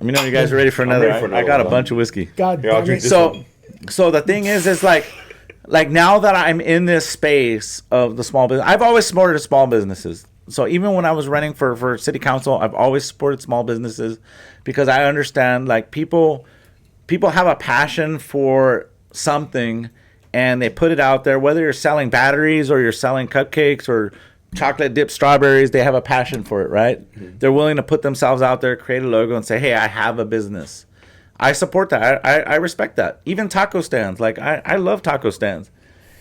Let me know you guys are ready for another. I got a bunch of whiskey. God Here, I'll damn drink it. this So the thing is like now that I'm in this space of the small business, I've always supported small businesses. So even when I was running for city council, I've always supported small businesses because I understand like people have a passion for something and they put it out there, whether you're selling batteries or you're selling cupcakes or chocolate dipped strawberries, they have a passion for it, right? Mm-hmm. They're willing to put themselves out there, create a logo and say, hey, I have a business. I support that. I respect that. Even taco stands. Like I love taco stands.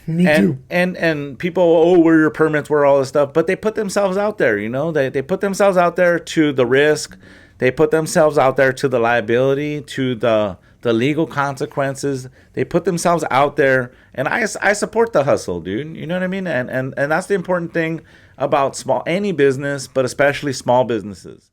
Me too. And people, where are your permits, where are all this stuff? But they put themselves out there, you know? They put themselves out there to the risk. They put themselves out there to the liability, to the legal consequences. They put themselves out there. And I support the hustle, dude. You know what I mean? And that's the important thing about any business, but especially small businesses.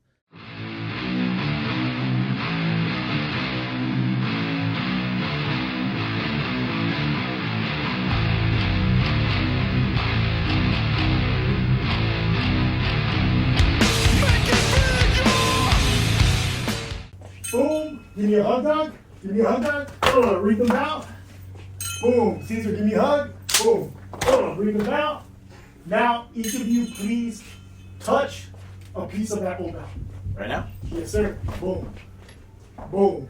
Boom. Give me a hug, dog. Give me a hug, dog. Read them out. Boom. Cesar, give me a hug. Boom. Read them out. Now, each of you, please touch a piece of that old bell. Right now? Yes, sir. Boom. Boom.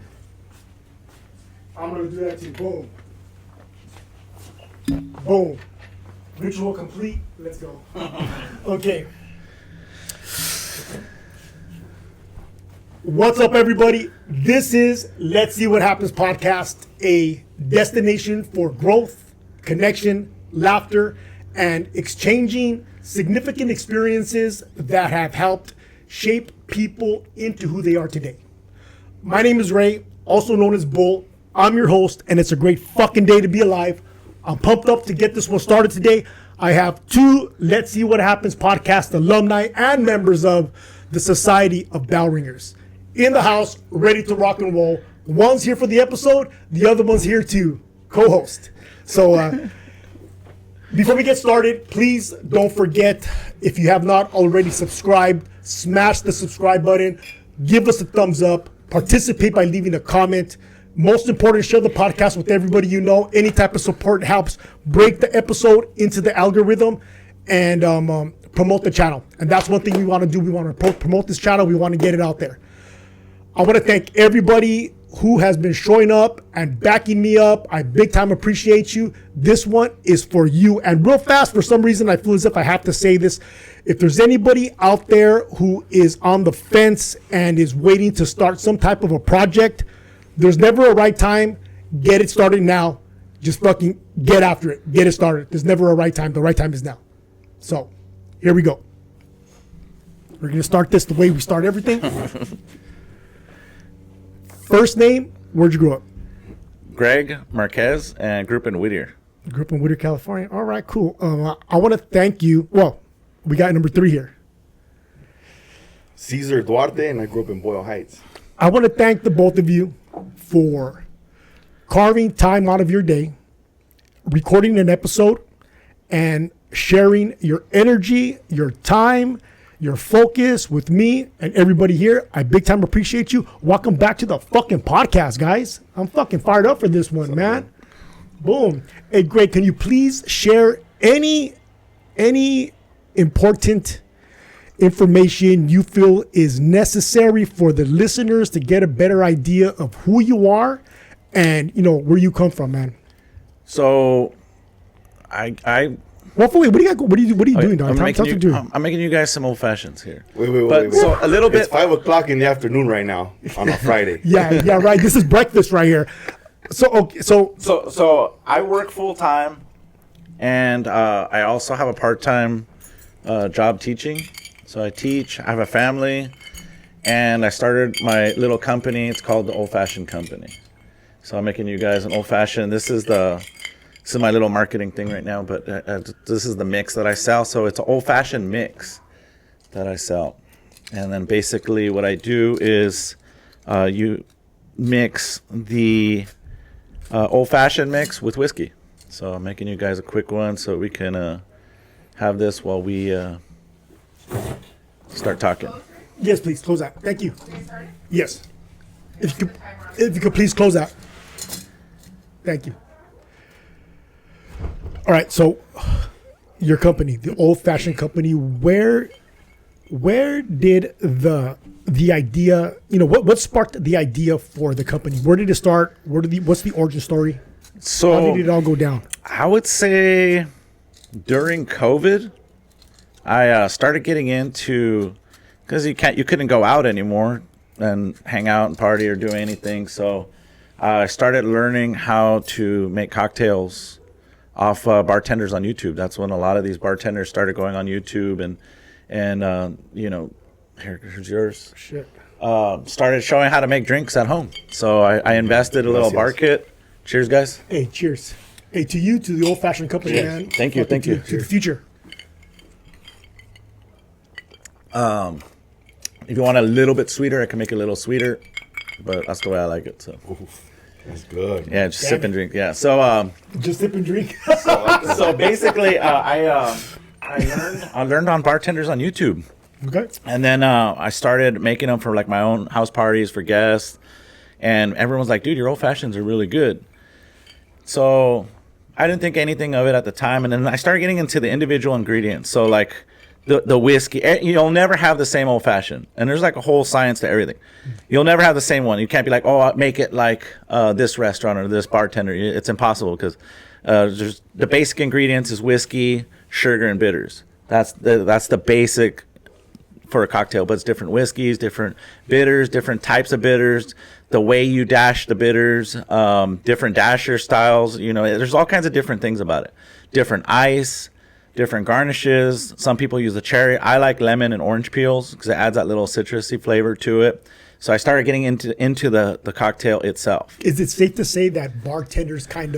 I'm going to do that too. Boom. Boom. Ritual complete. Let's go. Okay. What's up, everybody? This is Let's See What Happens podcast, a destination for growth, connection, laughter, and exchanging significant experiences that have helped shape people into who they are today. My name is Ray, also known as Bull. I'm your host, and it's a great fucking day to be alive. I'm pumped up to get this one started today. I have two Let's See What Happens podcast alumni and members of the Society of Bell Ringers in the house, ready to rock and roll. One's here for the episode, the other one's here to co-host. So before we get started, please don't forget, if you have not already subscribed, smash the subscribe button, give us a thumbs up, participate by leaving a comment. Most important, share the podcast with everybody you know. Any type of support helps break the episode into the algorithm and promote the channel. And that's one thing we want to do. We want to promote this channel. We want to get it out there. I want to thank everybody who has been showing up and backing me up. I big time appreciate you. This one is for you. And real fast, for some reason, I feel as if I have to say this. If there's anybody out there who is on the fence and is waiting to start some type of a project, there's never a right time. Get it started now. Just fucking get after it. Get it started. There's never a right time. The right time is now. So here we go. We're going to start this the way we start everything. First name, where'd you grow up? Greg Marquez, and grew up in Whittier. Grew up in Whittier, California. All right, cool. I want to thank you. Well, we got number 3 here. Cesar Duarte, and I grew up in Boyle Heights. I want to thank the both of you for carving time out of your day, recording an episode, and sharing your energy, your time, your focus with me and everybody here. I big time appreciate you. Welcome back to the fucking podcast, guys. I'm fucking fired up for this one, man. Boom. Hey, Greg, can you please share any important information you feel is necessary for the listeners to get a better idea of who you are and, you know, where you come from, man? So Well, wait, what are you doing, dog? I'm making you guys some old fashions here. Wait. So a little bit. It's 5 o'clock in the afternoon right now on a Friday. yeah, right. This is breakfast right here. So I work full time, and I also have a part-time job teaching. So I teach. I have a family, and I started my little company. It's called the Old Fashioned Company. So I'm making you guys an old fashioned. This is my little marketing thing right now, but this is the mix that I sell. So it's an old-fashioned mix that I sell. And then basically what I do is you mix the old-fashioned mix with whiskey. So I'm making you guys a quick one so we can have this while we start talking. Yes, please, close that. Thank you. Yes. If you could please close that. Thank you. All right, so your company, the Old Fashioned Company, where did the idea, what sparked the idea for the company? Where did it start? What's the origin story? So how did it all go down? I would say during COVID, I started getting into, because you couldn't go out anymore and hang out and party or do anything. So I started learning how to make cocktails off bartenders on YouTube. That's when a lot of these bartenders started going on YouTube and here's yours. Shit. Started showing how to make drinks at home. So I invested a little bar kit. Cheers, guys. Hey, cheers. Hey, to you, to the Old Fashioned Company, Cheers. man. Thank you. To the future. If you want a little bit sweeter, I can make it a little sweeter, but that's the way I like it. So That's good. yeah, just sip and drink. Yeah. So Just sip and drink. so basically, I learned on bartenders on YouTube. Okay. And then I started making them for like my own house parties for guests, and everyone's like, "Dude, your old fashions are really good." So I didn't think anything of it at the time, and then I started getting into the individual ingredients. So like the whiskey, you'll never have the same old fashioned, and there's like a whole science to everything. You'll never have the same one. You can't be like, "Oh, I'll make it like this restaurant or this bartender." It's impossible because there's the basic ingredients is whiskey, sugar, and bitters. That's the basic for a cocktail, but it's different whiskeys, different bitters, different types of bitters, the way you dash the bitters, different dasher styles. There's all kinds of different things about it. Different ice, different garnishes. Some people use the cherry. I like lemon and orange peels because it adds that little citrusy flavor to it. So I started getting into the cocktail itself. Is it safe to say that bartenders come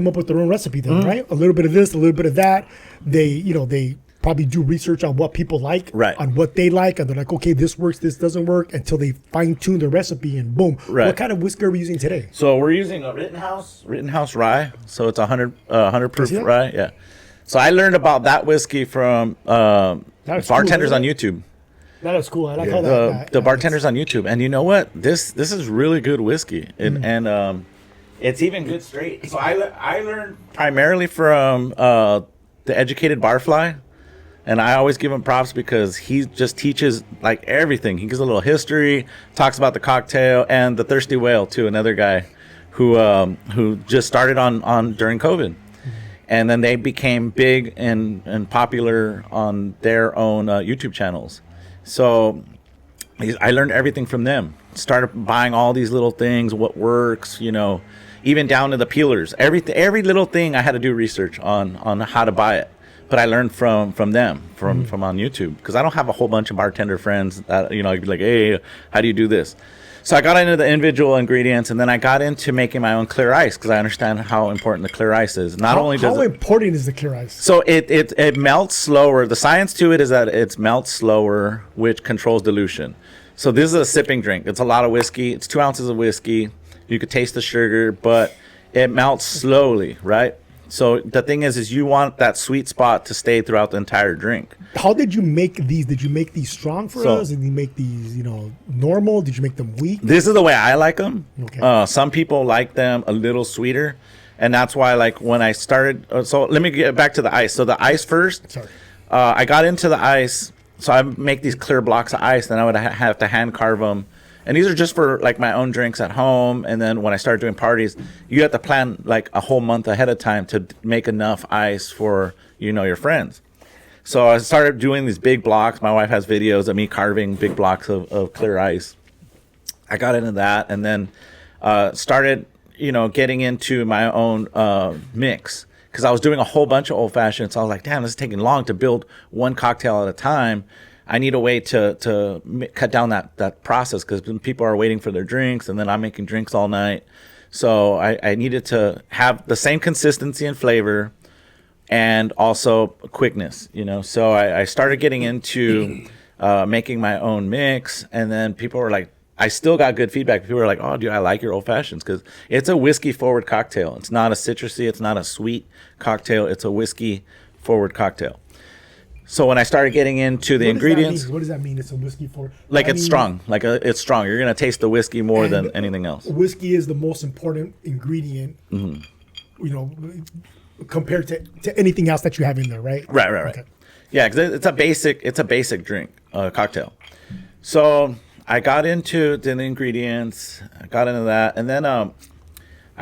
up with their own recipe then, right? A little bit of this, a little bit of that. They probably do research on what people like, right, on what they like, and they're like, okay, this works, this doesn't work, until they fine-tune the recipe, and boom. Right. What kind of whiskey are we using today? So we're using a Rittenhouse rye. So it's 100 proof rye. Yeah. So I learned about that whiskey from bartenders on YouTube. That is cool. I like how that. The bartenders on YouTube, and you know what? This is really good whiskey, and it's even good straight. So I learned primarily from the Educated Barfly. And I always give him props because he just teaches like everything. He gives a little history, talks about the cocktail, and the Thirsty Whale too, another guy who just started on during COVID. And then they became big and popular on their own YouTube channels. So I learned everything from them. Started buying all these little things, what works, even down to the peelers. Every little thing I had to do research on how to buy it. But I learned from them, from on YouTube, because I don't have a whole bunch of bartender friends that, I'd be like, hey, how do you do this? So I got into the individual ingredients, and then I got into making my own clear ice, because I understand how important the clear ice is. How important is the clear ice? So it melts slower. The science to it is that it melts slower, which controls dilution. So this is a sipping drink. It's a lot of whiskey. It's 2 ounces of whiskey. You could taste the sugar, but it melts slowly, right? So the thing is you want that sweet spot to stay throughout the entire drink. How did you make these? Did you make these strong for us? Did you make these, normal? Did you make them weak? This is the way I like them. Okay. Some people like them a little sweeter, and that's why, like, when I started. So let me get back to the ice. So the ice first. Sorry. I got into the ice. So I make these clear blocks of ice, then I would have to hand carve them. And these are just for like my own drinks at home. And then when I started doing parties, you have to plan like a whole month ahead of time to make enough ice for, your friends. So I started doing these big blocks. My wife has videos of me carving big blocks of clear ice. I got into that and then started, getting into my own mix. Because I was doing a whole bunch of old fashions. So I was like, damn, this is taking long to build one cocktail at a time. I need a way to cut down that process because people are waiting for their drinks and then I'm making drinks all night. So I needed to have the same consistency and flavor and also quickness, So I started getting into making my own mix, and then people were like, I still got good feedback. People were like, oh, dude, I like your old fashions because it's a whiskey forward cocktail. It's not a citrusy. It's not a sweet cocktail. It's a whiskey forward cocktail. So when I started getting into the ingredients, What does that mean? It's a whiskey for like it's strong, it's strong. You're gonna taste the whiskey more than anything else. Whiskey is the most important ingredient, you know, compared to anything else that you have in there, right? Right. Okay. Yeah, because it's a basic drink, cocktail. So I got into the ingredients, I got into that, and then I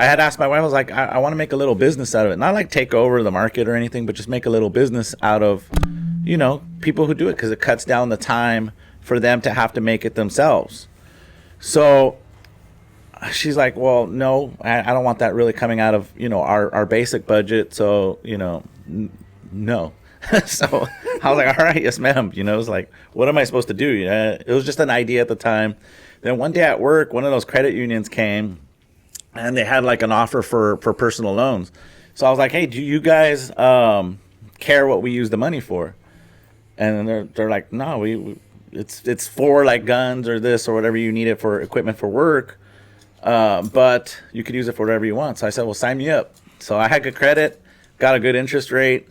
had asked my wife, I was like, I want to make a little business out of it. Not like take over the market or anything, but just make a little business out of, you know, people who do it, because it cuts down the time for them to have to make it themselves. So she's like, well, no, I don't want that really coming out of, you know, our basic budget. So, you know, no. So I was like, all right, yes, ma'am. You know, it was like, what am I supposed to do? You know, it was just an idea at the time. Then one day at work, one of those credit unions came, and they had like an offer for personal loans. So I was like, hey, do you guys care what we use the money for? And they're like, no, it's for like guns or this or whatever you need it for, equipment for work, but you could use it for whatever you want. So I said, well, sign me up. So I had good credit, got a good interest rate.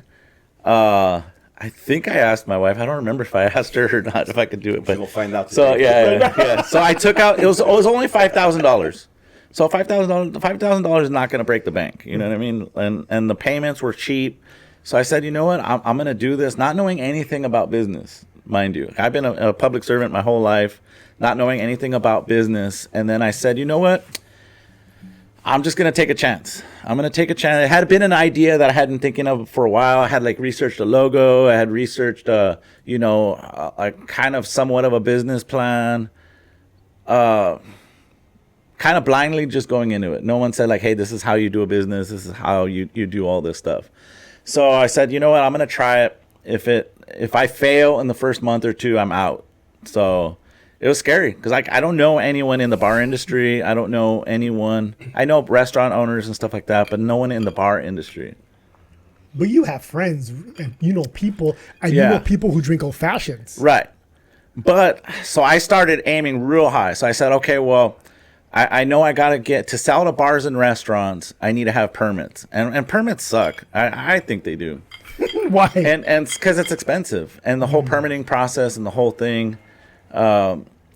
I think I asked my wife. I don't remember if I asked her or not if I could do it, but We'll find out. So Today. yeah. So I took out. It was only $5,000. So $5,000 is not going to break the bank. You know what I mean? And the payments were cheap. So I said, you know what? I'm going to do this, not knowing anything about business, mind you. I've been a public servant my whole life, not knowing anything about business. And then I said, you know what? I'm just going to take a chance. I'm going to take a chance. It had been an idea that I had been thinking of for a while. I had like researched a logo. I had researched, you know, a kind of somewhat of a business plan. Kind of blindly just going into it. No one said like, hey, this is how you do a business. This is how you do all this stuff. So I said, you know what? I'm going to try it. If I fail in the first month or two, I'm out. So it was scary because I don't know anyone in the bar industry. I don't know anyone. I know restaurant owners and stuff like that, but no one in the bar industry. But you have friends, and you know people, and you know people who drink old fashions. Right. But so I started aiming real high. So I said, okay, well, I know I got to get to sell to bars and restaurants. I need to have permits, and permits suck. I think they do. Why? And it's because it's expensive, and the whole permitting process and the whole thing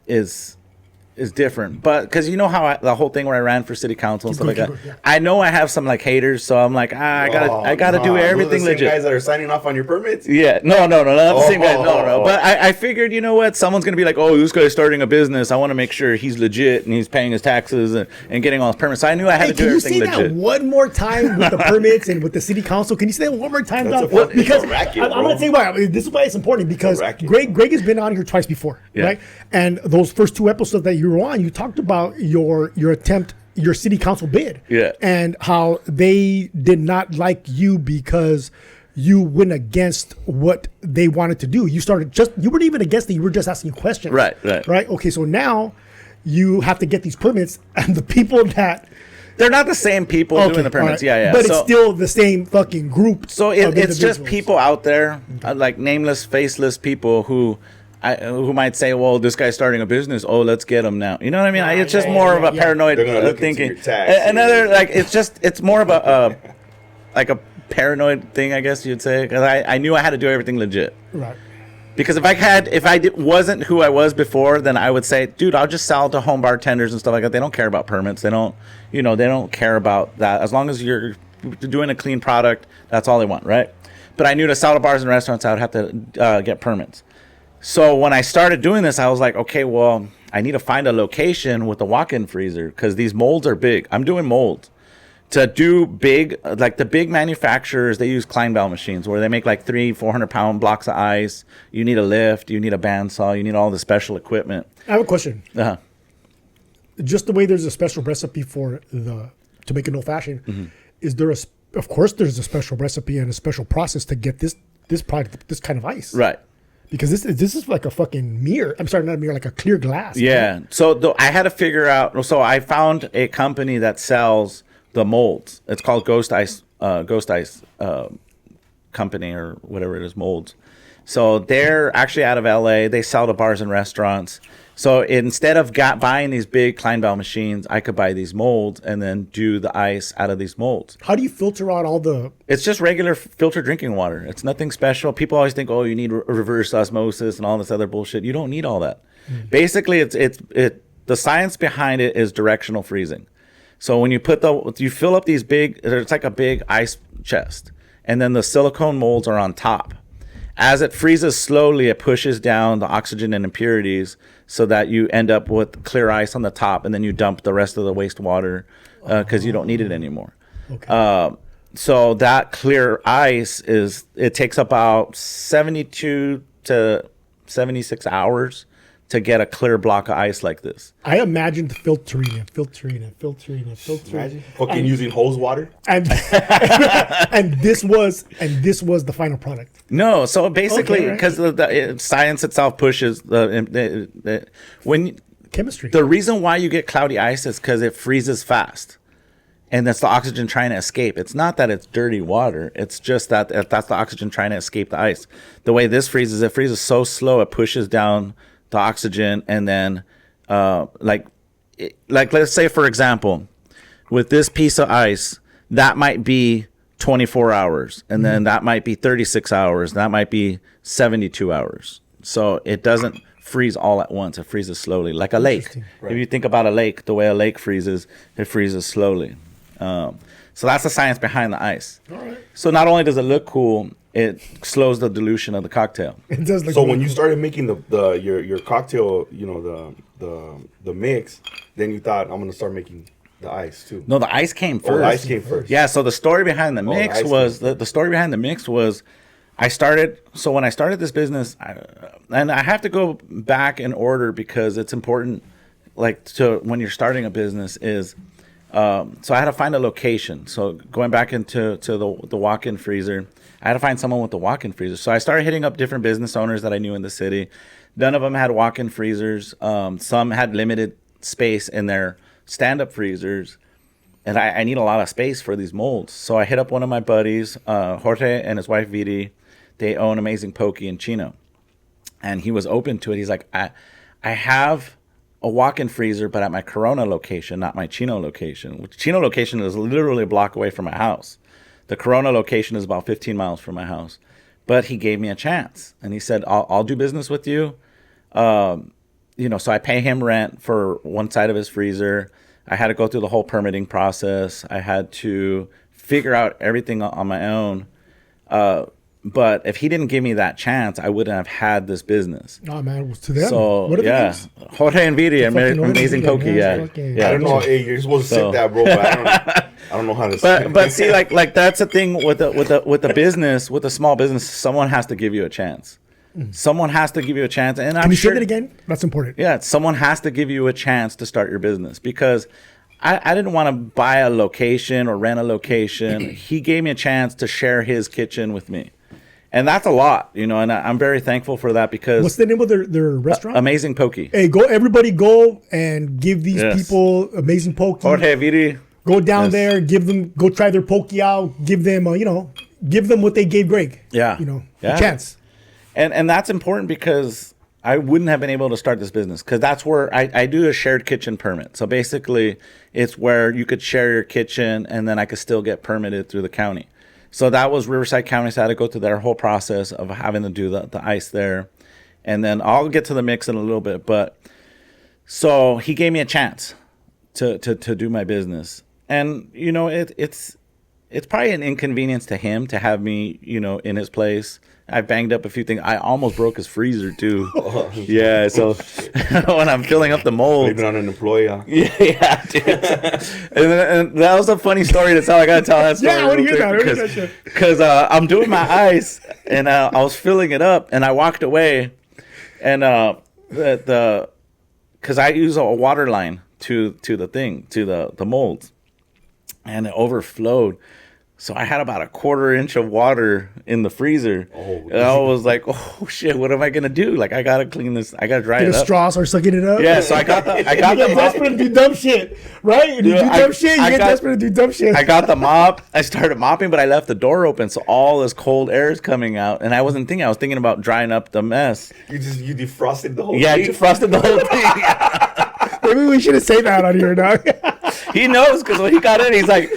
is different. But because you know how the whole thing where I ran for city council and stuff like that, I know I have some like haters, so I'm like, I gotta do everything the legit. Guys that are signing off on your permits. Yeah, no, not the same guys. No. But I figured, you know what? Someone's gonna be like, oh, this guy's starting a business. I want to make sure he's legit and he's paying his taxes and getting all his permits. So I knew I had to do everything legit. Can you say that one more time with the permits and with the city council? Can you say that one more time? Because racket, I'm gonna tell you why. I mean, this is why it's important because Greg has been on here twice before, right? And those first two episodes that you were on, you talked about your attempt, your city council bid, and how they did not like you because you went against what they wanted to do. You weren't even against it. You were just asking questions. Right. Okay, so now you have to get these permits, and the people that they're not the same people doing the permits. Right. Yeah. But it's still the same fucking group. So it's just people out there, like nameless, faceless people who might say, well, this guy's starting a business. Oh, let's get him now. You know what I mean? It's just more of a paranoid thinking. Another, like, it's more of a paranoid thing, I guess you'd say. Because I knew I had to do everything legit. Right. Because if wasn't who I was before, then I would say, dude, I'll just sell to home bartenders and stuff like that. They don't care about permits. They don't care about that. As long as you're doing a clean product, that's all they want, right? But I knew to sell to bars and restaurants, I would have to get permits. So when I started doing this, I was like, okay, well, I need to find a location with a walk-in freezer because these molds are big. I'm doing molds. To do big, like the big manufacturers, they use Kleinbell machines where they make like 300-400 pound blocks of ice. You need a lift, you need a bandsaw, you need all the special equipment. I have a question. Uh-huh. Just the way there's a special recipe to make an old fashioned, is there of course there's a special recipe and a special process to get this product, this kind of ice. Right. Because this is like a fucking mirror. I'm sorry, not a mirror, like a clear glass. Yeah. Right? So I had to figure out. So I found a company that sells the molds. It's called Ghost Ice Company or whatever it is, molds. So they're actually out of LA. They sell to bars and restaurants. So instead of buying these big Kleinbau machines, I could buy these molds and then do the ice out of these molds. How do you filter out all the? It's just regular filtered drinking water. It's nothing special. People always think, oh, you need reverse osmosis and all this other bullshit. You don't need all that. Basically, the science behind it is directional freezing. So when you you fill up these big, it's like a big ice chest, and then the silicone molds are on top. As it freezes slowly, it pushes down the oxygen and impurities so that you end up with clear ice on the top, and then you dump the rest of the wastewater because you don't need it anymore. Okay. So that clear ice it takes about 72 to 76 hours to get a clear block of ice like this. I imagined filtering. Imagine fucking using hose water. And and this was the final product. No, so basically, Okay, right. because the science itself pushes when Chemistry. the reason why you get cloudy ice is because it freezes fast, and that's the oxygen trying to escape. It's not that it's dirty water; it's just that that's the oxygen trying to escape the ice. The way this freezes, it freezes so slow it pushes down the oxygen, and then like let's say, for example, with this piece of ice, that might be 24 hours, and then that might be 36 hours, and that might be 72 hours. So it doesn't freeze all at once. It freezes slowly, like a lake. Right. If you think about a lake, the way a lake freezes, it freezes slowly. So that's the science behind the ice. All right. So not only does it look cool, it slows the dilution of the cocktail. It does look So really when you cool. started making your cocktail, the mix, then you thought, I'm gonna start making the ice too. No, the ice came first. Oh, the ice came first. Yeah, so the story behind the mix ice was the story behind the mix was when I started this business, and I have to go back in order because it's important, like to when you're starting a business is so I had to find a location. So going back into the walk-in freezer, I had to find someone with the walk-in freezer. So I started hitting up different business owners that I knew in the city. None of them had walk-in freezers. Some had limited space in their stand-up freezers, and I need a lot of space for these molds. So I hit up one of my buddies, Jorge, and his wife Vidi. They own Amazing Pokey in Chino, and he was open to it. He's like, I have a walk-in freezer, but at my Corona location, not my Chino location. Which Chino location is literally a block away from my house. The Corona location is about 15 miles from my house. But he gave me a chance, and he said, I'll do business with you. So I pay him rent for one side of his freezer. I had to go through the whole permitting process. I had to figure out everything on my own. But if he didn't give me that chance, I wouldn't have had this business. Oh man, it was to them. So What are the yeah, names? Jorge and Vidi, fucking Amazing Jorge, Pokey, yeah, yeah. fucking- Yeah. I don't know. Hey, you're supposed to So- say that, bro. But I don't know how to say. But see, like that's the thing with the business, with a small business, someone has to give you a chance. Someone has to give you a chance, and Can I'm you sure say that again? That's important. Yeah, someone has to give you a chance to start your business because I didn't want to buy a location or rent a location. He gave me a chance to share his kitchen with me. And that's a lot, and I'm very thankful for that because What's the name of their restaurant? Amazing Pokey. Hey, everybody go and give these Yes. people Amazing Pokey. Jorge Vidi. Go down Yes. there, go try their pokey out, give them, give them what they gave Greg. Yeah. A chance. And that's important because I wouldn't have been able to start this business because that's where I do a shared kitchen permit. So basically, it's where you could share your kitchen and then I could still get permitted through the county. So that was Riverside County. So I had to go through their whole process of having to do the ice there. And then I'll get to the mix in a little bit. But so he gave me a chance to do my business. And, it's probably an inconvenience to him to have me, in his place. I banged up a few things. I almost broke his freezer too. Yeah, so when I'm filling up the mold. Blaming on an employee. Huh? Yeah, dude. and that was a funny story. That's how I gotta tell that story. Yeah, I wanna hear that. I wanna hear that shit. Because I'm doing my ice and I was filling it up and I walked away and because I use a water line to the molds and it overflowed. So I had about a 1/4 inch of water in the freezer. Oh, and I was like, oh shit, what am I gonna do? Like I gotta clean this. I gotta dry Get it a up. straw, start sucking it up. Yeah, so I got the You get desperate to do dumb shit, right? When you do dumb shit, you get desperate to do dumb shit. I got the mop. I started mopping, but I left the door open, so all this cold air is coming out. And I wasn't thinking. I was thinking about drying up the mess. You defrosted the whole Yeah, I thing. defrosted the whole thing. Maybe we shouldn't say that on here, dog. He knows because when he got in, he's like,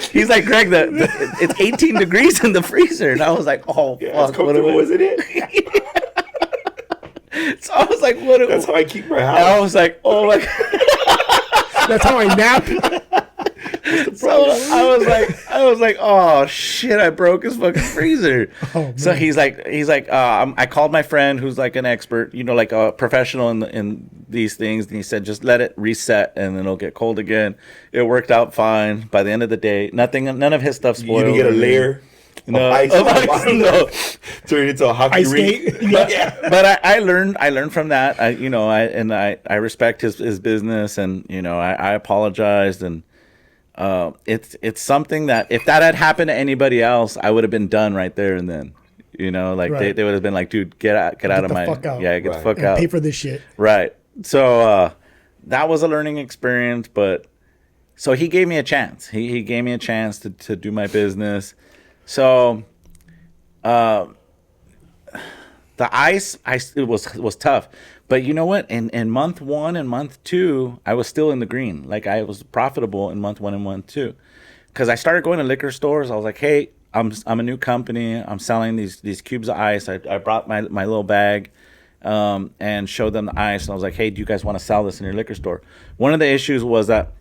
Greg, it's 18 degrees in the freezer, and I was like, oh Yeah, fuck, as comfortable was it? So I was like, what? That's how I keep my And house. I was like, oh my god. That's how I nap. So I was like, oh shit, I broke his fucking freezer. Oh, So man. he's like, I called my friend who's like an expert, like a professional in these things, and he said just let it reset and then it'll get cold again. It worked out fine. By the end of the day, none of his stuff You spoiled. didn't get a layer No, of ice. of on the ice, bottom. no. Turn it into a hockey Ice rink. skate. Yeah. But I learned from that. I respect his business, and I apologized, and it's something that if that had happened to anybody else, I would have been done right there and then. Right. They would have been like, dude, get out of the my fuck out. yeah, get the Right. fuck And out. pay for this shit. Right. So that was a learning experience, but so he gave me a chance. He gave me a chance to do my business. So the ice it was tough. But you know what? In month 1 and month 2, I was still in the green. Like I was profitable in month 1 and month 2. Cuz I started going to liquor stores. I was like, "Hey, I'm a new company. I'm selling these cubes of ice." I brought my little bag and showed them the ice. And I was like, "Hey, do you guys want to sell this in your liquor store?" One of the issues was that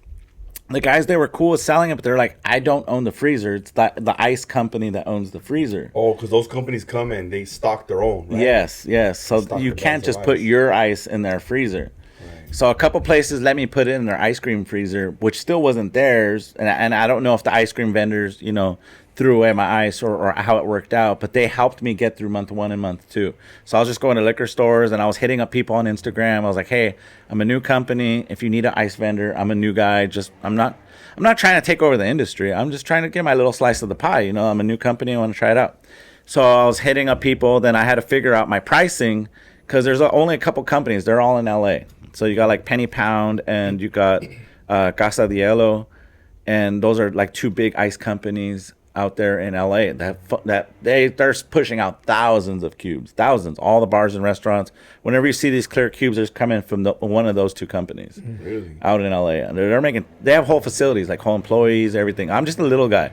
the guys, they were cool with selling it, but they're like, "I don't own the freezer. It's the ice company that owns the freezer." Oh, because those companies come and they stock their own, right? Yes. So Stock you the can't bags of just put ice. your ice in their freezer. So a couple places let me put it in their ice cream freezer, which still wasn't theirs. And I don't know if the ice cream vendors, threw away my ice or how it worked out, but they helped me get through month 1 and month 2. So I was just going to liquor stores and I was hitting up people on Instagram. I was like, "Hey, I'm a new company. If you need an ice vendor, I'm a new guy. I'm not trying to take over the industry. I'm just trying to get my little slice of the pie. I'm a new company. I want to try it out." So I was hitting up people. Then I had to figure out my pricing because there's only a couple companies. They're all in LA. So you got like Penny Pound and you got Casa de Hielo. And those are like 2 big ice companies out there in LA they're pushing out thousands of cubes, thousands. All the bars and restaurants, whenever you see these clear cubes, they're coming from one of those 2 companies Really? out in LA. And they have whole facilities, like whole employees, everything. I'm just a little guy.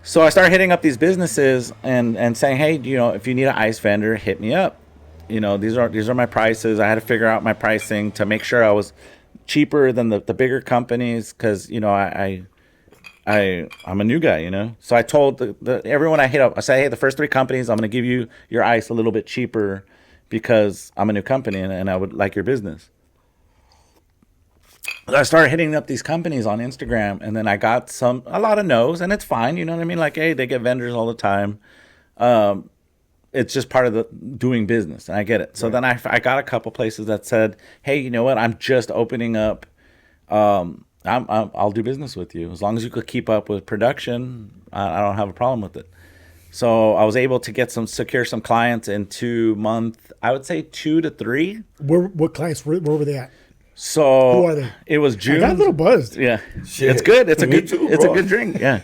So I started hitting up these businesses and saying, "Hey, if you need an ice vendor, hit me up. These are my prices." I had to figure out my pricing to make sure I was cheaper than the bigger companies because I'm a new guy, So I told everyone I hit up, I said, "Hey, the first 3 companies, I'm going to give you your ice a little bit cheaper because I'm a new company and I would like your business." I started hitting up these companies on Instagram, and then I got a lot of no's, and it's fine. You know what I mean? Like, hey, they get vendors all the time. It's just part of the doing business, and I get it. So then I got a couple places that said, "Hey, you know what? I'm just opening up. I'll do business with you as long as you could keep up with production. I don't have a problem with it." So I was able to secure some clients into month, I would say 2 to 3. What clients? Where were they at? So Who are they? it was June. I got a little buzzed. Yeah, Shit. it's good. It's a Me good. too, It's a bro. good drink. Yeah.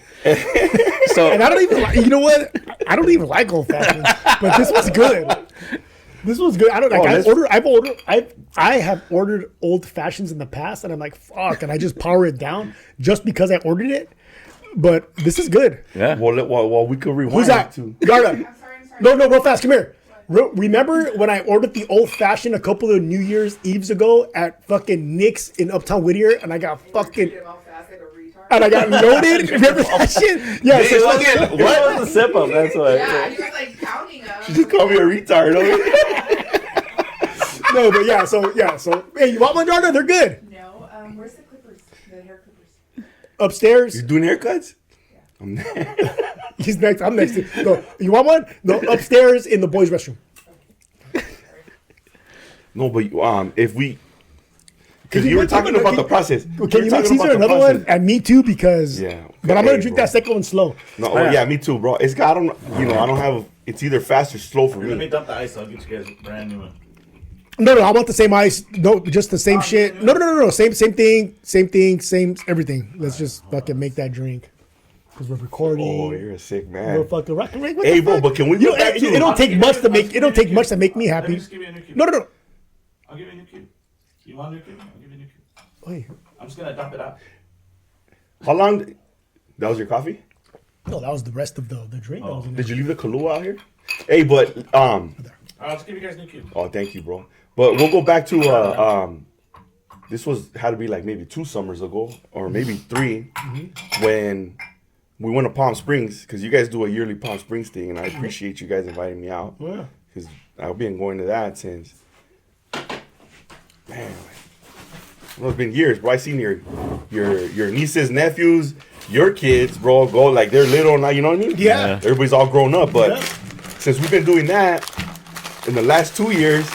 So And I don't even like, you know what? I don't even like Old Fashioned, but this was good. This was good. I don't like. I have ordered Old Fashions in the past, and I'm like, fuck, and I just power it down just because I ordered it. But this is good. yeah. Well, we could rewind Who's that? too. Garda. I'm sorry. No, real fast. Come here. Remember when I ordered the Old Fashioned a couple of New Year's Eves ago at fucking Nick's in Uptown Whittier, and I got fucking. And I got loaded. Remember that shit? Yeah. So What was the sip of? That's why. Yeah, he was like counting them. You just call me a retard. no, but yeah. So hey, you want one, Jordan? They're good. No, where's the clippers? The hair clippers. Upstairs. You doing haircuts? He's next. I'm next. No, you want one? No, upstairs in the boys' restroom. No, but if we, Because you were talking about the process. Can you make Cesar another one? And me too, because. Yeah. But I'm gonna drink that second one slow. No, yeah, me too, bro. It's got, I don't have. It's either fast or slow for Let me me. dump the ice. I'll get you guys a brand new one. No, I want the same ice. No, just the same shit. No. Same thing. Same everything. Let's just fucking make that drink. Because we're recording. Oh, you're a sick We're man. fucking rocking. What Hey, the bro, fuck? but can we go back to? It don't take much to make. It don't take much to make me Let happy. me just give you a new cube. No. I'll give you a new cube. You want a new cube? I'll give you a new cube. Wait. I'm just gonna dump it out. How long? That was your coffee? No, that was the rest of the drink. That was in there. Did you leave the Kahlua out here? Hey, but I'll just give you guys a new cube. Oh, thank you, bro. But we'll go back to this had to be like maybe 2 summers ago, or maybe 3, when we went to Palm Springs, because you guys do a yearly Palm Springs thing, and I appreciate you guys inviting me out. Yeah. Because I've been going to that since, man, it's been years, bro. I seen your nieces, nephews, your kids, bro, go like they're little now. You know what I mean? Yeah. Everybody's all grown up, but Yeah. since we've been doing that in the last 2 years.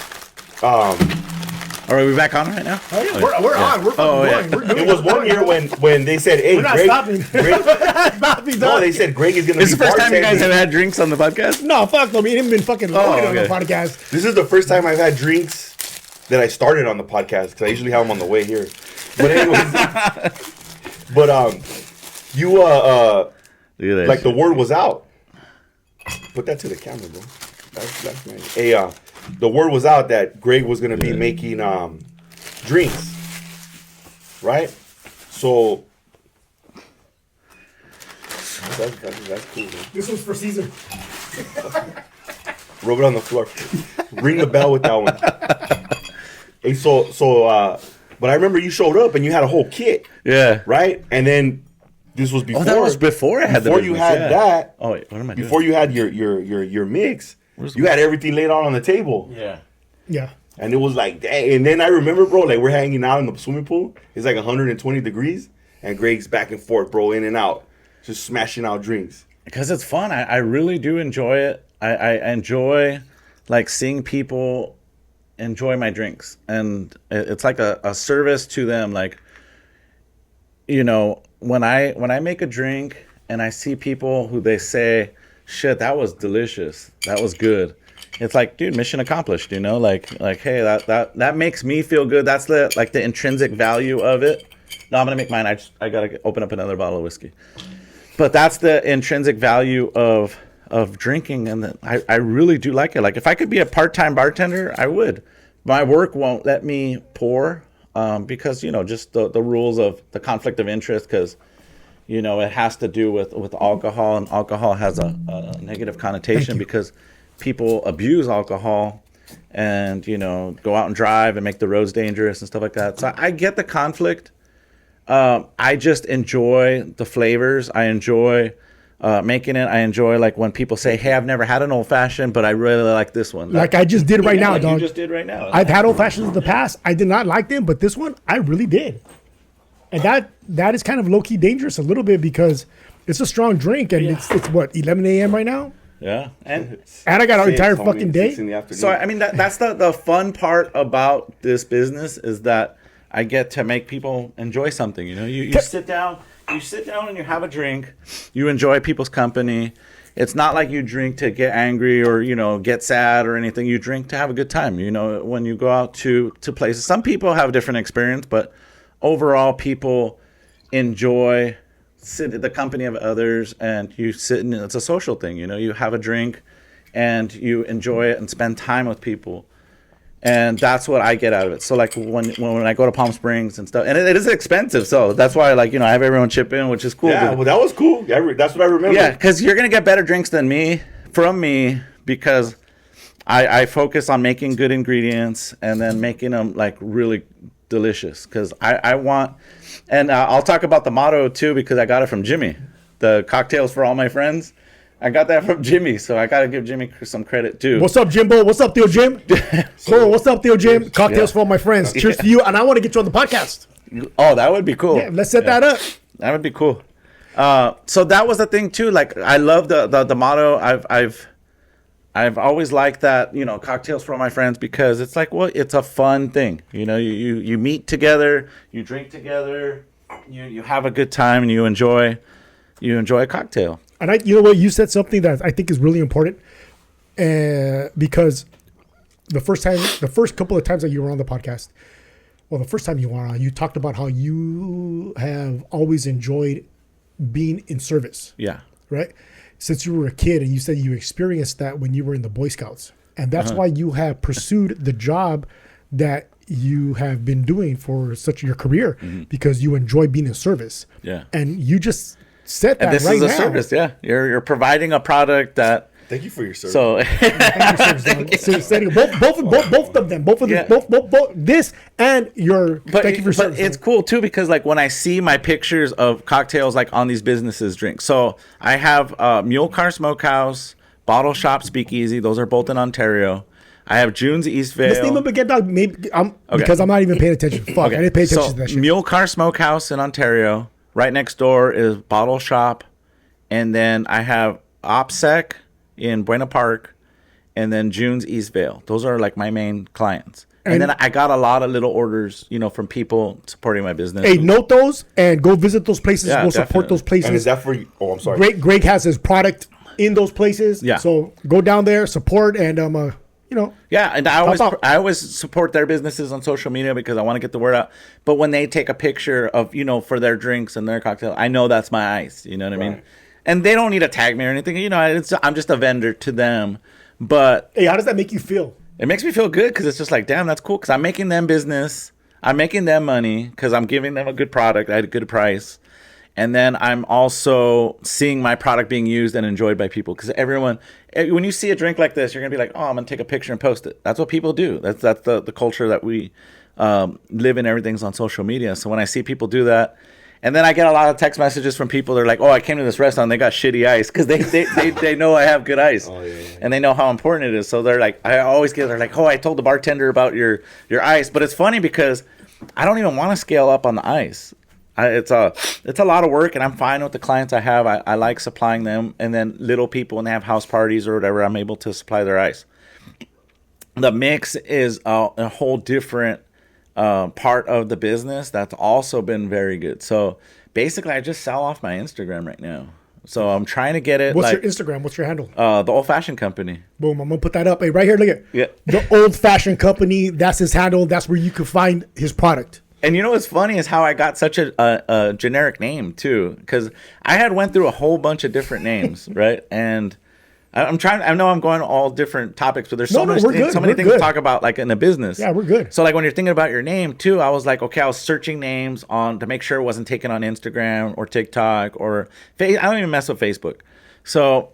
Are we back on right now? Oh, yeah, we're on. We're fucking going. We're doing It was 1 year when they said, "Hey, We're not Greg." stopping. Greg no, they said Greg is gonna This be is the first time you guys bartending. have had drinks on the podcast? No, fuck no. Me and him been fucking loaded on the okay. podcast. This is the first time I've had drinks that I started on the podcast because I usually have them on the way here. But anyways, you Look at that like the shit. word was out. Put that to the camera, bro. That's nice. Hey, the word was out that Greg was gonna be making drinks, right? So that's cool, man. This was for Cesar. Rub it on the floor. Ring the bell with that one. Hey, but I remember you showed up and you had a whole kit, Yeah. right? And then this was before. Oh, that was before I had the before you business, had yeah. that. Oh, wait, what am I doing? Before you had your mix, Where's you the- had everything laid out on the table. Yeah. Yeah. And it was like, dang. And then I remember, bro, like we're hanging out in the swimming pool. It's like 120 degrees. And Greg's back and forth, bro, in and out. Just smashing out drinks. Because it's fun. I really do enjoy it. I enjoy like seeing people enjoy my drinks. And it's like a service to them. Like, you know, when I make a drink and I see people who they say, shit, that was delicious. That was good. It's like, dude, mission accomplished, you know, like, hey, that makes me feel good. That's the intrinsic value of it. No, I'm going to make mine. I got to open up another bottle of whiskey, but that's the intrinsic value of drinking. And I really do like it. Like if I could be a part-time bartender, I would. My work won't let me pour, because, you know, just the rules of the conflict of interest. Cause you know, it has to do with alcohol, and alcohol has a negative connotation because people abuse alcohol and, you know, go out and drive and make the roads dangerous and stuff like that. So I get the conflict. I just enjoy the flavors. I enjoy making it. I enjoy like when people say, hey, I've never had an old fashioned, but I really like this one. Like I just did right now, like dog. You just did right now. I've had old fashions in the past. I did not like them, but this one I really did. And that is kind of low key dangerous a little bit because it's a strong drink and it's what 11 a.m. right now. Yeah. And I got an entire Homie, fucking day. 6 in the afternoon. so, I mean, that's the fun part about this business is that I get to make people enjoy something. You know, you sit down and you have a drink. You enjoy people's company. It's not like you drink to get angry or, you know, get sad or anything. You drink to have a good time. You know, when you go out to places, some people have a different experience, but overall people enjoy the company of others, and you sit and it's a social thing. You know, you have a drink and you enjoy it and spend time with people. And that's what I get out of it. So like when I go to Palm Springs and stuff, and it is expensive, so that's why like, you know, I have everyone chip in, which is cool. Yeah, well, that was cool. That's what I remember. Yeah, because you're gonna get better drinks than me from me because I focus on making good ingredients and then making them like really delicious. Because I want, and I'll talk about the motto too because I got it from Jimmy, the cocktails for all my friends. I got that from Jimmy, so I got to give Jimmy some credit too. What's up, Jimbo? What's up, Theo Jim? Cool. What's up, Theo Jim? Cocktails for all my friends. Cheers to you. And I want to get you on the podcast. Oh, that would be cool. Yeah, let's set that up. That would be cool. So that was the thing too. Like I love the motto. I've always liked that, cocktails for all my friends, because it's like, well, it's a fun thing. You meet together, you drink together, you have a good time, and you enjoy a cocktail. And you know what, you said something that I think is really important, because the first couple of times that you were on the podcast, well, the first time you were on, you talked about how you have always enjoyed being in service. Yeah. Right? Since you were a kid, and you said you experienced that when you were in the Boy Scouts. And that's why you have pursued the job that you have been doing for such your career, because you enjoy being in service. Yeah. And you just said that And this right is a now. service, yeah. You're providing a product that... Thank you for your service. So... Both of them. Both this and your thank you for But it's cool too, because like when I see my pictures of cocktails like on these businesses drink. So I have Mule Car Smokehouse, Bottle Shop Speakeasy. Those are both in Ontario. I have June's Eastvale. Let's name them again, dog. Maybe because I'm not even paying attention. Fuck, I didn't pay attention to that shit. Mule Car Smokehouse in Ontario. Right next door is Bottle Shop, and then I have OPSEC in Buena Park, and then June's Eastvale. Those are like my main clients. And then I got a lot of little orders, from people supporting my business. Hey, note those and go visit those places. Yeah, go support definitely. those places. And is that for you? Oh, I'm sorry. Greg has his product in those places. Yeah. So go down there, support, and Yeah, and I out. always support their businesses on social media because I want to get the word out. But when they take a picture of, for their drinks and their cocktail, I know that's my ice. You know what I mean? And they don't need to tag me or anything. I'm just a vendor to them. But hey, how does that make you feel? it makes me feel good because it's just like, damn, that's cool. Because I'm making them business. I'm making them money because I'm giving them a good product at a good price. And then I'm also seeing my product being used and enjoyed by people. Because everyone, when you see a drink like this, you're going to be like, oh, I'm going to take a picture and post it. That's what people do. That's the culture that we live in. Everything's on social media. So when I see people do that, and then I get a lot of text messages from people. They're like, oh, I came to this restaurant. And they got shitty ice because they know I have good ice. Oh, yeah. And they know how important it is. So they're like, they're like, oh, I told the bartender about your ice. But it's funny because I don't even want to scale up on the ice. It's a lot of work, and I'm fine with the clients I have. I like supplying them. And then little people, when they have house parties or whatever, I'm able to supply their ice. The mix is a whole different part of the business that's also been very good. So basically, I just sell off my Instagram right now. So I'm trying to get it. What's your Instagram? What's your handle? The Old Fashioned Company. Boom, I'm going to put that up. Hey, right here, look at the Old Fashioned Company. That's his handle. That's where you can find his product. And what's funny is how I got such a generic name too, because I had went through a whole bunch of different names, right? And I'm trying. I know I'm going all different topics, but there's so many things to talk about, like in a business. Yeah, we're good. So like when you're thinking about your name too, I was like, okay, I was searching names to make sure it wasn't taken on Instagram or TikTok or I don't even mess with Facebook. So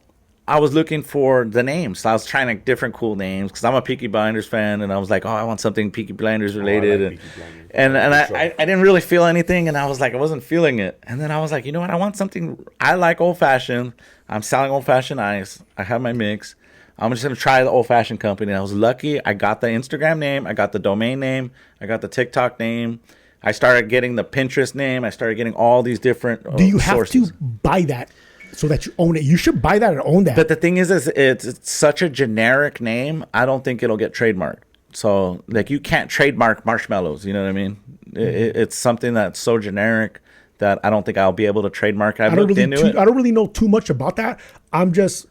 I was looking for the names. So I was trying different cool names because I'm a Peaky Blinders fan, and I was like, oh, I want something Peaky Blinders related. Peaky Blinders. And I didn't really feel anything, and I was like, I wasn't feeling it. And then I was like, you know what? I want something. I like old fashioned. I'm selling old fashioned ice. I have my mix. I'm just gonna try the Old Fashioned Company. And I was lucky. I got the Instagram name. I got the domain name. I got the TikTok name. I started getting the Pinterest name. I started getting all these different. Do you have sources. to buy that so that you own it? You should buy that and own that. But the thing is it's such a generic name. I don't think it'll get trademarked. So like you can't trademark marshmallows. You know what I mean? It's something that's so generic that I don't think I'll be able to trademark. I don't really know too much about that. I'm just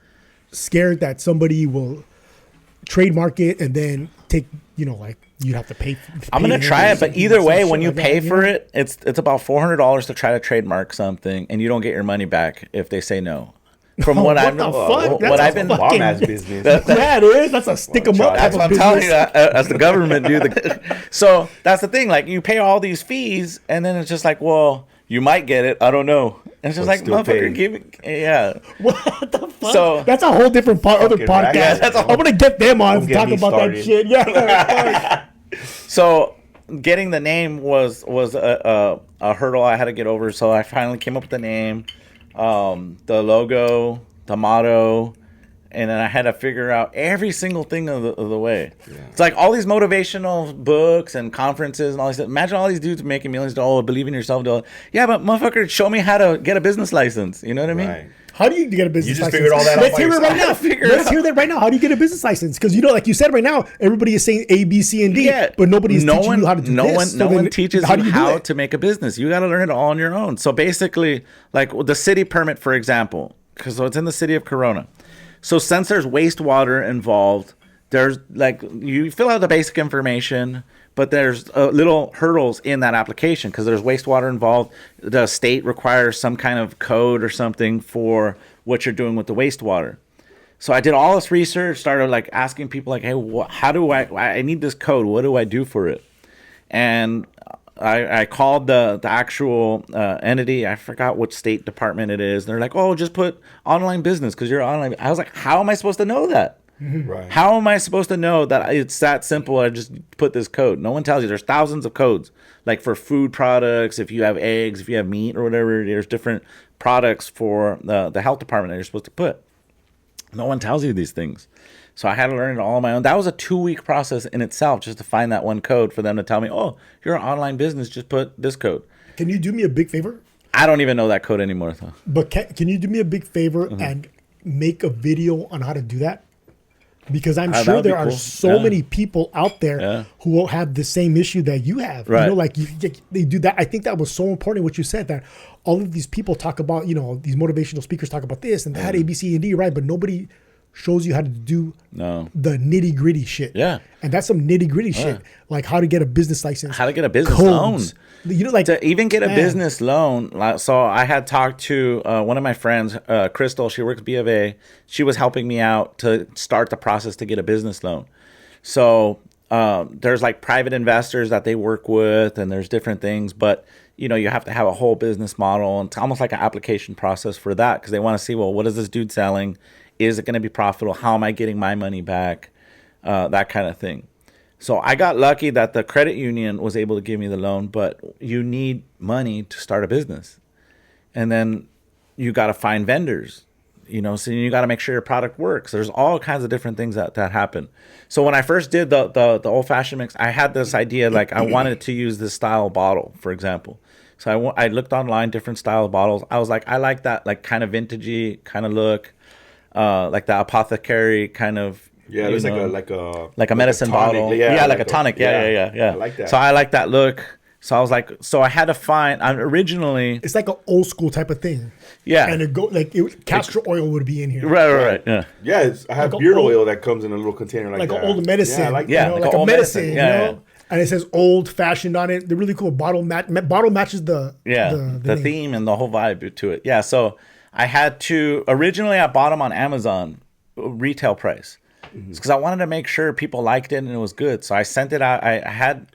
scared that somebody will trademark it and then take, like you'd have to pay. I'm gonna try it, but either way, when you pay for it, it's about $400 to try to trademark something, and you don't get your money back if they say no. From what I've been bomb ass business. Yeah, it is. That's a stick 'em up. That's what I'm telling you. As the government do. So that's the thing. Like you pay all these fees, and then it's just like, well, you might get it. I don't know. And it's just like, motherfucker, give me, yeah. What the fuck? So that's a whole different other podcast. Yeah, I'm gonna get them on to talk about that shit. Yeah. So getting the name was a hurdle I had to get over. So I finally came up with the name, the logo, the motto, and then I had to figure out every single thing of the way. Yeah. It's like all these motivational books and conferences and all this stuff. Imagine all these dudes making millions. Oh, believe in yourself. Yeah, but motherfucker, show me how to get a business license. You know what I mean? Right. How do you get a business You just license? figured all that out Let's by hear it right now. yourself. Let's hear that right now. How do you get a business license? Because like you said right now, everybody is saying A, B, C, and D, but nobody's teaching you how to do this. No one teaches you how it? to make a business. You got to learn it all on your own. So basically, like the city permit, for example, because it's in the city of Corona. So since there's wastewater involved, there's like you fill out the basic information, but there's little hurdles in that application because there's wastewater involved. The state requires some kind of code or something for what you're doing with the wastewater. So I did all this research, started like asking people like, hey, how do I need this code. What do I do for it? And I called the actual entity. I forgot what state department it is. They're like, oh, just put online business because you're online. I was like, how am I supposed to know that? Right. How am I supposed to know that it's that simple? I just put this code. No one tells you. There's thousands of codes. Like for food products, if you have eggs, if you have meat or whatever, there's different products for the health department that you're supposed to put. No one tells you these things. So I had to learn it all on my own. That was a 2-week process in itself just to find that one code for them to tell me, oh, you're an online business, just put this code. Can you do me a big favor? I don't even know that code anymore, though. But can you do me a big favor and make a video on how to do that? Because I'm that sure would be there are cool. so many people out there who will have the same issue that you have. Right. You know, like they do that. I think that was so important what you said, that all of these people talk about, you know, these motivational speakers talk about this and that, A, B, C, and D, right? But nobody shows you how to do the nitty gritty shit. Yeah. And that's some nitty gritty shit, like how to get a business license, how to get a business codes. loan. You know, like to even get a business loan. So I had talked to one of my friends, Crystal. She works B of A. She was helping me out to start the process to get a business loan. So there's like private investors that they work with, and there's different things. But you know, you have to have a whole business model, and it's almost like an application process for that because they want to see, well, what is this dude selling? Is it going to be profitable? How am I getting my money back? That kind of thing. So I got lucky that the credit union was able to give me the loan, but you need money to start a business. And then you got to find vendors, you know, so you got to make sure your product works. There's all kinds of different things that happen. So when I first did the old fashioned mix, I had this idea, like I wanted to use this style bottle, for example. So I looked online, different style of bottles. I was like, I like that like kind of vintagey kind of look. Like the apothecary kind of, yeah, it's like a medicine bottle, like a tonic, yeah. I like that. So I like that look. So I was like, so I had to find. Originally, it's like an old school type of thing. Yeah, and castor oil would be in here. Right. Yeah, I have beard oil that comes in a little container like an old medicine. Yeah, I like that. You know, like a medicine. You know? Yeah. And it says Old Fashioned on it. They're really cool. Bottle matches the theme and the whole vibe to it. Yeah, so I had to originally I bought them on Amazon retail price because I wanted to make sure people liked it and it was good. So I sent it out. I had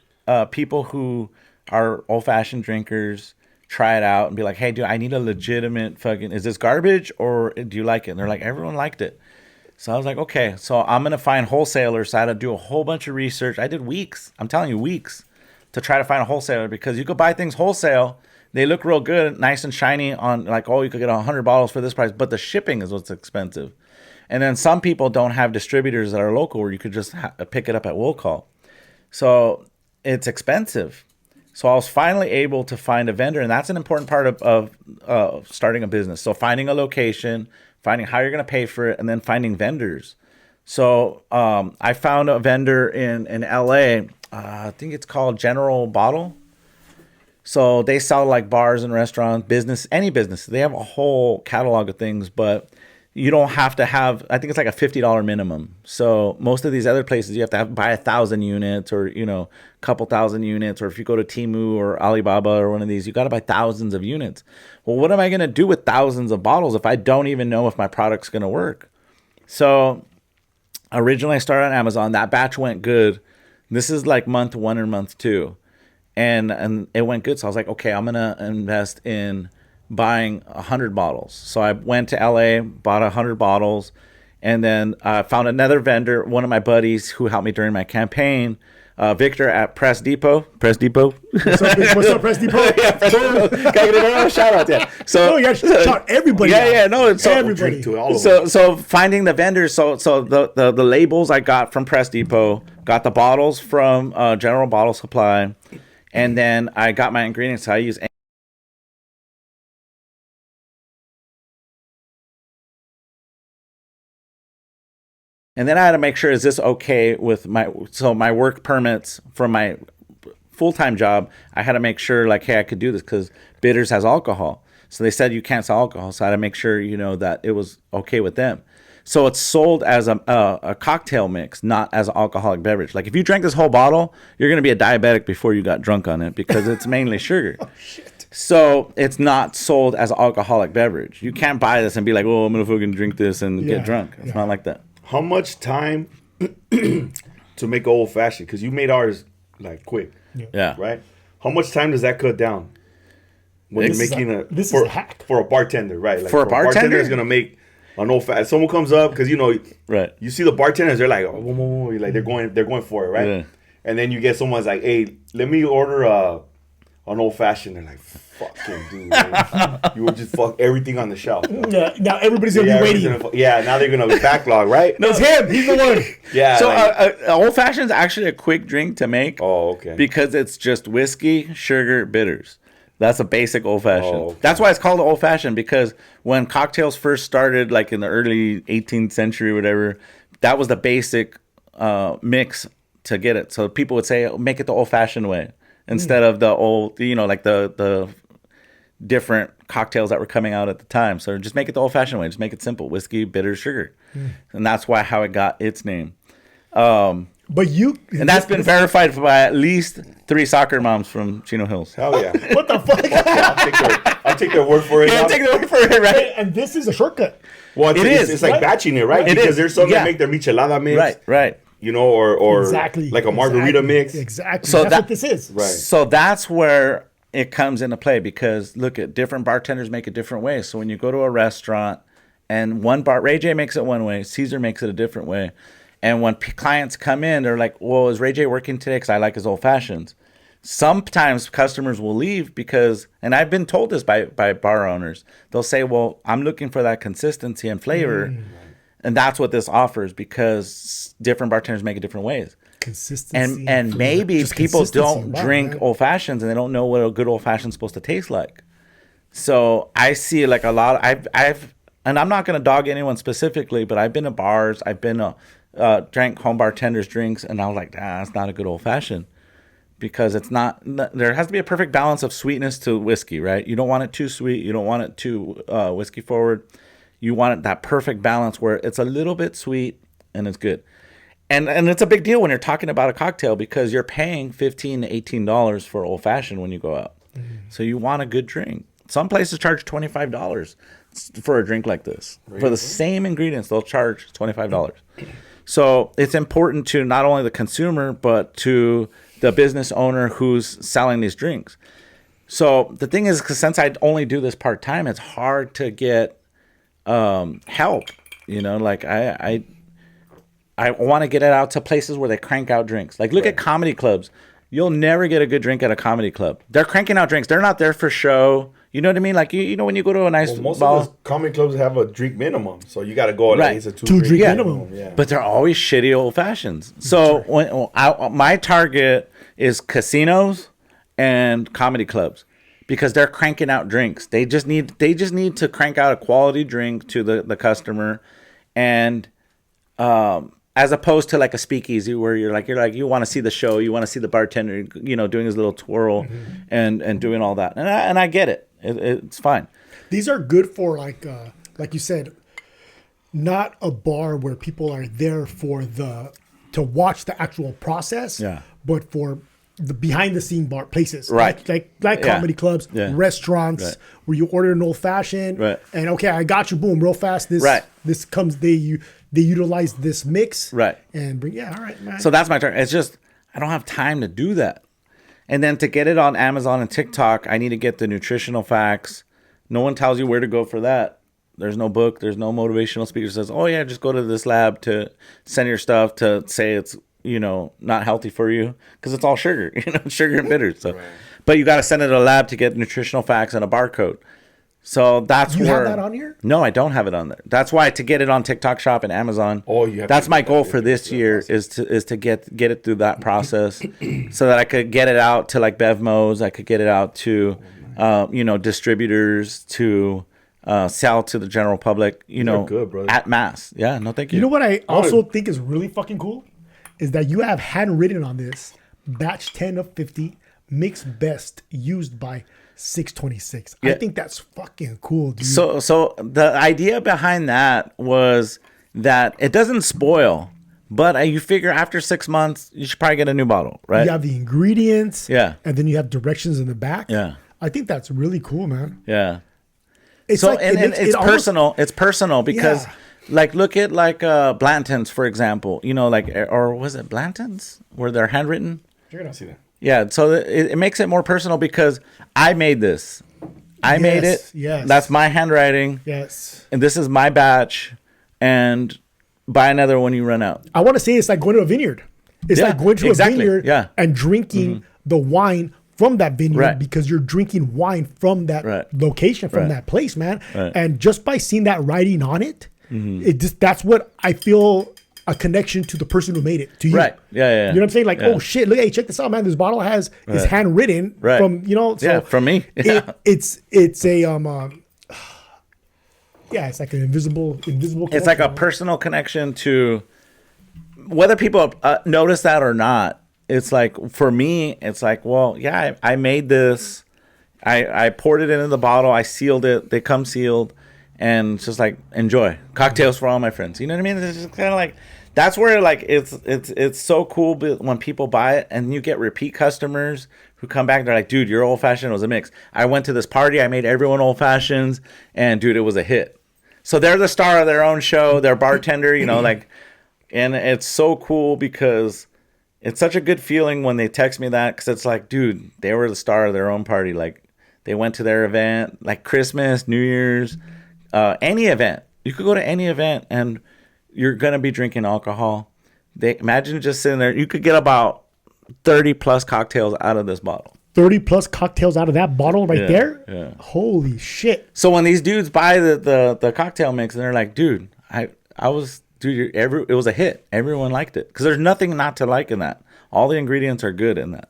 people who are old fashioned drinkers try it out and be like, hey, dude, I need a legitimate fucking, is this garbage or do you like it? And they're like, everyone liked it. So I was like, okay, so I'm going to find wholesalers. So I had to do a whole bunch of research. I did weeks. I'm telling you, weeks to try to find a wholesaler because you could buy things wholesale. They look real good, nice and shiny on like, oh, you could get 100 bottles for this price. But the shipping is what's expensive. And then some people don't have distributors that are local where you could just pick it up at will call. So it's expensive. So I was finally able to find a vendor. And that's an important part of starting a business. So finding a location, finding how you're going to pay for it, and then finding vendors. So I found a vendor in LA. I think it's called General Bottle. So they sell like bars and restaurants, business, any business. They have a whole catalog of things, but you don't have to have, I think it's like a $50 minimum. So most of these other places, you have to buy 1,000 units or, you know, a couple thousand units. Or if you go to Temu or Alibaba or one of these, you got to buy thousands of units. Well, what am I going to do with thousands of bottles if I don't even know if my product's going to work? So originally I started on Amazon. That batch went good. This is like month 1 or month 2. And it went good. So I was like, okay, I'm going to invest in buying 100 bottles. So I went to LA, bought 100 bottles, and then found another vendor, one of my buddies who helped me during my campaign, Victor at Press Depot. Press Depot. What's up, Press Depot? Yeah, Press Depot. Gotta get a shout out there. So you gotta shout everybody. So everybody. To all of them. So finding the vendors. So the labels I got from Press Depot, got the bottles from General Bottle Supply, and then I got my ingredients. So I use And then I had to make sure, is this okay with my work permits for my full-time job? I had to make sure, like, hey, I could do this because bitters has alcohol. So they said you can't sell alcohol. So I had to make sure, that it was okay with them. So it's sold as a cocktail mix, not as an alcoholic beverage. Like if you drank this whole bottle, you're going to be a diabetic before you got drunk on it because it's mainly sugar. Oh, shit. So it's not sold as an alcoholic beverage. You can't buy this and be like, oh, I'm going to fucking drink this and get drunk. It's not like that. How much time to make old fashioned? Because you made ours like quick. Yeah. Right? How much time does that cut down? When This you're making this is a hack. For a bartender, right? Like For a bartender? is going to make an old fashioned. Someone comes up because Right. you see the bartenders, they're like, oh, like they're going for it, right? Yeah. And then you get someone's like, hey, let me order an old fashioned. They're like, fucking dude, man. You would just fuck everything on the shelf. Yeah, now everybody's gonna be waiting. Now they're gonna backlog, right? No, it's him. He's the one. Yeah. So like- old fashioned is actually a quick drink to make. Oh, okay. Because it's just whiskey, sugar, bitters. That's a basic old fashioned. Oh, okay. That's why it's called old fashioned, because when cocktails first started, like in the early 18th century, or whatever, that was the basic mix to get it. So people would say, make it the old fashioned way instead of the old, like the different cocktails that were coming out at the time. So just make it the old fashioned way. Just make it simple: whiskey, bitters, sugar, and that's how it got its name. But And that's been verified by at least 3 soccer moms from Chino Hills. Hell yeah. What the fuck? I'll take their word for it. Yeah, take the word for it, right? And this is a shortcut. Well, It is, it's like right? batching it, right? It Because is, there's some yeah. that make their michelada mix. Right. Or Exactly. like a margarita Exactly. mix. Exactly. So That's that- what this is. Right. So that's where it comes into play, because look at different bartenders make it different ways. So when you go to a restaurant and Ray J makes it one way, Cesar makes it a different way. And when clients come in, they're like, well, is Ray J working today? Because I like his old fashions. Sometimes customers will leave because, and I've been told this by bar owners, they'll say, well, I'm looking for that consistency and flavor. And that's what this offers, because different bartenders make it different ways. Consistency. And maybe Just people consistency. don't Wow, drink man. old fashions and they don't know what a good old fashioned is supposed to taste like. So I see like a lot. I've and I'm not going to dog anyone specifically, but I've been to bars. I've been drank home bartenders drinks, and I was like, it's not a good old fashioned, because it's not. There has to be a perfect balance of sweetness to whiskey, right? You don't want it too sweet. You don't want it too whiskey forward. You want it that perfect balance where it's a little bit sweet and it's good. And it's a big deal when you're talking about a cocktail, because you're paying $15 to $18 for old fashioned when you go out. So you want a good drink. Some places charge $25 for a drink like this. Really? For the same ingredients, they'll charge $25. So it's important to not only the consumer, but to the business owner who's selling these drinks. So the thing is, because since I only do this part-time, it's hard to get help. Like I want to get it out to places where they crank out drinks. Like look at comedy clubs. You'll never get a good drink at a comedy club. They're cranking out drinks. They're not there for show. You know what I mean? Like you know when you go to a nice Most ball, of those comedy clubs have a drink minimum, so you got to go at Right. least a Two drink Yeah. minimum. Yeah. but they're always shitty old fashions. So my target is casinos and comedy clubs, because they're cranking out drinks. They just need to crank out a quality drink to the customer, and as opposed to like a speakeasy where you're like you want to see the show, you want to see the bartender, doing his little twirl and doing all that. And I get it. It's fine. These are good for like you said, not a bar where people are there to watch the actual process, Yeah. but for the behind the scene bar places, Right. Like Yeah. comedy clubs, Yeah. restaurants, Right. where you order an old fashioned, Right. and okay, I got you, boom, real fast. This comes, they utilize this mix, Right. and bring, all right, man. So that's my target. It's just I don't have time to do that. And then to get it on Amazon and TikTok, I need to get the nutritional facts. No one tells you where to go for that. There's no book. There's no motivational speaker that says, oh, yeah, just go to this lab to send your stuff to say it's, not healthy for you, because it's all sugar, sugar and bitters. So, But you got to send it to a lab to get nutritional facts and a barcode. So that's you where. have that on here? No, I don't have it on there. That's why to get it on TikTok Shop and Amazon. Oh, you have that's to my do goal that. for this year is to get it through that process, so that I could get it out to like BevMo's. I could get it out to, distributors, to sell to the general public, good, brother. at mass. Yeah, no, thank you. You know what I also think is really fucking cool is that you have handwritten on this batch 10 of 50 mixed best used by 626. I think that's fucking cool, dude. So the idea behind that was that it doesn't spoil, but you figure after 6 months you should probably get a new bottle, right? You have the ingredients, Yeah. and then you have directions in the back. Yeah. I think that's really cool, man. Yeah. It's So like, and it's almost- personal. It's personal because, Yeah. look at Blanton's, for example. Or was it Blanton's where they're handwritten? You're gonna See that? Yeah. So it makes it more personal because I made this. I made it. Yes. That's my handwriting, Yes. and this is my batch. And buy another when you run out. I want to say it's like going to a vineyard. It's Yeah, like going to exactly. a vineyard Yeah. and drinking the wine from that vineyard Right. because you're drinking wine from that Right. location, from Right. that place, man. Right. And just by seeing that writing on it, that's what I feel a connection to the person who made it, to you. Right. Yeah. You know what I'm saying? Like, Yeah. oh shit, look, hey, check this out, man. This bottle is handwritten Right. from, so from me. Yeah. it's a it's like an invisible It's like a connection. personal connection to whether people notice that or not. It's like, for me, it's like, well, yeah, I made this. I poured it into the bottle. I sealed it. They come sealed. And it's just like, enjoy. Cocktails for all my friends. You know what I mean? It's just kind of like, that's where it's so cool when people buy it and you get repeat customers who come back. They're like, dude, your old fashioned was a mix. I went to this party. I made everyone old fashions. And dude, it was a hit. So they're the star of their own show. They're bartender, and it's so cool because it's such a good feeling when they text me that, because it's like, dude, they were the star of their own party. Like, they went to their event, like Christmas, New Year's, any event. You could go to any event and you're going to be drinking alcohol. Imagine just sitting there. You could get about 30 plus cocktails out of this bottle. 30 plus cocktails out of that bottle right there. Yeah. Holy shit. So when these dudes buy the cocktail mix and they're like, dude, it was a hit. Everyone liked it because there's nothing not to like in that. All the ingredients are good in that.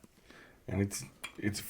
And it's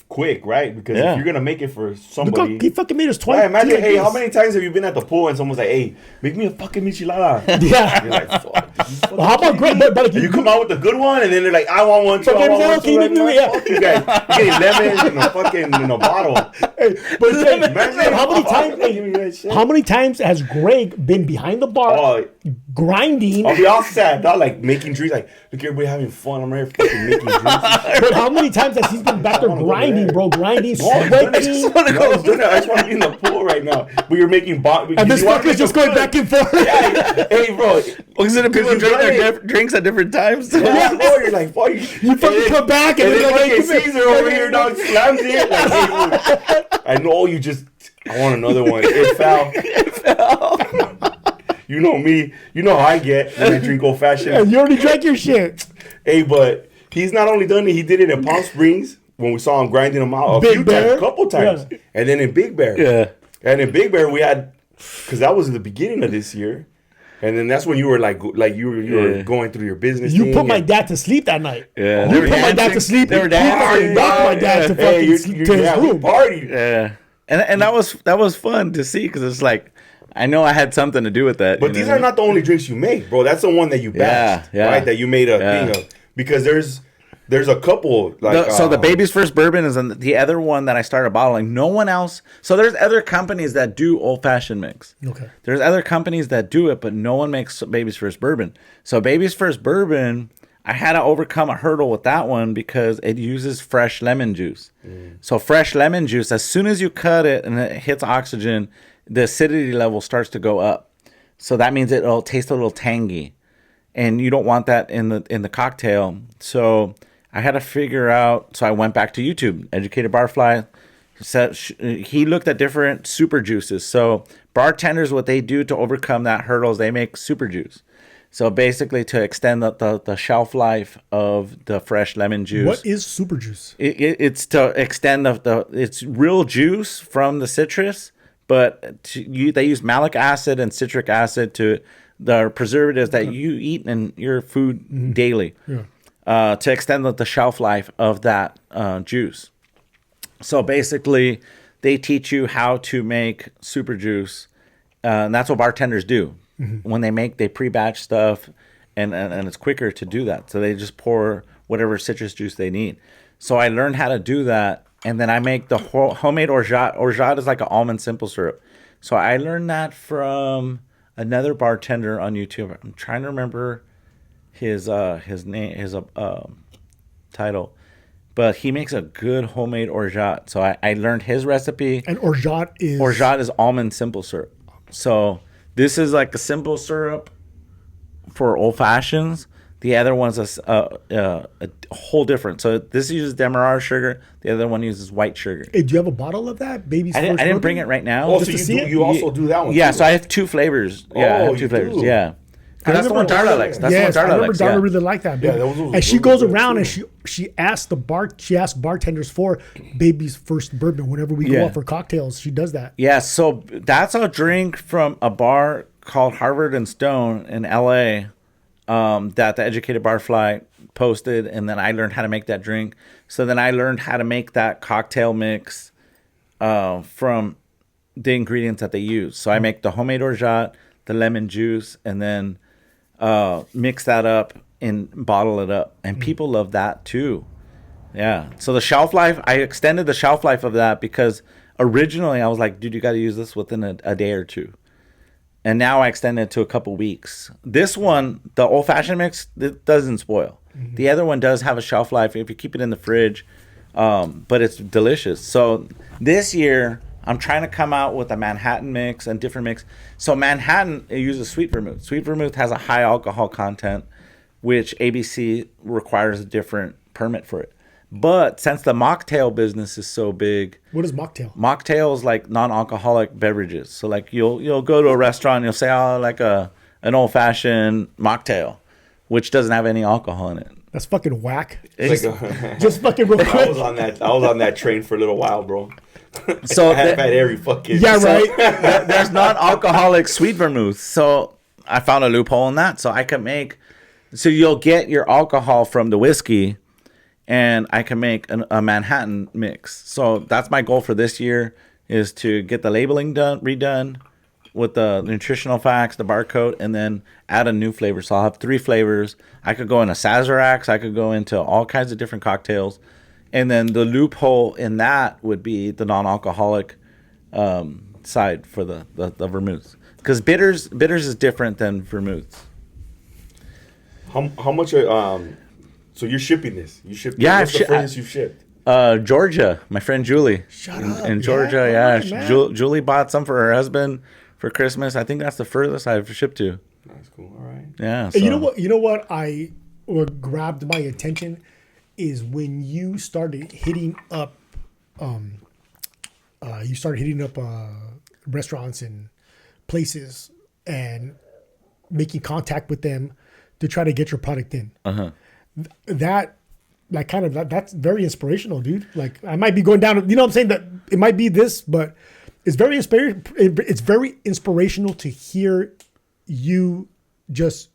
quick, right? Because Yeah. if you're gonna make it for Look, somebody, he fucking made us twice. right, imagine, hey, how many times have you been at the pool and someone's like, hey, make me a fucking michelada? Yeah. You're like, fuck. Well, how about great? But You come out with a good one, and then they're like, I want one too. I want one too. Like, man, fuck you guys. You're getting lemons in a fucking bottle. But how many times? Give me that shit. How many times has Greg been behind the bar Oh, grinding? I'll be all sad, dog, like making drinks. Like, look, everybody having fun. I'm right here fucking making drinks. But how many times has he been back there grinding, bro? Grinding, I sweating. just want to be in the pool right now. But you're making And this fucker's just going back and forth. Hey, bro. Because people you drink done their it. drinks at different times. Yeah, bro, you're like, fuck. You fucking come back and And then then like, fucking Cesar over here, dog, slams it. Like, hey, dude, I know you just. I want another one. It fell. You know me. You know how I get when I drink old fashioned. And you already drank your shit. Hey, but he's not only done it. He did it in Palm Springs when we saw him grinding them out Big Bear? a couple times, Yeah. and then in Big Bear. Yeah. And in Big Bear we had, because that was in the beginning of this year, and then that's when you were like you were going through your business. You thing put my and- dad to sleep that night. Yeah. You put my dad to sleep. They were You dancing. fucking knocked my dad to Hey, fucking you sleep to his yeah, we room. party. Yeah. And that was fun to see because it's like, I know I had something to do with that. But these are not the only drinks you make, bro. That's the one that you batched, Yeah. right? That you made a Yeah. thing of. Because there's a couple like So the Baby's First Bourbon is the other one that I started bottling. No one else. So there's other companies that do old fashioned mix. Okay. There's other companies that do it, but no one makes Baby's First Bourbon. So Baby's First Bourbon, I had to overcome a hurdle with that one because it uses fresh lemon juice. So fresh lemon juice, as soon as you cut it and it hits oxygen, the acidity level starts to go up. So that means it'll taste a little tangy. And you don't want that in the cocktail. So I had to figure out. So I went back to YouTube, Educated Barfly. He looked at different super juices. So bartenders, what they do to overcome that hurdles, they make super juice. So basically, to extend the shelf life of the fresh lemon juice. What is super juice? It's to extend it's real juice from the citrus, but they use malic acid and citric acid to the preservatives that you eat in your food daily to extend the shelf life of that juice. So basically, they teach you how to make super juice. And that's what bartenders do. When they pre-batch stuff, and it's quicker to do that. So they just pour whatever citrus juice they need. So I learned how to do that, and then I make the homemade orgeat. Orgeat is like an almond simple syrup. So I learned that from another bartender on YouTube. I'm trying to remember his name, his title, but he makes a good homemade orgeat. So I learned his recipe. And orgeat is almond simple syrup. So this is like a simple syrup for old fashions. The other one's a whole different. So this uses demerara sugar. The other one uses white sugar. Hey, do you have a bottle of that? I didn't bring it right now. Oh, so you also do that one? Yeah, too. so I have two flavors. Yeah, I have two flavors. Do? Yeah. That's the one Darla likes. That's the one I Darla remember likes. Darla Yeah. really liked that. Yeah, those and she those goes good around too. and she asked bartenders for baby's first bourbon whenever we go out for cocktails. She does that. Yeah, so that's a drink from a bar called Harvard and Stone in LA that the Educated Barfly posted, and then I learned how to make that drink. So then I learned how to make that cocktail mix from the ingredients that they use. So I make the homemade orgeat, the lemon juice, and then mix that up and bottle it up. And people love that too. Yeah. So the shelf life, I extended the shelf life of that because originally I was like, dude, you got to use this within a day or two. And now I extend it to a couple weeks. This one, the old fashioned mix, it doesn't spoil. The other one does have a shelf life if you keep it in the fridge, but it's delicious. So this year, I'm trying to come out with a Manhattan mix and different mix. So Manhattan, it uses sweet vermouth. Sweet vermouth has a high alcohol content, which ABC requires a different permit for it. But since the mocktail business is so big, What is mocktail? mocktails like non-alcoholic beverages. So like you'll go to a restaurant and you'll say, oh, like an old fashioned mocktail, which doesn't have any alcohol in it. That's fucking whack. It's like Just fucking real I quick. was on that train for a little while, bro. So I had every fucking Yeah, right. There's non-alcoholic sweet vermouth. So I found a loophole in that. So I could make, so you'll get your alcohol from the whiskey, and I can make a Manhattan mix. So that's my goal for this year, is to get the labeling redone with the nutritional facts, the barcode, and then add a new flavor. So I'll have 3 flavors. I could go into Sazeracs. I could go into all kinds of different cocktails. And then the loophole in that would be the non-alcoholic side for the vermouth. Because bitters is different than vermouth. How much so you're shipping this? You shipped Yeah, what's the furthest you've shipped? Georgia, my friend Julie. Shut up. In Georgia, Yeah, yeah. come on, man. Julie bought some for her husband for Christmas. I think that's the furthest I've shipped to. That's cool. All right. Yeah. And you know what what grabbed my attention is when you started hitting up restaurants and places and making contact with them to try to get your product in. That like kind of that's very inspirational, dude. Like I might be going down, you know what I'm saying, that it might be this, but it's very inspirational to hear you just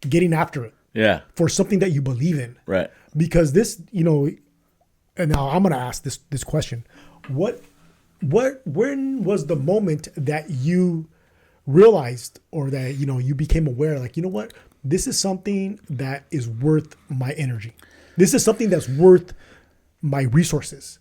getting after it Yeah. for something that you believe in. Right. Because this, and now I'm going to ask this question. When was the moment that you realized, or that, you became aware, like, you know what, this is something that is worth my energy. This is something that's worth my resources.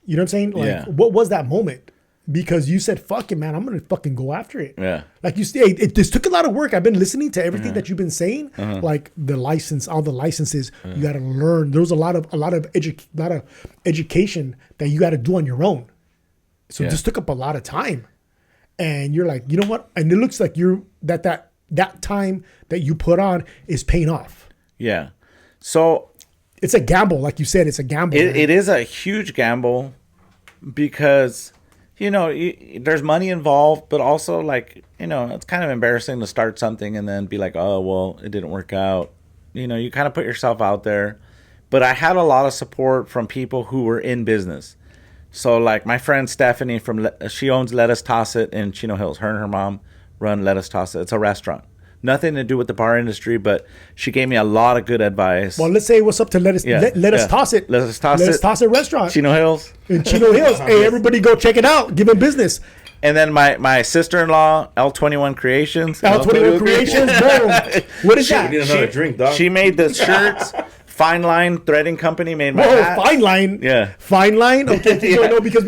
You know what I'm saying? Like, Yeah. what was that moment? Because you said, fuck it, man, I'm going to fucking go after it. Yeah. Like you say, this took a lot of work. I've been listening to everything that you've been saying, like the license, all the licenses you got to learn. There's a lot of education that you got to do on your own. So this took up a lot of time, and you're like, you know what? And it looks like that time that you put on is paying off. Yeah. So It's a gamble, like you said. It's a gamble. it is a huge gamble because, there's money involved, but also like, it's kind of embarrassing to start something and then be like, oh, well, it didn't work out. You kind of put yourself out there. But I had a lot of support from people who were in business. So like my friend Stephanie she owns Let Us Toss It in Chino Hills. Her and her mom run Let Us Toss It. It's a restaurant. nothing to do with the bar industry, but she gave me a lot of good advice. Well, let's say what's up to let us toss it. Let us toss Let it. us toss it restaurant Chino Hills. in Chino Hills. Hey, everybody go check it out. Give them business. And then my sister-in-law, L21 Creations. L21 Creations. Boom. What is that? We need another drink, dog. She made the shirts. Fine Line Threading Company made my Whoa, hats. Fine Line. Yeah. Fine Line. Okay, keep going. No, because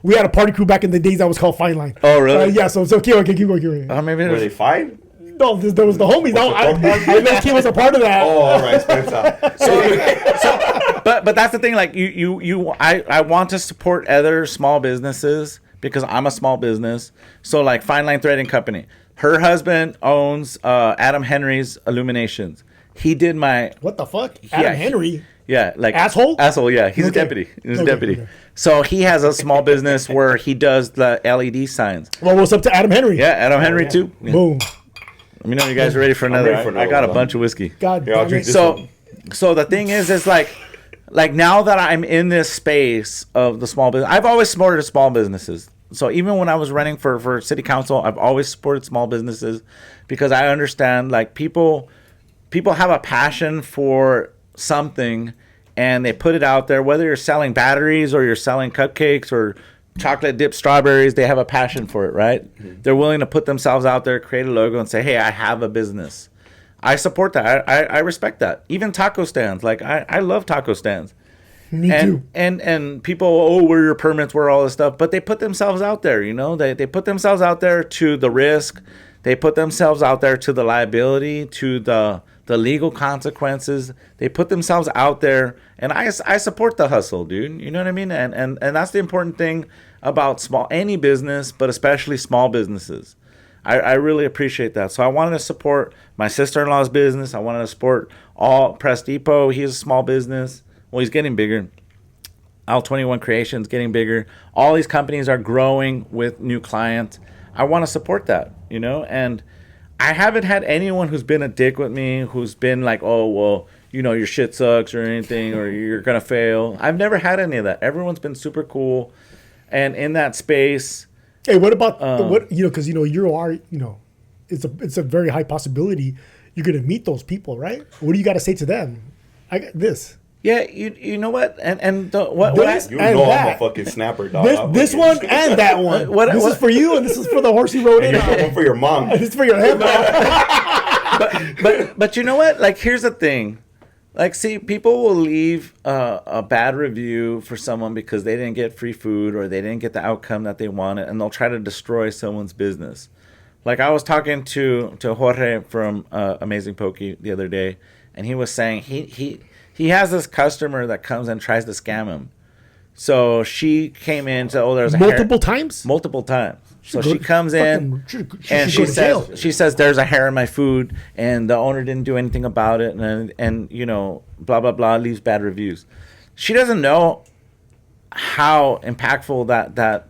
we had a party crew back in the days that was called Fine Line. Oh, really? Yeah. So keep going. Keep going. Maybe Were they fine? No, there was the homies. No, I know Kim was a part of that. Oh, all right, Spencer. But that's the thing. Like I want to support other small businesses because I'm a small business. So like Fine Line Threading Company. Her husband owns Adam Henry's Illuminations. He did my What the fuck? Adam Henry. Yeah, like Asshole. Yeah, he's a deputy. He's a deputy. Okay. So he has a small business where he does the LED signs. Well, what's up to Adam Henry? Yeah, Adam Henry too. Yeah. Boom. Let me know you guys are ready for another. I got a bunch of whiskey. God damn it. So the thing is like now that I'm in this space of the small business, I've always supported small businesses. So even when I was running for city council, I've always supported small businesses because I understand like people have a passion for something and they put it out there, whether you're selling batteries or you're selling cupcakes or chocolate dipped strawberries, they have a passion for it, right? Mm-hmm. They're willing to put themselves out there, create a logo and say, hey, I have a business. I support that. I respect that. Even taco stands. Like I love taco stands. Me too. And people, where are your permits, where are all this stuff? But they put themselves out there, you know? They put themselves out there to the risk. They put themselves out there to the liability, to the legal consequences. They put themselves out there, and I support the hustle, dude. You know what I mean? And that's the important thing about any business, but especially small businesses. I really appreciate that. So I wanted to support my sister-in-law's business. I wanted to support Press Depot. He's a small business. Well, he's getting bigger. L21 Creations getting bigger. All these companies are growing with new clients. I want to support that, you know? And I haven't had anyone who's been a dick with me, who's been like, oh, well, you know, your shit sucks or anything, or you're going to fail. I've never had any of that. Everyone's been super cool. And in that space. Hey, what about, because, you are, it's a very high possibility you're going to meet those people, right? What do you got to say to them? I got this. Yeah, you know what? I'm a fucking snapper, dog. This one and that one. This is for you, and this is for the horse you rode in. One for your mom. This is for your head. but you know what? Like, here's the thing. Like, see, people will leave a bad review for someone because they didn't get free food or they didn't get the outcome that they wanted, and they'll try to destroy someone's business. Like, I was talking to Jorge from Amazing Pokey the other day, and he was saying he has this customer that comes and tries to scam him. So she came in to, there's a multiple times. So she comes in and she says there's a hair in my food and the owner didn't do anything about it and blah blah blah, leaves bad reviews. She doesn't know how impactful that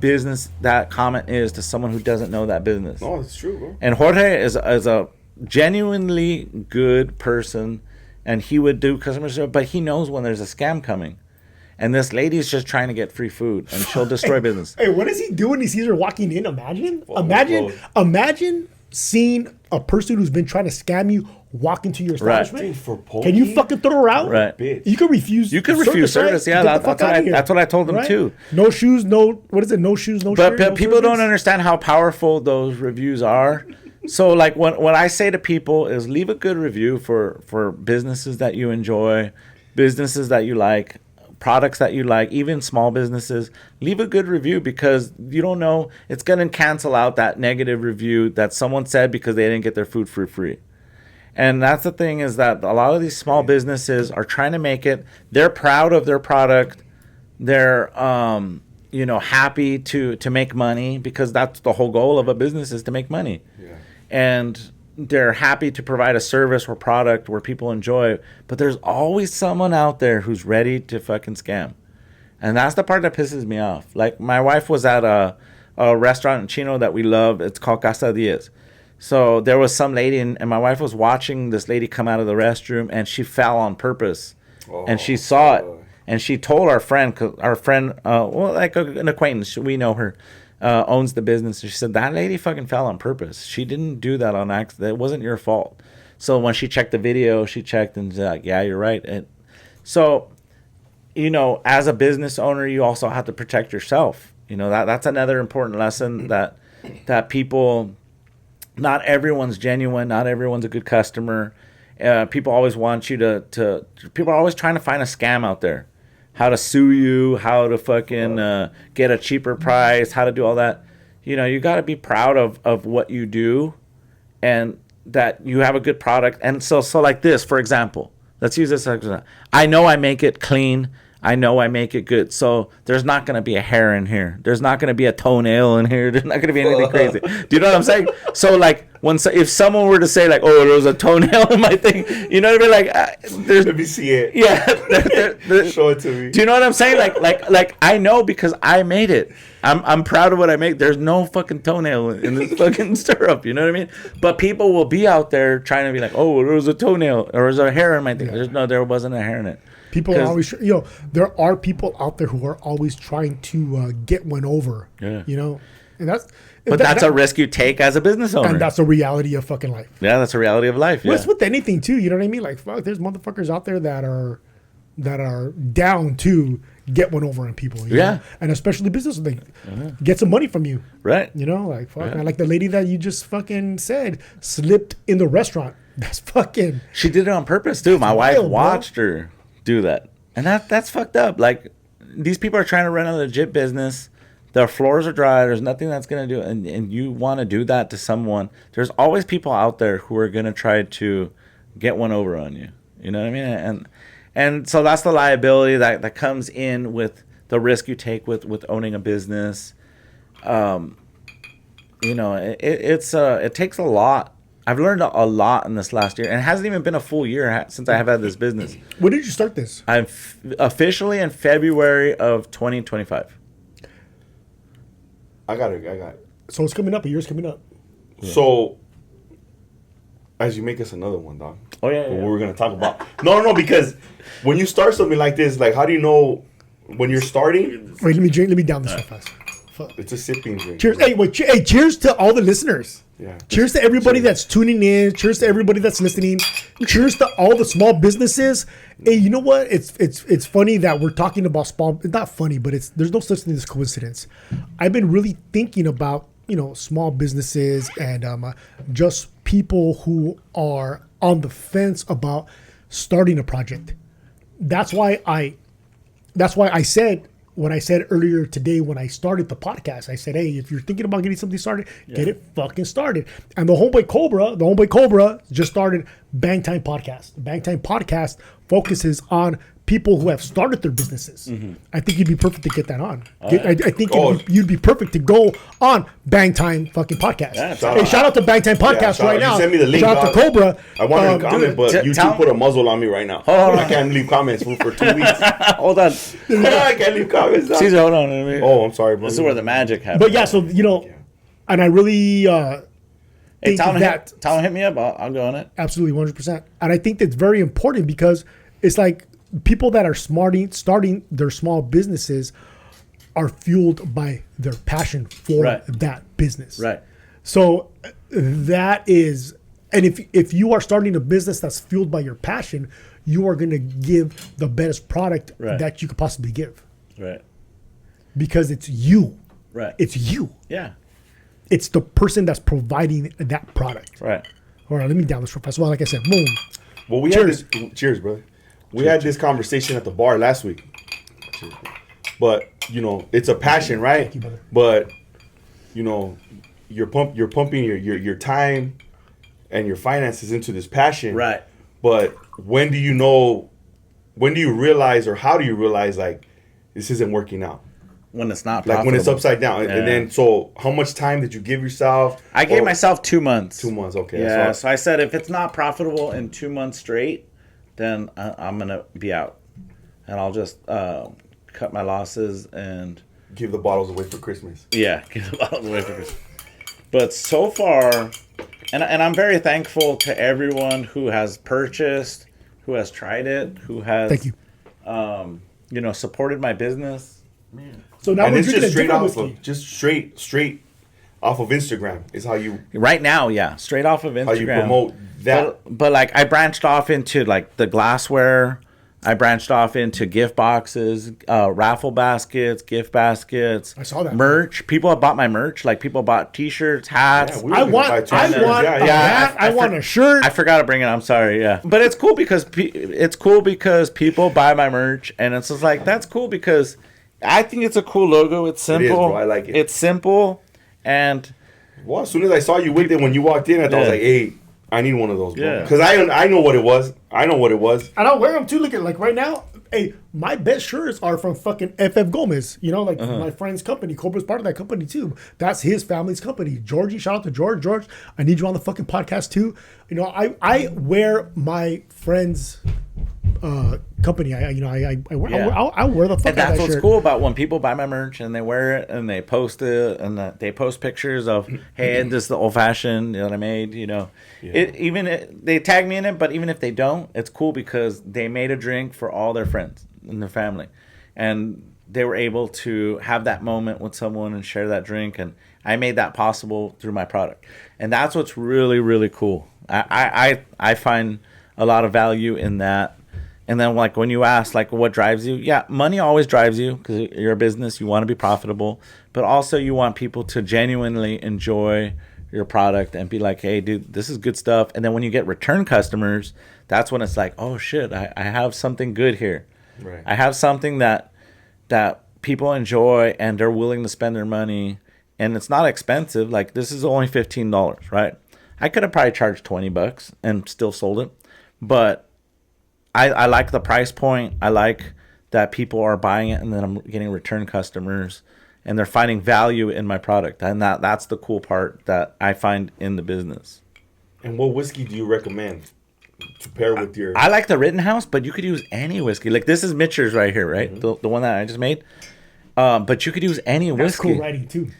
business, that comment is to someone who doesn't know that business. Oh, it's true, bro. And Jorge is a genuinely good person. And he would do customer service, but he knows when there's a scam coming. And this lady's just trying to get free food, and she'll destroy business. Hey, what does he do when he sees her walking in? Imagine seeing a person who's been trying to scam you walk into your establishment. Right. Can you fucking throw her out? Right. Bitch. You can refuse. Service. Yeah, that's what I told them too. No shoes, what is it? No shoes, no shirt. But people don't understand how powerful those reviews are. So like what I say to people is leave a good review for businesses that you enjoy, businesses that you like, products that you like, even small businesses. Leave a good review because you don't know, it's going to cancel out that negative review that someone said because they didn't get their food for free. And that's the thing, is that a lot of these small businesses are trying to make it. They're proud of their product. They're happy to make money because that's the whole goal of a business, is to make money. Yeah. And they're happy to provide a service or product where people enjoy, but there's always someone out there who's ready to fucking scam. And that's the part that pisses me off. Like, my wife was at a restaurant in Chino that we love. It's called Casa Diez. So there was some lady, and my wife was watching this lady come out of the restroom, and she fell on purpose. And she saw it. And she told our friend, like an acquaintance, we know her. owns the business. She said, that lady fucking fell on purpose. She didn't do that on accident. It wasn't your fault. So when she checked the video, she checked and she's like, yeah, you're right. And so, you know, as a business owner, you also have to protect yourself. You know, that's another important lesson that people, not everyone's genuine. Not everyone's a good customer. People always want you to people are always trying to find a scam out there. How to sue you, how to fucking get a cheaper price, how to do all that. You know, you got to be proud of what you do and that you have a good product. And so like this, for example, let's use this as an example. I know I make it clean. I know I make it good. So there's not going to be a hair in here. There's not going to be a toenail in here. There's not going to be anything crazy. Do you know what I'm saying? So like if someone were to say like, oh, there was a toenail in my thing, you know what I mean? Like, let me see it. Yeah. Show it to me. Do you know what I'm saying? Like I know because I made it. I'm proud of what I make. There's no fucking toenail in this fucking stirrup. You know what I mean? But people will be out there trying to be like, oh, there was a toenail or there's a hair in my thing. Yeah. There wasn't a hair in it. People are always, you know, there are people out there who are always trying to get one over. Yeah. You know, and that's a risk you take as a business owner. And that's the reality of fucking life. Yeah, that's a reality of life. Yeah. Well, it's with anything too. You know what I mean? Like, fuck, there's motherfuckers out there that are down to get one over on people. You know? And especially business, they get some money from you. Right. You know, like fuck, man, like the lady that you just fucking said slipped in the restaurant. That's fucking. She did it on purpose too. My wife watched her do that, and that's fucked up. Like, these people are trying to run a legit business. Their floors are dry. There's nothing that's gonna do it. And you want to do that to someone. There's always people out there who are gonna try to get one over on you. You know what I mean? And so that's the liability that comes in with the risk you take with owning a business. You know, it takes a lot. I've learned a lot in this last year, and it hasn't even been a full year since I have had this business. When did you start this? I'm officially in February of 2025. I got it. So it's coming up. A year's coming up. Yeah. So, as you make us another one, dog. Oh yeah. What we're gonna talk about? No, because when you start something like this, like, how do you know when you're starting? Wait, let me drink. Let me down this real fast. Fuck. It's a sipping drink. Cheers! Hey, wait! Hey, cheers to all the listeners. Yeah. Cheers to everybody that's tuning in. Cheers to everybody that's listening. Cheers to all the small businesses. Hey, you know what? It's funny that we're talking about small. It's not funny, but there's no such thing as coincidence. I've been really thinking about, you know, small businesses and just people who are on the fence about starting a project. That's why I said. When I said earlier today, when I started the podcast, I said, hey, if you're thinking about getting something started, get it fucking started. And the Homeboy Cobra just started Bang Time Podcast. The Bang Time Podcast focuses on people who have started their businesses. Mm-hmm. I think you'd be perfect to get that on. I think you'd be perfect to go on Bang Time fucking podcast. Yeah, shout out to Bang Time Podcast right now. Send me the link. Shout out to Cobra. I wanted to comment, but YouTube put a muzzle on me right now. I can't leave comments for 2 weeks. Hold on. I can't leave comments. Cesar, hold on. Oh, I'm sorry, bro. This is where the magic happens. But yeah, so, you know, and I really think that... Tell him hit me up. I'll go on it. Absolutely, 100%. And I think that's very important because it's like people that are starting their small businesses are fueled by their passion for that business. Right. So that is, and if you are starting a business that's fueled by your passion, you are going to give the best product that you could possibly give. Right. Because it's you. Right. It's you. Yeah. It's the person that's providing that product. Right. All right, let me down this real fast. Well, like I said, boom. Well, cheers, brother. We had this conversation at the bar last week. But, you know, it's a passion, right? Thank you, brother. But, you know, you're pumping your time and your finances into this passion. Right. But when do you realize, or how do you realize, like, this isn't working out? When it's not profitable. Like, when it's upside down. Yeah. And then, so how much time did you give yourself? I gave myself 2 months. 2 months, okay. Yeah, so I said if it's not profitable in 2 months straight, then I'm going to be out. And I'll just cut my losses and... give the bottles away for Christmas. Yeah, give the bottles away for Christmas. But so far, and I'm very thankful to everyone who has purchased, who has tried it, who has... Thank you. You know, supported my business. Man. So now And we're it's drinking just a straight different off whiskey. of straight off of Instagram is how you Right now, yeah, straight off of Instagram. how you promote that. But like I branched off into like the glassware. I branched off into gift boxes, raffle baskets, gift baskets. I saw that. Merch. People have bought my merch. Like people bought T-shirts, hats. Yeah, we I were want, gonna buy I t-shirts. want Yeah, a yeah. hat. I want a shirt. I forgot to bring it. I'm sorry. Yeah, but it's cool because people buy my merch, and it's just like that's cool because I think it's a cool logo. It's simple. bro. I like it. It's simple, and Well, as soon as I saw you with it when you walked in, I was like, hey, I need one of those, bro. Yeah. Because I know what it was. I know what it was. And I'll wear them too. Look at like right now. Hey, my best shirts are from fucking FF Gomez. You know, like my friend's company. Cobra's part of that company too. That's his family's company. Georgie, shout out to George. George, I need you on the fucking podcast too. You know, I wear my friend's company. I wear the fuck out and of that's that what's shirt. cool about when people buy my merch and they wear it and they post it and they post pictures of hey, this is the old fashioned that I made. You know, they tag me in it, but even if they don't, it's cool because they made a drink for all their friends and their family, and they were able to have that moment with someone and share that drink, and I made that possible through my product, and that's what's really really cool. I find a lot of value in that. And then, like, when you ask, like, what drives you? Yeah, money always drives you because you're a business. You want to be profitable. But also you want people to genuinely enjoy your product and be like, hey, dude, this is good stuff. And then when you get return customers, that's when it's like, oh, shit, I have something good here. Right. I have something that people enjoy and they're willing to spend their money. And it's not expensive. Like, this is only $15, right? I could have probably charged $20 and still sold it. But I like the price point. I like that people are buying it and then I'm getting return customers and they're finding value in my product. And that's the cool part that I find in the business. And what whiskey do you recommend to pair with your... I like the Rittenhouse, but you could use any whiskey. Like this is Mitcher's right here, right? Mm-hmm. The one that I just made. But you could use any whiskey. That's cool writing too.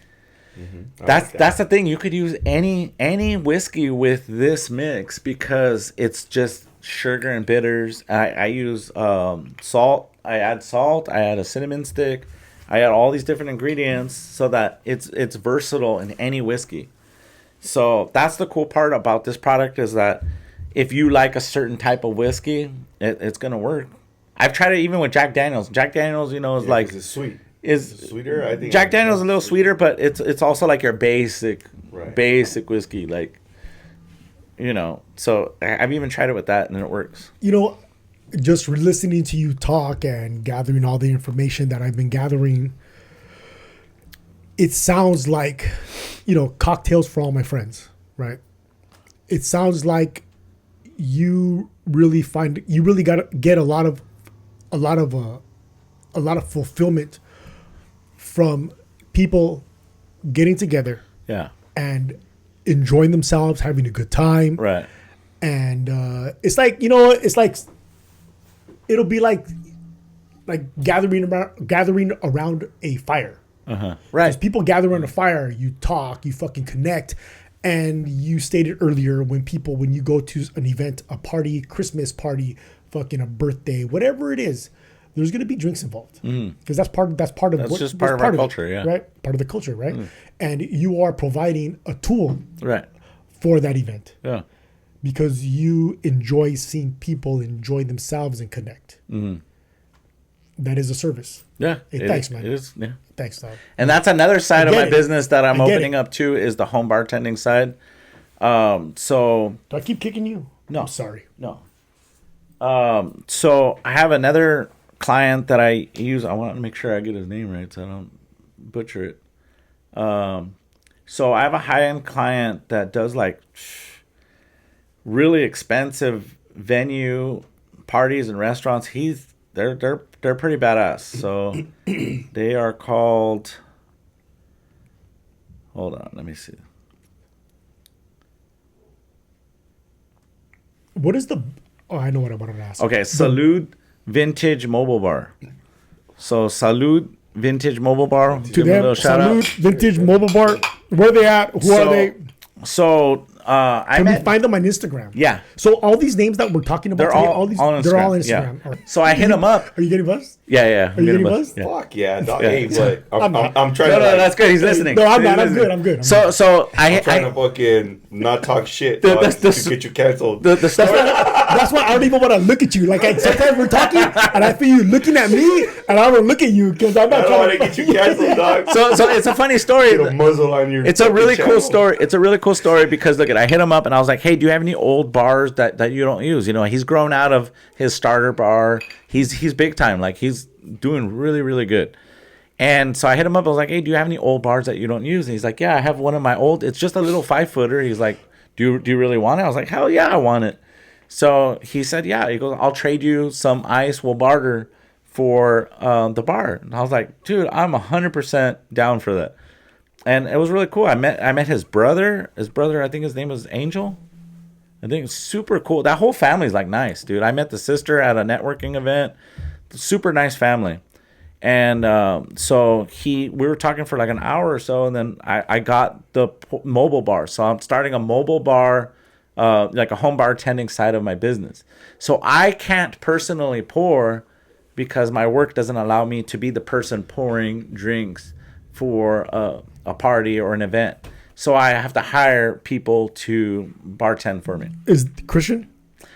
Mm-hmm. That's the thing. You could use any whiskey with this mix because it's just sugar and bitters. I use salt. I add salt. I add a cinnamon stick. I add all these different ingredients so that it's versatile in any whiskey. So that's the cool part about this product is that if you like a certain type of whiskey, it's gonna work. I've tried it even with Jack Daniels. Jack Daniels, is like it's sweet. Is sweeter? I think Jack Daniels is a little sweeter, but it's also like your basic whiskey, like. So I've even tried it with that, and it works. Just listening to you talk and gathering all the information that I've been gathering, it sounds like, cocktails for all my friends, right? It sounds like you really got to get a lot of fulfillment from people getting together, and enjoying themselves, having a good time, right? And it's like it'll be like gathering around a fire, right? Because people gather around a fire, you talk, you fucking connect, and you stated earlier when you go to an event, a party, Christmas party, fucking a birthday, whatever it is, there's gonna be drinks involved because that's part of our culture, right? Part of the culture, right? And you are providing a tool, right, for that event, because you enjoy seeing people enjoy themselves and connect. That is a service. Yeah, hey, thanks, man. It is, yeah. Thanks, dog. And that's another side of my business that I'm opening up to is the home bartending side. So do I keep kicking you? No, I'm sorry. No. So I have another client that I use. I want to make sure I get his name right so I don't butcher it. So I have a high-end client that does like really expensive venue parties and restaurants. They're pretty badass. So they are called. Hold on, let me see. What is the? Oh, I know what I'm about to ask. Okay, Salud Vintage Mobile Bar. So Salud Vintage Mobile Bar. To them, Salud Vintage Mobile Bar. Where are they at? Who are they? So I Can we met. find them on Instagram? Yeah. So all these names that we're talking about They're today, all, these, on Instagram. they're all on Yeah. Instagram. All right. So I hit him up. Are you getting buzzed? Yeah. Are you getting buzzed? Yeah. Fuck yeah, dog. Yeah. Hey, but I'm not. I'm trying No, to. Like, that's good. He's listening. No, I'm not. He's I'm listening. good. So I'm trying to fucking not talk shit dog, to get you canceled. the story. That's why I don't even want to look at you. Like sometimes we're talking, and I feel you looking at me, and I don't look at you because I'm I not don't want trying to get you canceled, dog. So it's a funny story. Get a muzzle on your. It's a really fucking cool channel. story. It's a really cool story because look, I hit him up and I was like, "Hey, do you have any old bars that you don't use?" You know, he's grown out of his starter bar. He's big time. Like he's doing really, really good. And so I hit him up. I was like, "Hey, do you have any old bars that you don't use?" And he's like, "Yeah, I have one of my old. It's just a little 5-footer." He's like, "Do you really want it?" I was like, "Hell yeah, I want it." So he said, "Yeah." He goes, "I'll trade you some ice. We'll barter for the bar." And I was like, "Dude, I'm 100% down for that." And it was really cool. I met his brother. His brother, I think his name was Angel. I think it's super cool. That whole family's like nice, dude. I met the sister at a networking event. Super nice family. And so we were talking for like an hour or so, and then I got the mobile bar. So I'm starting a mobile bar, like a home bartending side of my business. So I can't personally pour because my work doesn't allow me to be the person pouring drinks for a party or an event. So I have to hire people to bartend for me. Is Christian?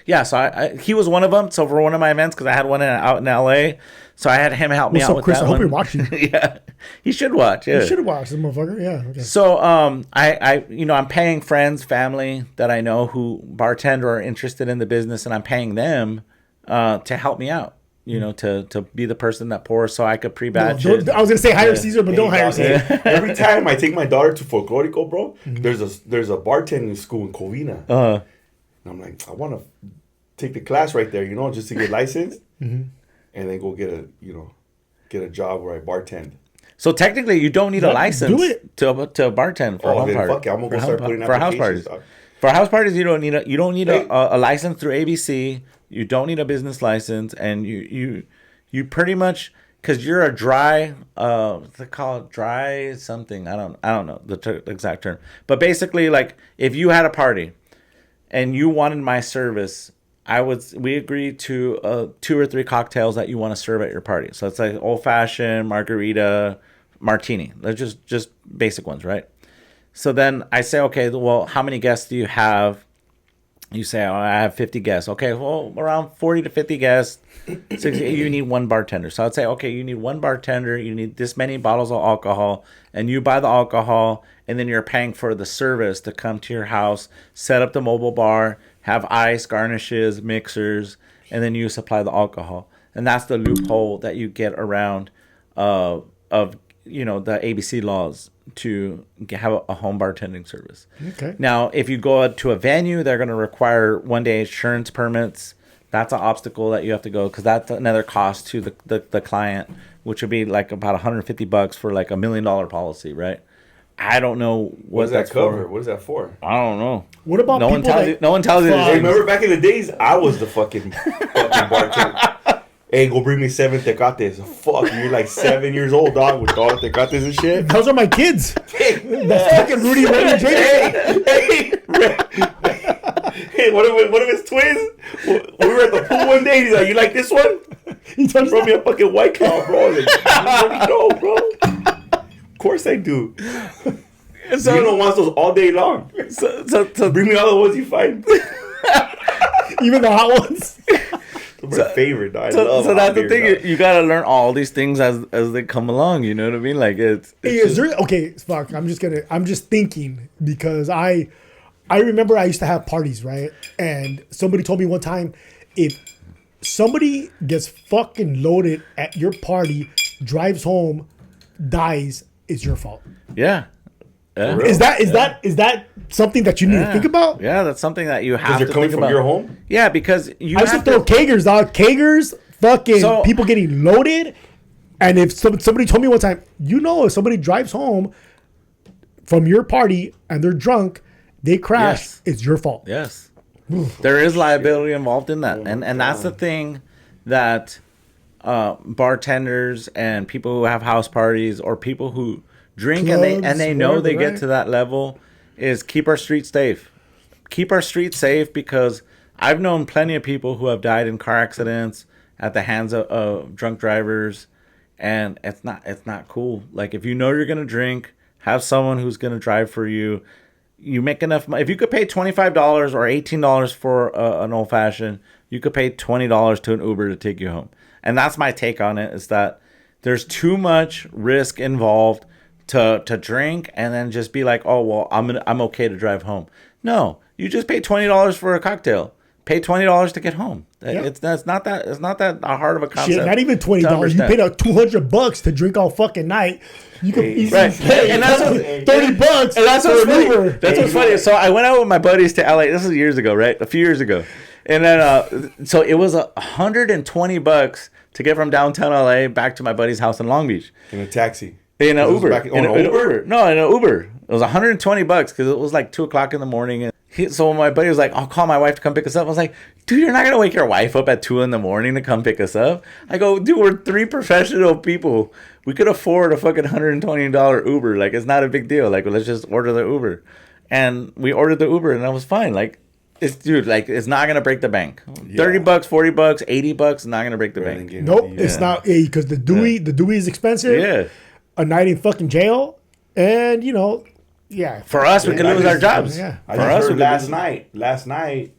Yeah, so he was one of them. So for one of my events, because I had one out in LA, so I had him help me What's out up, with Chris? that I hope one. you're watching. Yeah, he should watch. Yeah, You should have watched this motherfucker. Yeah. Okay. so I'm paying friends, family that I know who bartend or are interested in the business, and I'm paying them to help me out. You know, to be the person that pours, so I could pre-batch it. I was gonna say hire Cesar, but don't hire dog, Cesar. Every time I take my daughter to Folklorico, bro, there's a bartending school in Covina. And I'm like, I want to take the class right there, just to get licensed, and then go get a job where I bartend. So technically, you don't need a license do it. to bartend for a home then party. fuck it, I'm gonna go start putting for house applications, parties. dog. For house parties, you don't need a license through ABC. You don't need a business license, and you pretty much, because you're a dry they call it dry something. I don't know the exact term, but basically, like if you had a party and you wanted my service, we agreed to 2 or 3 cocktails that you want to serve at your party. So it's like old fashioned, margarita, martini. They're just basic ones, right? So then I say, okay, well, how many guests do you have? You say, oh, I have 50 guests. Okay, well, around 40 to 50 guests. So you need one bartender. So I'd say, okay, you need one bartender. You need this many bottles of alcohol, and you buy the alcohol, and then you're paying for the service to come to your house, set up the mobile bar, have ice, garnishes, mixers, and then you supply the alcohol. And that's the loophole that you get around of the ABC laws to have a home bartending service. Okay. Now, if you go to a venue, they're going to require one-day insurance permits. That's an obstacle that you have to go, because that's another cost to the client, which would be like about $150 for like $1 million policy, right? I don't know What does that's that cover? for. What is that for? I don't know. What about No one people tells that- you. No one tells you. Fuck. Hey, This. remember back in the days, I was the fucking bartender. Hey, go bring me 7 tecates. Fuck, you're like 7 years old, dog, with all the tecates and shit. Those are my kids. That's fucking Rudy Ray and James. Hey, one of his twins. We were at the pool one day. He's like, "You like this one?" He touched Brought me a fucking White Claw, bro. I was like, "You already know, bro." Of course I do. So, You don't want those all day long. so Bring me all the ones you find. even the hot ones. Those are my favorite. I So, love so that's hot the beer, thing. You gotta learn all these things as they come along. You know what I mean? Like it's Hey, is there fuck, I'm just thinking because I remember I used to have parties, right? And somebody told me one time, if somebody gets fucking loaded at your party, drives home, dies, it's your fault. yeah. Yeah. real? Is that something that you need to think about? Yeah, that's something that you have Because to they're coming think from about. your home. Yeah, because you I used to have throw to. kegers, dog. Kegers, fucking So- people getting loaded. And if somebody told me one time, if somebody drives home from your party and they're drunk, they crash, Yes. it's your fault. Yes, there is liability involved in that, and that's the thing that bartenders and people who have house parties or people who drink and they Clubs, know they whatever, get right? to that level is keep our streets safe. keep our streets safe, because I've known plenty of people who have died in car accidents at the hands of drunk drivers, and it's not cool. Like, if you know you're gonna drink, have someone who's gonna drive for you. You make enough money. If you could pay $25 or $18 for an old fashioned, you could pay $20 to an Uber to take you home. And that's my take on it, is that there's too much risk involved to drink and then just be like, oh, well, I'm okay to drive home. No, you just pay $20 for a cocktail. Pay $20 to get home. It's not that hard of a concept. Shit, not even $20. You paid $200 to drink all fucking night. You could easily pay and that's what, $30. And that's what's funny. That's what's funny. So I went out with my buddies to LA. This is years ago, right? A few years ago. And then so it was $120 to get from downtown LA back to my buddy's house in Long Beach. In a taxi. In an Uber. In an Uber? No, in an Uber. It was $120 because it was like 2:00 in the morning. And so my buddy was like, I'll call my wife to come pick us up. I was like, dude, you're not going to wake your wife up at 2 a.m. to come pick us up. I go, dude, we're 3 professional people. We could afford a fucking $120 Uber. Like, it's not a big deal. Like, let's just order the Uber. And we ordered the Uber, and that was fine. Like, it's not going to break the bank. Yeah. $30, $40, $80 is not going to break the bank. Nope, it's not, because the Dewey is expensive. Yeah. A night in fucking jail, and, yeah. For us, we could lose our jobs. Yeah. I just heard last night,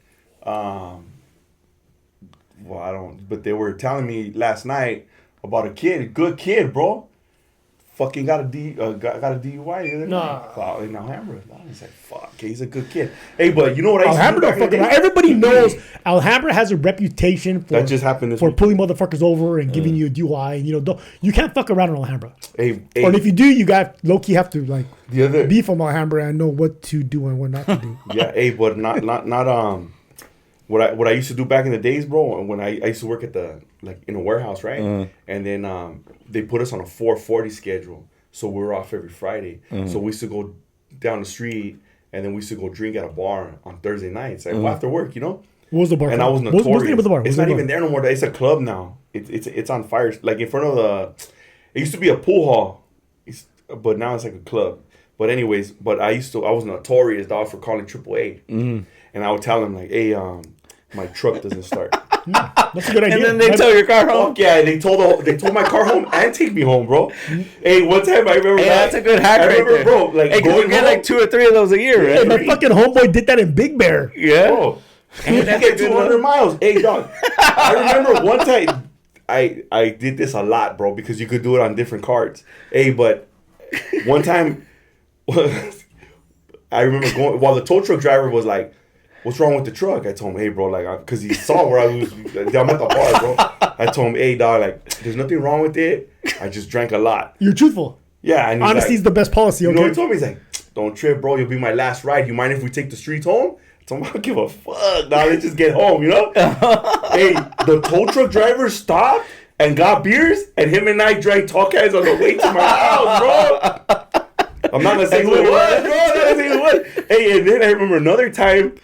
but they were telling me last night about a good kid, bro. Fucking got a DUI. Nah. In Alhambra. He's like, fuck, he's a good kid. Hey, but you know what I Alhambra don't fucking. Everybody knows Alhambra has a reputation for that just happened for pulling motherfuckers over and giving you a DUI. And, you can't fuck around in Alhambra. Hey, or if you do, you got low-key have to be from Alhambra and know what to do and what not to do. Yeah, but not what I used to do back in the days, bro. When I used to work at in a warehouse, right? And then they put us on a 4:40 schedule, so we were off every Friday. So we used to go down the street, and then we used to go drink at a bar on Thursday nights, after work, What was the bar? And I was notorious. What's the name of the bar? It's not even there no more. It's a club now. It's on fire, like in front of the. It used to be a pool hall, but now it's like a club. But anyways, I was notorious, dog, for calling AAA, and I would tell them like, hey, my truck doesn't start. That's a good idea. And then they tow your car home. Fuck yeah, they towed my car home and take me home, bro. Hey, one time I remember. Hey, that's a good hack right there, bro. Like, hey, you get like 2 or 3 of those a year, right? Hey, my fucking homeboy did that in Big Bear. Yeah. Bro. And you get 200 miles. Hey, dog. I remember one time I did this a lot, bro, because you could do it on different cards. Hey, but one time I remember going while the tow truck driver was like, what's wrong with the truck? I told him, hey, bro, because he saw where I was. I'm at the bar, bro. I told him, hey, dog, there's nothing wrong with it. I just drank a lot. You're truthful. Yeah. And honesty is the best policy, okay? You know what he told me? He's like, don't trip, bro. You'll be my last ride. You mind if we take the streets home? I told him, I don't give a fuck, dog. Let's just get home, Hey, the tow truck driver stopped and got beers, and him and I drank tall cans on the way to my house, bro. I'm not going to say who it was, bro. I'm not going to say who it was. Hey, and then I remember another time,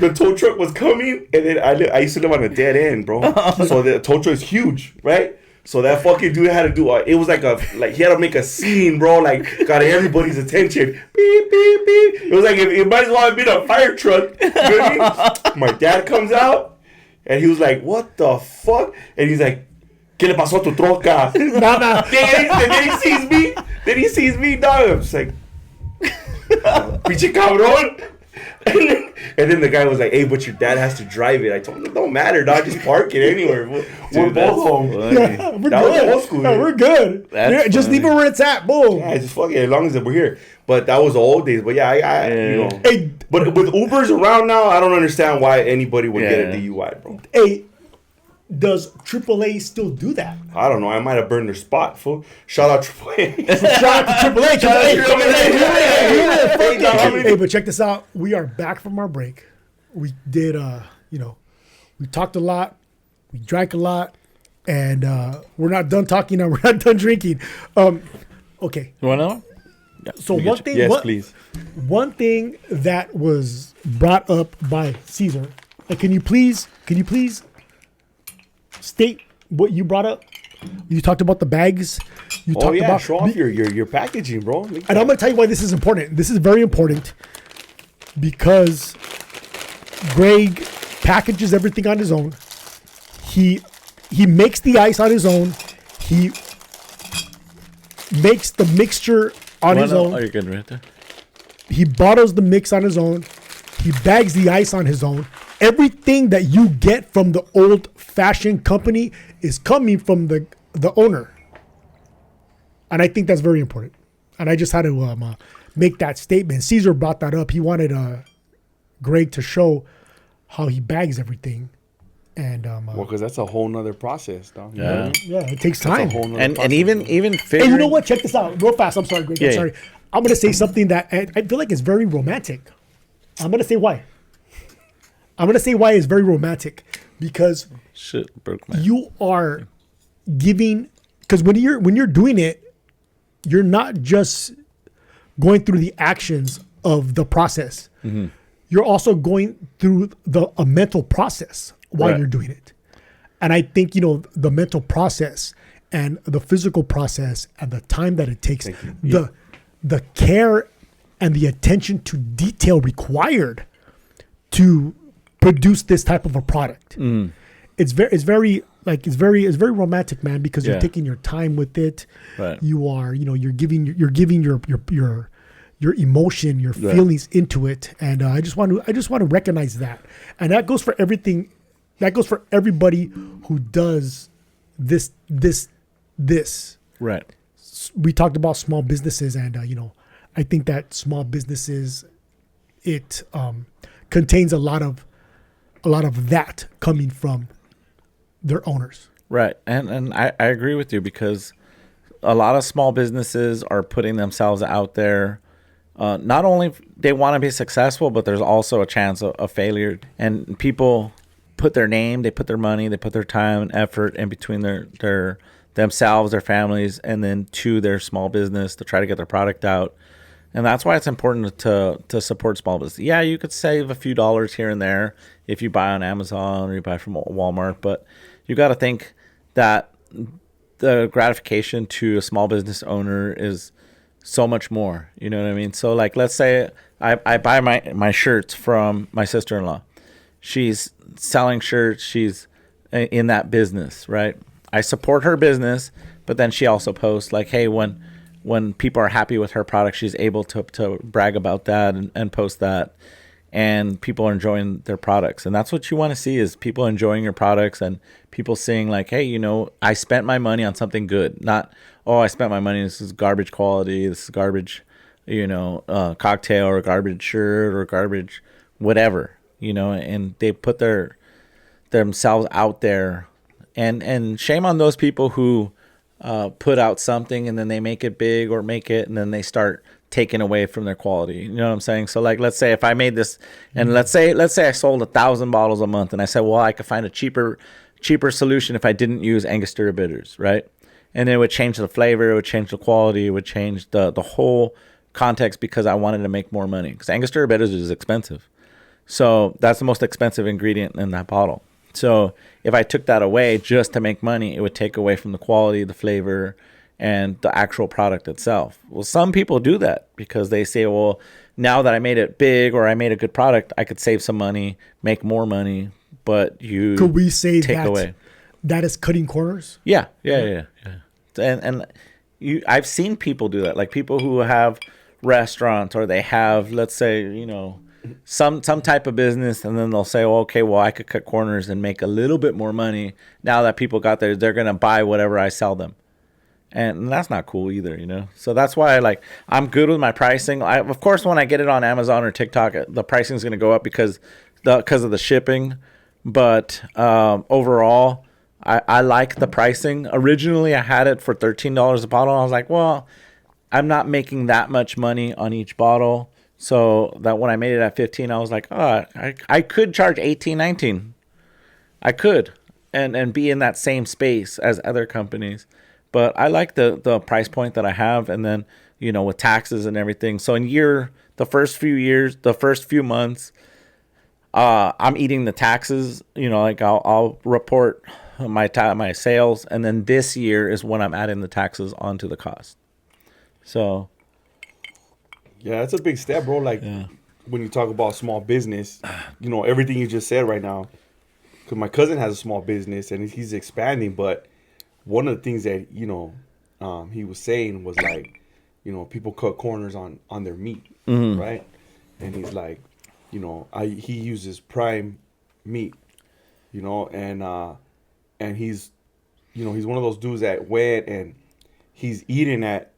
the tow truck was coming, and then I used to live on a dead end, bro. So the tow truck is huge, right? So that fucking dude had to do it was like he had to make a scene, bro. Like, got everybody's attention. Beep, beep, beep. It was like it might as well have been a fire truck. You know what I mean? My dad comes out, and he was like, "What the fuck?" And he's like, "¿Qué le pasó a tu troca?" Then he sees me, dog. I'm just like, "Pinche cabrón." And then the guy was like, hey, but your dad has to drive it. I told him, it don't matter, dog. Just park it anywhere. We're both home. Yeah, we're good. Old school, we're good. Just leave it where it's at. Boom. Yeah, just fuck it as long as we're here. But that was the old days. But yeah, Hey, but with Ubers around now, I don't understand why anybody would get a DUI, bro. Hey, does AAA still do that? I don't know. I might have burned their spot, fool. Shout out AAA. Shout out to AAA. Hey, but check this out. We are back from our break. We did, we talked a lot. We drank a lot. And we're not done talking now. We're not done drinking. Okay. You want to know? Yeah. So one thing. Yes, please. One thing that was brought up by Cesar. Can you please state what you brought up? You talked about the bags. You talked about show off your packaging, bro. And I'm gonna tell you why this is important. This is very important because Greg packages everything on his own. He makes the ice on his own. He makes the mixture on his own. Oh, you're good right there. He bottles the mix on his own. He bags the ice on his own. Everything that you get from the Old Fashioned Company is coming from the owner. And I think that's very important. And I just had to make that statement. Cesar brought that up. He wanted Greg to show how he bags everything. And well, because that's a whole nother process, though. You know what I mean? yeah, it takes time. That's a whole nother And process. even figuring. And you know what? Check this out real fast. I'm sorry, Greg. I'm sorry. I'm going to say something that I feel like is very romantic. I'm going to say why. I'm going to say why it's very romantic. Because Shit, broke my. you are giving, because when you're doing it, you're not just going through the actions of the process. Mm-hmm. You're also going through a mental process while Right. you're doing it. And I think, the mental process and the physical process and the time that it takes, the care and the attention to detail required to produce this type of a product. Mm. It's very romantic, man, because you're taking your time with it. Right. You are, you're giving your emotion, your feelings into it. And I just want to recognize that. And that goes for everything. That goes for everybody who does this. Right. We talked about small businesses, and I think that small businesses, it contains a lot of that coming from their owners. Right. And I agree with you, because a lot of small businesses are putting themselves out there. Not only they want to be successful, but there's also a chance of failure. And people put their name, they put their money, they put their time and effort in between their themselves, their families, and then to their small business to try to get their product out. And that's why it's important to support small business. Yeah, you could save a few dollars here and there if you buy on Amazon or you buy from Walmart, but you got to think that the gratification to a small business owner is so much more. You know what I mean? So like, let's say I buy my shirts from my sister-in-law. She's selling shirts. She's in that business, right? I support her business, but then she also posts like, hey, when people are happy with her product, she's able to brag about that and post that, and people are enjoying their products. And that's what you want to see, is people enjoying your products and people seeing like, hey, I spent my money on something good. Not, oh, I spent my money, this is garbage quality, this is garbage, cocktail or garbage shirt or garbage whatever, and they put themselves out there. And shame on those people who put out something and then they make it big or make it and then they start taking away from their quality. You know what I'm saying? So like, let's say if I made this, and let's say I sold 1,000 bottles a month, and I said, well, I could find a cheaper solution if I didn't use Angostura bitters, right? And it would change the flavor, it would change the quality, it would change the whole context, because I wanted to make more money, because Angostura bitters is expensive. So that's the most expensive ingredient in that bottle. So if I took that away just to make money, it would take away from the quality, the flavor, and the actual product itself. Well, some people do that because they say, well, now that I made it big or I made a good product, I could save some money, make more money, but could we say take away. That is cutting corners? Yeah. And I've seen people do that, like people who have restaurants, or they have, let's say, some type of business, and then they'll say, well, okay, well, I could cut corners and make a little bit more money. Now that people got there, they're going to buy whatever I sell them. And that's not cool either, So that's why I'm good with my pricing. Of course, when I get it on Amazon or TikTok, the pricing is going to go up because of the shipping. But overall, I like the pricing. Originally, I had it for $13 a bottle. I was like, well, I'm not making that much money on each bottle. So that when I made it at 15, I was like, oh, I could charge 18, 19. I could and be in that same space as other companies. But I like the price point that I have, and then, with taxes and everything. So the first few months, I'm eating the taxes, I'll report my sales. And then this year is when I'm adding the taxes onto the cost. So. Yeah, that's a big step, bro. Like, when you talk about small business, everything you just said right now, because my cousin has a small business and he's expanding, but one of the things that, he was saying was like, people cut corners on their meat, right? And he's like, he uses prime meat, and he's, he's one of those dudes that went and he's eating at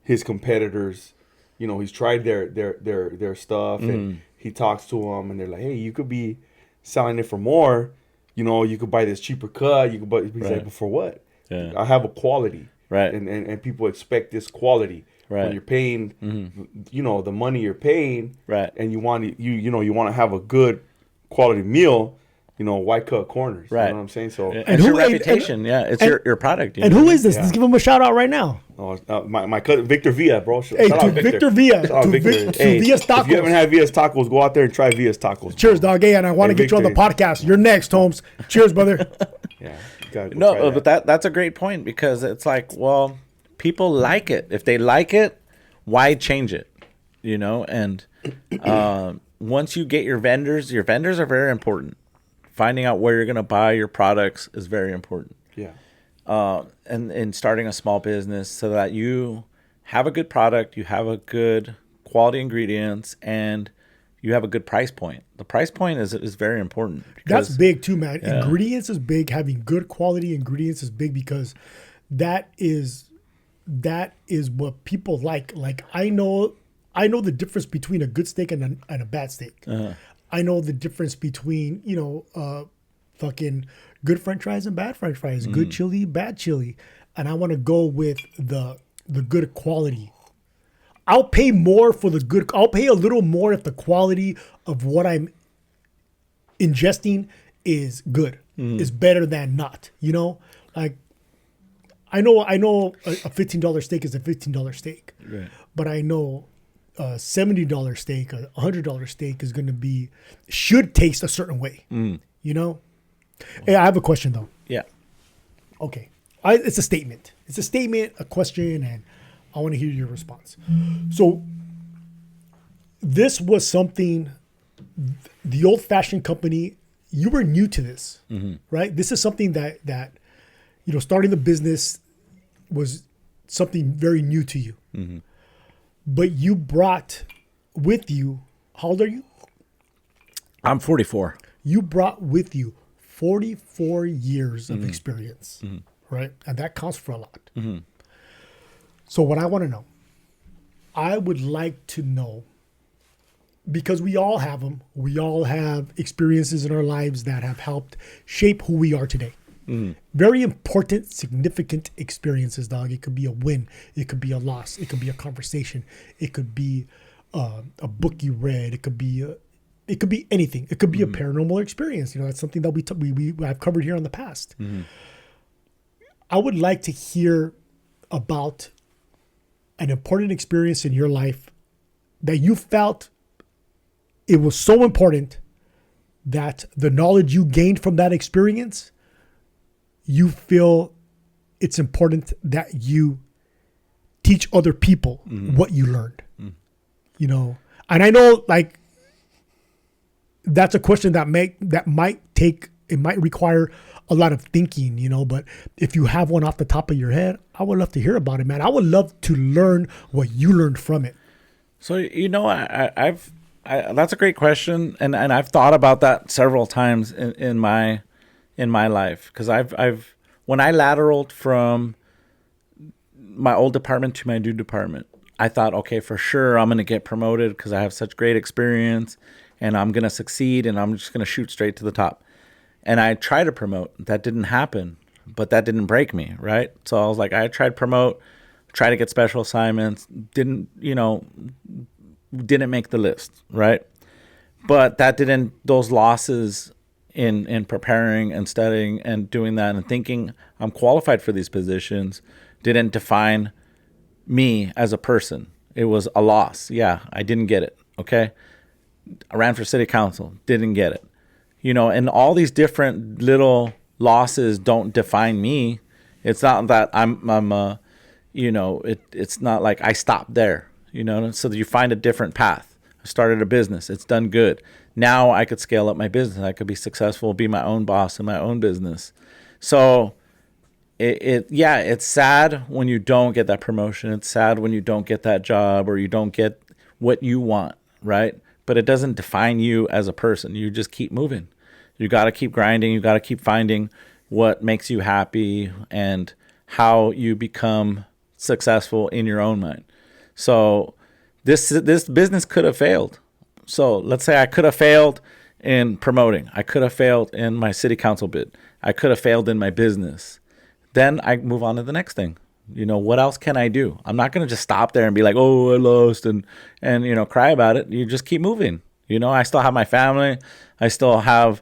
his competitors. He's tried their stuff and he talks to them and they're like, hey, you could be selling it for more. You could buy this cheaper cut. You could buy. He's like, but for what? Yeah. I have a quality. Right. And people expect this quality. Right. When you're paying, the money you're paying. Right. And you want to have a good quality meal. Why cut corners? Right. You know what I'm saying? So and your reputation, it's your product. And who is this? Let's give him a shout out right now. My cousin Victor Villa, bro. Hey, to Victor Villa. To Villa's Tacos. If you haven't had Villa's Tacos, go out there and try Villa's Tacos. Cheers, dog. Hey, and I want to get you on the podcast. You're next, Holmes. Cheers, brother. Yeah. But that's a great point, because it's like, well, people like it. If they like it, why change it? And once you get your vendors are very important. Finding out where you're going to buy your products is very important. Yeah. And starting a small business so that you have a good product, you have a good quality ingredients, and you have a good price point. The price point is very important. That's big too, man. Yeah. Ingredients is big. Having good quality ingredients is big, because that is what people like. Like I know the difference between a good steak and a bad steak. Uh-huh. I know the difference between, fucking good French fries and bad French fries, good chili, bad chili. And I want to go with the good quality. I'll pay more for the good. I'll pay a little more if the quality of what I'm ingesting is good, is better than not, Like, I know a $15 steak is a $15 steak, right. But I know a $70 steak, a $100 steak is going to should taste a certain way, Hey, I have a question though. Yeah. Okay. It's a statement. It's a statement, a question, and I want to hear your response. So this was something, the Old Fashioned Company, you were new to this, right? This is something that starting the business was something very new to you. Mm-hmm. But you brought with you, how old are you? I'm 44. You brought with you 44 years of experience, right? And that counts for a lot. Mm-hmm. So what I want to know, I would like to know, because we all have them. We all have experiences in our lives that have helped shape who we are today. Mm-hmm. Very important, significant experiences, dog. It could be a win. It could be a loss. It could be a conversation. It could be a book you read. It could be anything. It could be a paranormal experience. That's something that I've covered here in the past. Mm-hmm. I would like to hear about an important experience in your life that you felt it was so important that the knowledge you gained from that experience, you feel it's important that you teach other people what you learned, And I know, like, that's a question that might require a lot of thinking, but if you have one off the top of your head, I would love to hear about it, man. I would love to learn what you learned from it. So, I've that's a great question. And I've thought about that several times in my life. Cause I've, when I lateraled from my old department to my new department, I thought, okay, for sure, I'm going to get promoted because I have such great experience and I'm going to succeed and I'm just going to shoot straight to the top. And I tried to promote. That didn't happen, but that didn't break me, right? So I was like, I tried to promote, try to get special assignments, didn't make the list, right? But those losses in preparing and studying and doing that and thinking I'm qualified for these positions didn't define me as a person. It was a loss. Yeah, I didn't get it, okay? I ran for city council, didn't get it. And all these different little losses don't define me. It's not that it's not like I stopped there, so that you find a different path, I started a business. It's done good. Now I could scale up my business. I could be successful, be my own boss in my own business. So it's sad when you don't get that promotion. It's sad when you don't get that job or you don't get what you want, right? But it doesn't define you as a person. You just keep moving. You got to keep grinding. You got to keep finding what makes you happy and how you become successful in your own mind. So this business could have failed. So let's say I could have failed in promoting. I could have failed in my city council bid. I could have failed in my business. Then I move on to the next thing. What else can I do? I'm not going to just stop there and be like, oh, I lost and cry about it. You just keep moving. I still have my family. I still have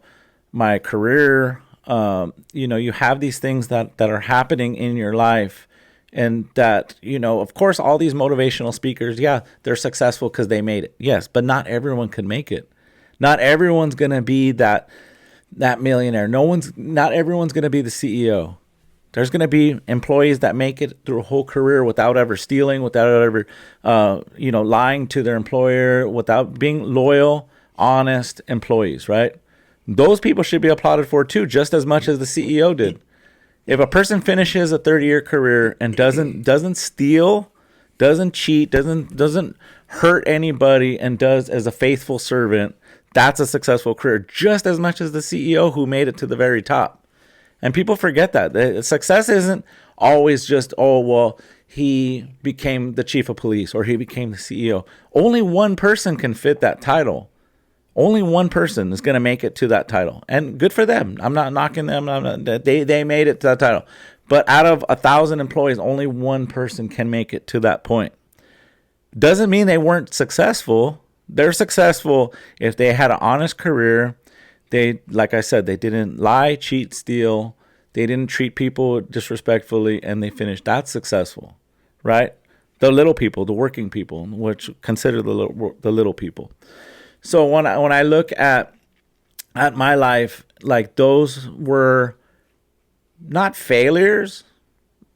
my career. You have these things that are happening in your life. And that, of course, all these motivational speakers, yeah, they're successful because they made it. Yes, but not everyone can make it. Not everyone's going to be that millionaire. Not everyone's going to be the CEO. There's going to be employees that make it through a whole career without ever stealing, without ever, lying to their employer, without being loyal, honest employees, right? Those people should be applauded for too, just as much as the CEO did. If a person finishes a 30-year career and doesn't steal, doesn't cheat, doesn't hurt anybody, and does as a faithful servant, that's a successful career, just as much as the CEO who made it to the very top. And people forget that. Success isn't always just, he became the chief of police or he became the CEO. Only one person can fit that title. Only one person is going to make it to that title. And good for them. I'm not knocking them. They made it to that title. But out of 1,000 employees, only one person can make it to that point. Doesn't mean they weren't successful. They're successful if they had an honest career. They, like I said, they didn't lie, cheat, steal. They didn't treat people disrespectfully, and they finished. That's successful, right? The little people, the working people, which consider the little people. So when I look at my life, like those were not failures,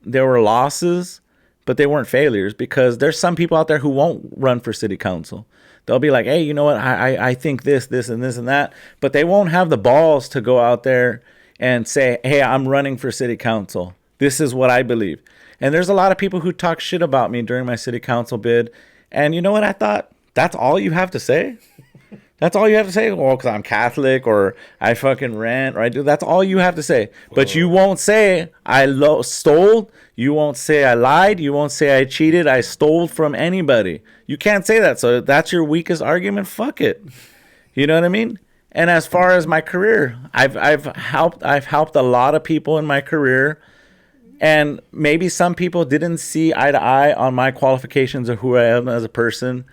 they were losses, but they weren't failures because there's some people out there who won't run for city council. They'll be like, hey, you know what? I think this, and this, and that. But they won't have the balls to go out there and say, hey, I'm running for city council. This is what I believe. And there's a lot of people who talk shit about me during my city council bid. And you know what I thought? That's all you have to say? That's all you have to say? Well, because I'm Catholic or I fucking rent or I do. That's all you have to say. But you won't say I stole. You won't say I lied. You won't say I cheated. I stole from anybody. You can't say that. So that's your weakest argument. Fuck it. You know what I mean? And as far as my career, I've helped a lot of people in my career. And maybe some people didn't see eye to eye on my qualifications of who I am as a person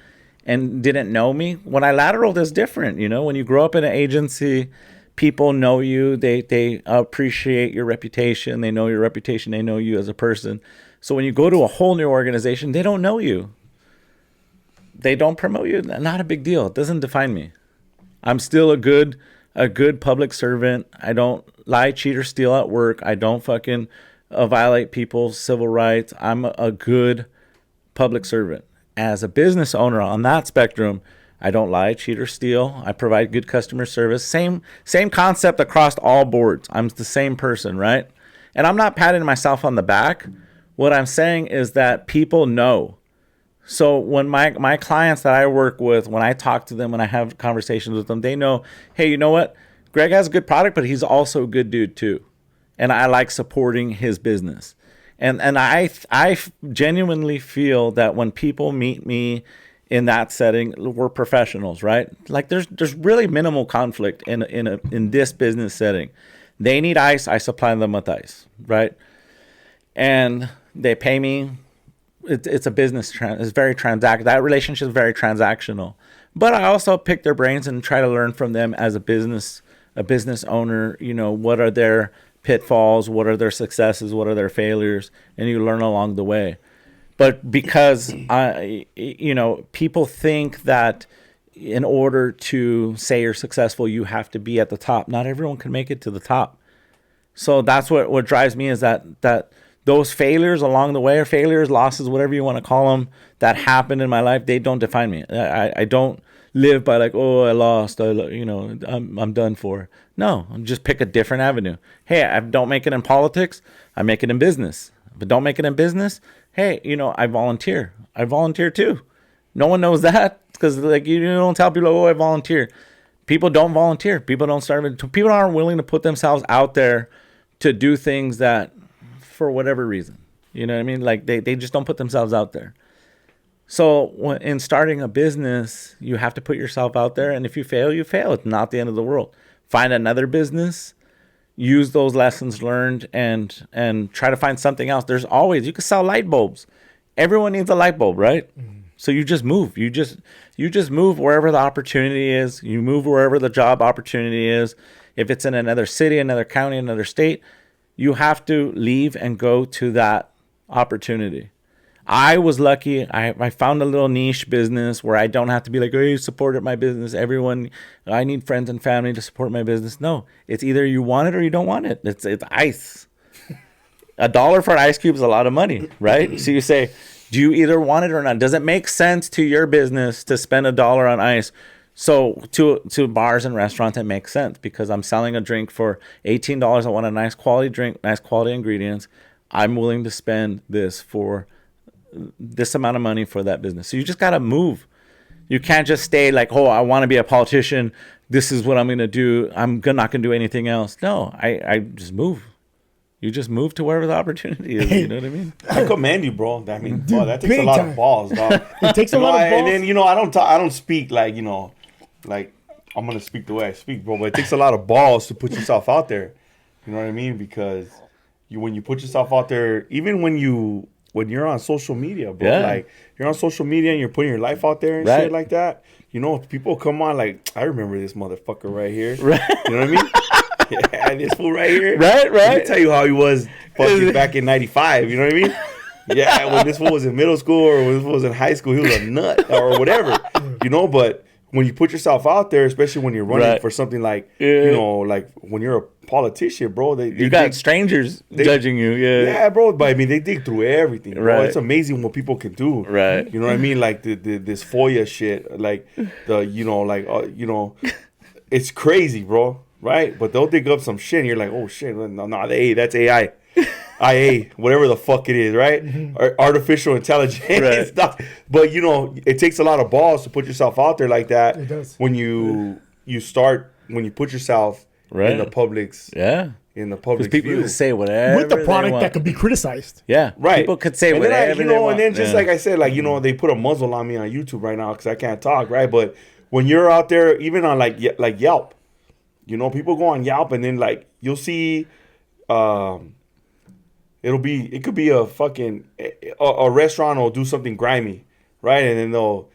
and didn't know me. When I lateraled, it's different. When you grow up in an agency, people know you. They appreciate your reputation. They know your reputation. They know you as a person. So when you go to a whole new organization, they don't know you. They don't promote you. Not a big deal. It doesn't define me. I'm still a good public servant. I don't lie, cheat, or steal at work. I don't fucking violate people's civil rights. I'm a good public servant. As a business owner on that spectrum, I don't lie, cheat, or steal. I provide good customer service. Same concept across all boards. I'm the same person, right? And I'm not patting myself on the back. What I'm saying is that people know. So when my clients that I work with, when I talk to them, when I have conversations with them, they know, hey, you know what? Greg has a good product, but he's also a good dude too. And I like supporting his business. And I genuinely feel that when people meet me in that setting, we're professionals, right? Like there's really minimal conflict in this business setting. They need ice, I supply them with ice, right? And they pay me. It's a business. It's very that relationship is very transactional. But I also pick their brains and try to learn from them as a business owner. What are their pitfalls, what are their successes, what are their failures, and you learn along the way. But because people think that in order to say you're successful, you have to be at the top. Not everyone can make it to the top. So that's what drives me is that those failures along the way, or failures, losses, whatever you want to call them, that happened in my life, they don't define me. I don't live by like, oh, I lost, I'm done for. No, just pick a different avenue. Hey, I don't make it in politics. I make it in business. But don't make it in business. Hey, I volunteer. I volunteer too. No one knows that because like you don't tell people, oh, I volunteer. People don't volunteer. People don't start. People aren't willing to put themselves out there to do things that, for whatever reason, you know what I mean? Like they just don't put themselves out there. So in starting a business, you have to put yourself out there. And if you fail, you fail. It's not the end of the world. Find another business, use those lessons learned, and try to find something else. There's always, you can sell light bulbs. Everyone needs a light bulb, right? Mm-hmm. So you just move. You just move wherever the opportunity is. You move wherever the job opportunity is. If it's in another city, another county, another state, you have to leave and go to that opportunity. I was lucky. I found a little niche business where I don't have to be like, oh, you supported my business. Everyone, I need friends and family to support my business. No, it's either you want it or you don't want it. It's ice. $1 for an ice cube is a lot of money, right? So you say, do you either want it or not? Does it make sense to your business to spend $1 on ice? So to bars and restaurants, it makes sense because I'm selling a drink for $18. I want a nice quality drink, nice quality ingredients. I'm willing to spend this for this amount of money for that business. So you just got to move. You can't just stay like, oh, I want to be a politician. This is what I'm going to do. I'm not going to do anything else. No, I just move. You just move to wherever the opportunity is. You know what I mean? I commend you, bro. I mean, boy, that takes a lot of balls, dog. It takes a lot of balls. And then, I don't speak like, like I'm going to speak the way I speak, bro. But it takes a lot of balls to put yourself out there. You know what I mean? Because when you put yourself out there, even when you're on social media, bro, like you're on social media and you're putting your life out there and shit like that, people come on like, I remember this motherfucker right here. Right. You know what I mean? Yeah, this fool right here. Right. Let me tell you how he was fucking back in 95. You know what I mean? Yeah, when this fool was in middle school or when this fool was in high school, he was a nut or whatever. But when you put yourself out there, especially when you're running for something like, like when you're a politician, bro, you got strangers judging you. Yeah, bro. But I mean, they dig through everything, bro. Right. It's amazing what people can do. Right. You know what I mean? Like this FOIA shit, like it's crazy, bro. Right? But they'll dig up some shit and you're like, oh shit, no, that's AI. IA, whatever the fuck it is, right? Mm-hmm. Or artificial intelligence. Right. But it takes a lot of balls to put yourself out there like that. It does. When you put yourself in the public's in the public people view. Can say whatever with the product that could be criticized. Yeah, right. People could say whatever they want. And then just like I said, like they put a muzzle on me on YouTube right now because I can't talk, right? But when you're out there, even on like Yelp. People go on Yelp and then like you'll see, it could be a fucking a restaurant will do something grimy, right? And then they'll,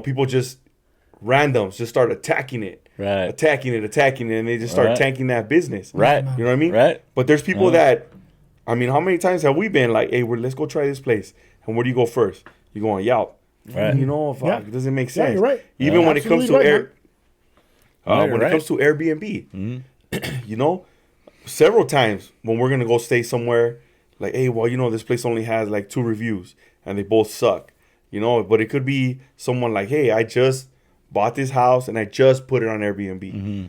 people just randoms just start attacking it, right? Attacking it, and they just start tanking that business, right? You know what I mean, right? But there's people that, I mean, how many times have we been like, hey, let's go try this place, and where do you go first? You go on Yelp, right? It doesn't make sense. Yeah, you're right. Even when it comes to it comes to Airbnb, mm-hmm. Several times when we're going to go stay somewhere, like, hey, well, this place only has like 2 reviews and they both suck, but it could be someone like, hey, I just bought this house and I just put it on Airbnb. Mm-hmm.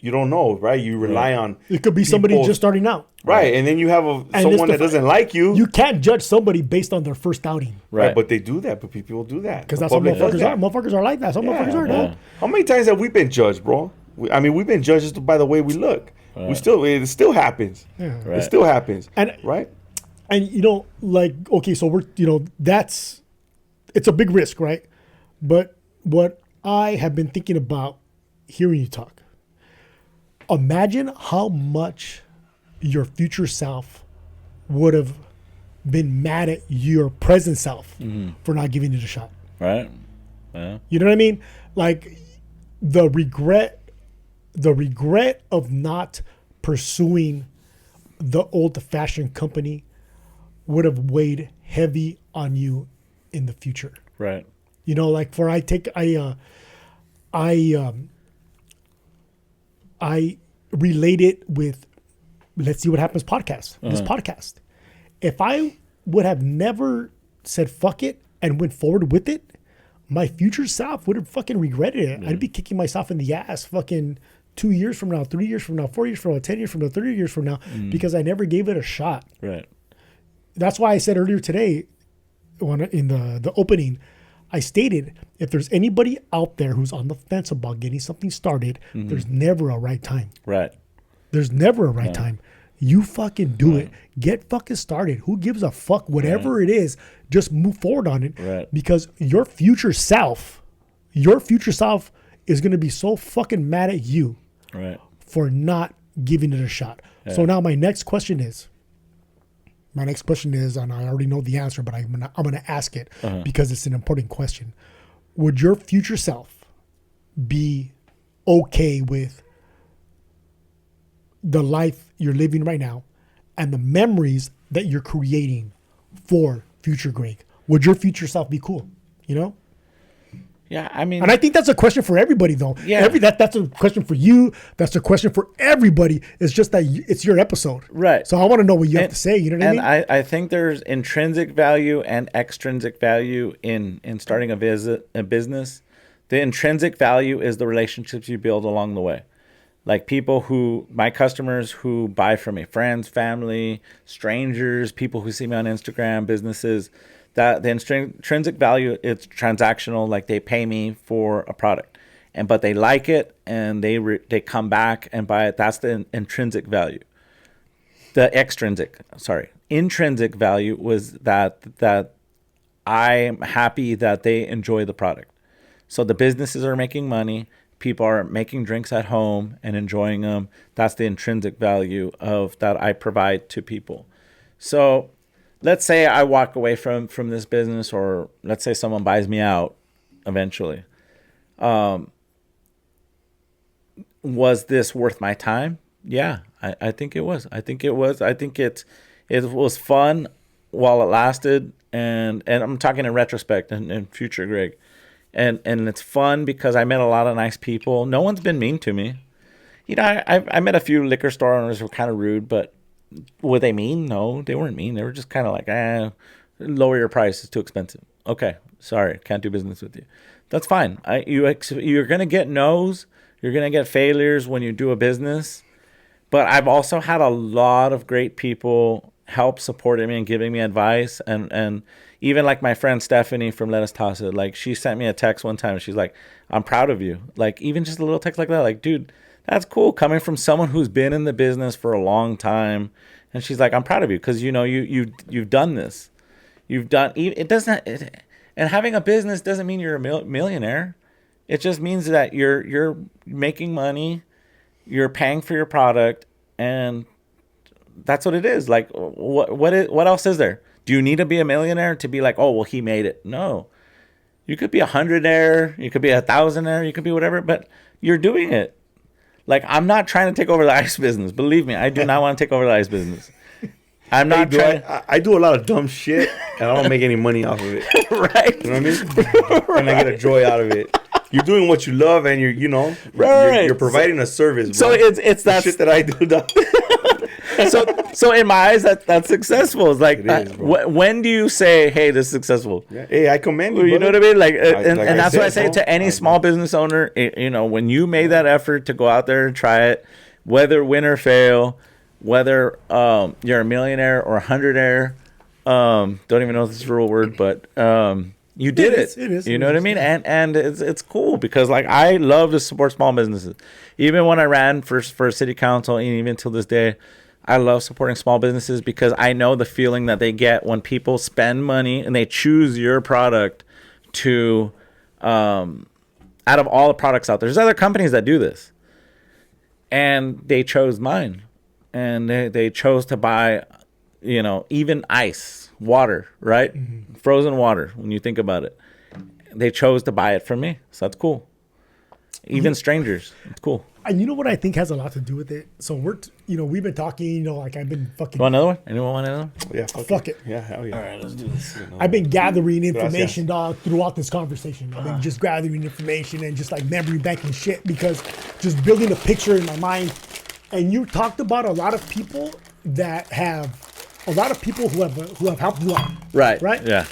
You don't know, right? You rely on it could be somebody just starting out. Right. And then you have someone that doesn't like you. You can't judge somebody based on their first outing. Right. But they do that. But people do that. Because that's what motherfuckers are. Motherfuckers are like that. Some motherfuckers are, no. How many times have we been judged, bro? We've been judged just by the way we look. Right. It still happens. Yeah. Right. It still happens. And right. And okay, so we're it's a big risk, right? But what I have been thinking about hearing you talk. Imagine how much your future self would have been mad at your present self for not giving it a shot. Right. Yeah. You know what I mean? Like the regret of not pursuing the Old Fashioned Company would have weighed heavy on you in the future. Right. Like I relate it with Let's See What Happens podcast. This podcast. If I would have never said fuck it and went forward with it, my future self would have fucking regretted it. I'd be kicking myself in the ass fucking 2 years from now, 3 years from now, 4 years from now, 10 years from now, 30 years from now, because I never gave it a shot. Right. That's why I said earlier today, in the opening, I stated, if there's anybody out there who's on the fence about getting something started, there's never a right time. Right. There's never a right time. You fucking do it. Get fucking started. Who gives a fuck? Whatever it is, just move forward on it. Right. Because your future self is going to be so fucking mad at you for not giving it a shot. Yeah. So now my next question is, and I already know the answer, but I'm gonna ask it because it's an important question. Would your future self be okay with the life you're living right now and the memories that you're creating for future Greg? Would your future self be cool? You know? Yeah, I mean, and I think that's a question for everybody, though. Yeah, that's a question for you. That's a question for everybody. It's just that it's your episode, right? So I want to know what you have to say. You know what I mean? And I think there's intrinsic value and extrinsic value in starting a business. The intrinsic value is the relationships you build along the way, like my customers who buy from me, friends, family, strangers, people who see me on Instagram, businesses. That the intrinsic value, it's transactional, like they pay me for a product, but they like it and they come back and buy it. That's the intrinsic value. The intrinsic value was that I'm happy that they enjoy the product. So the businesses are making money, people are making drinks at home and enjoying them. That's the intrinsic value of that I provide to people. So let's say I walk away from this business, or let's say someone buys me out eventually. Was this worth my time? Yeah, I think it was. I think it was fun while it lasted. And I'm talking in retrospect and future Greg. And it's fun because I met a lot of nice people. No one's been mean to me. You know, I met a few liquor store owners who were kind of rude, but were they mean? No, they weren't mean. They were just kind of like, lower your price. It's too expensive. Okay, sorry, can't do business with you. That's fine. You're going to get no's. You're going to get failures when you do a business. But I've also had a lot of great people help supporting me and giving me advice. And even like my friend Stephanie from Let Us Toss It, like she sent me a text one time. She's like, I'm proud of you. Like even just a little text like that, like, dude, that's cool coming from someone who's been in the business for a long time. And she's like, I'm proud of you because, you know, you've done this. You've done it. And having a business doesn't mean you're a millionaire. It just means that you're making money, you're paying for your product, and that's what it is. Like, what else is there? Do you need to be a millionaire to be like, oh, well, he made it? No. You could be a hundredaire, you could be a thousandaire, you could be whatever, but you're doing it. Like, I'm not trying to take over the ice business. Believe me, I do not want to take over the ice business. I'm not trying. I do a lot of dumb shit, and I don't make any money off of it. Right. You know what I mean? And I get a joy out of it. You're doing what you love, and you're providing a service. Bro. So it's that shit that I do. So in my eyes, that's successful. It's like, when do you say, hey, this is successful? Yeah. Hey, I commend you. You know what I mean? Like, and that's what I say to any small business owner. You know, when you made that effort to go out there and try it, whether win or fail, whether you're a millionaire or a hundredaire, don't even know if this is a real word, but you did it. It is. You know what I mean? And it's cool because, like, I love to support small businesses. Even when I ran for city council, and even till this day, I love supporting small businesses because I know the feeling that they get when people spend money and they choose your product to, out of all the products out there. There's other companies that do this. And they chose mine. And they chose to buy, you know, even ice, water, right? Mm-hmm. Frozen water, when you think about it. They chose to buy it from me. So that's cool. Even strangers. It's cool. And you know what I think has a lot to do with it? So we've been talking, like I've been fucking... You want another one? Anyone want another one? Yeah, fuck it. Yeah, hell yeah. All right, let's do this. I've been gathering information, dog, throughout this conversation. I've been just gathering information and just like memory banking shit because just building a picture in my mind. And you talked about a lot of people who have helped you out. Right. Right? Yeah.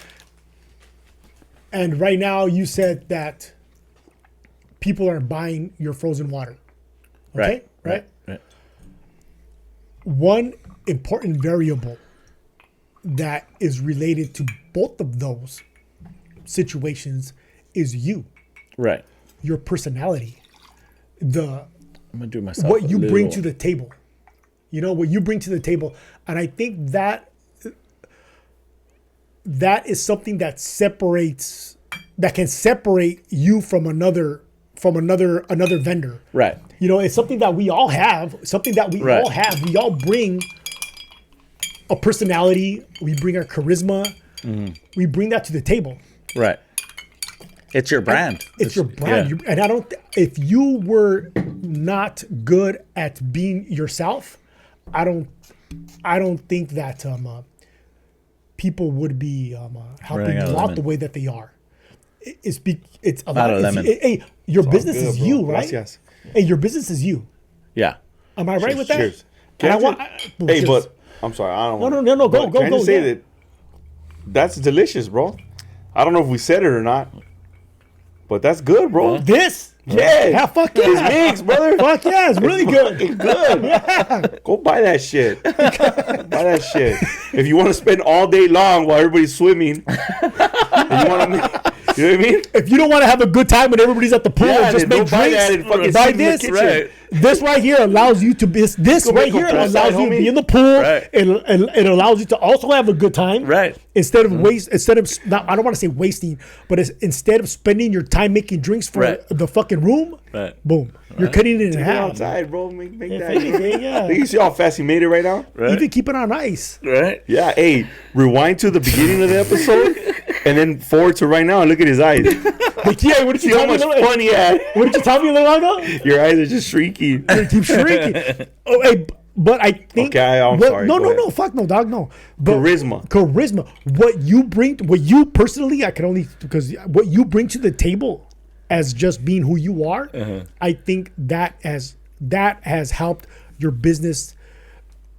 And right now, you said that people are buying your frozen water. Okay? Right? One important variable that is related to both of those situations is you. Right. Your personality. I'm gonna do myself. What you bring to the table. You know, what you bring to the table. And I think that is something that can separate you from another vendor. Right. You know, it's something that we all have. Right. All have. We all bring a personality. We bring our charisma. We bring that to the table. Right. It's your brand. It's your brand. Yeah. And I don't. If you were not good at being yourself, I don't think that people would be helping Running you out of out lemon. the way that they are. It's a Out lot. of lemon. Hey, your business good, is bro. you, right? Gracias. Hey, your business is you. Yeah. Am I right with that? Cheers. And I Can I want. Hey, cheers. but I'm sorry. I don't want. No. Go. Can I just say yeah. that that's delicious, bro? I don't know if we said it or not, but that's good, bro. This? Yeah. Fuck yeah. It's mixed, brother. Fuck yeah, it's really good. It's good. Go buy that shit. Buy that shit. If you want to spend all day long while everybody's swimming, and you want to, you know what I mean? If you don't want to have a good time when everybody's at the pool Yeah, and just then make don't buy that drinks, and fucking buy sit in the this. kitchen. Right. This right here allows you to be. This Go right make a here poolside, allows you to homie. be in the pool. Right. It allows you to also have a good time. Right. Instead of not, I don't want to say wasting, but instead of spending your time making drinks for Right. the fucking room, Right. boom, you're cutting it in Get half. outside, bro. Make that. anything, yeah. You see how fast he made it right now? Right. Even keep it on ice. Right. Yeah. Hey, rewind to the beginning of the episode, and then forward to right now, and look at his eyes. Like, yeah, what did you See how tell me? much fun he had. What did you tell me a little while ago? Your eyes are just shrinking. They keep shrinking. Oh, hey, but I think. Okay, I'm sorry, No, go no, ahead. no. Fuck no, dog. No. But Charisma. What you personally, I can only because what you bring to the table, as just being who you are, I think that has helped your business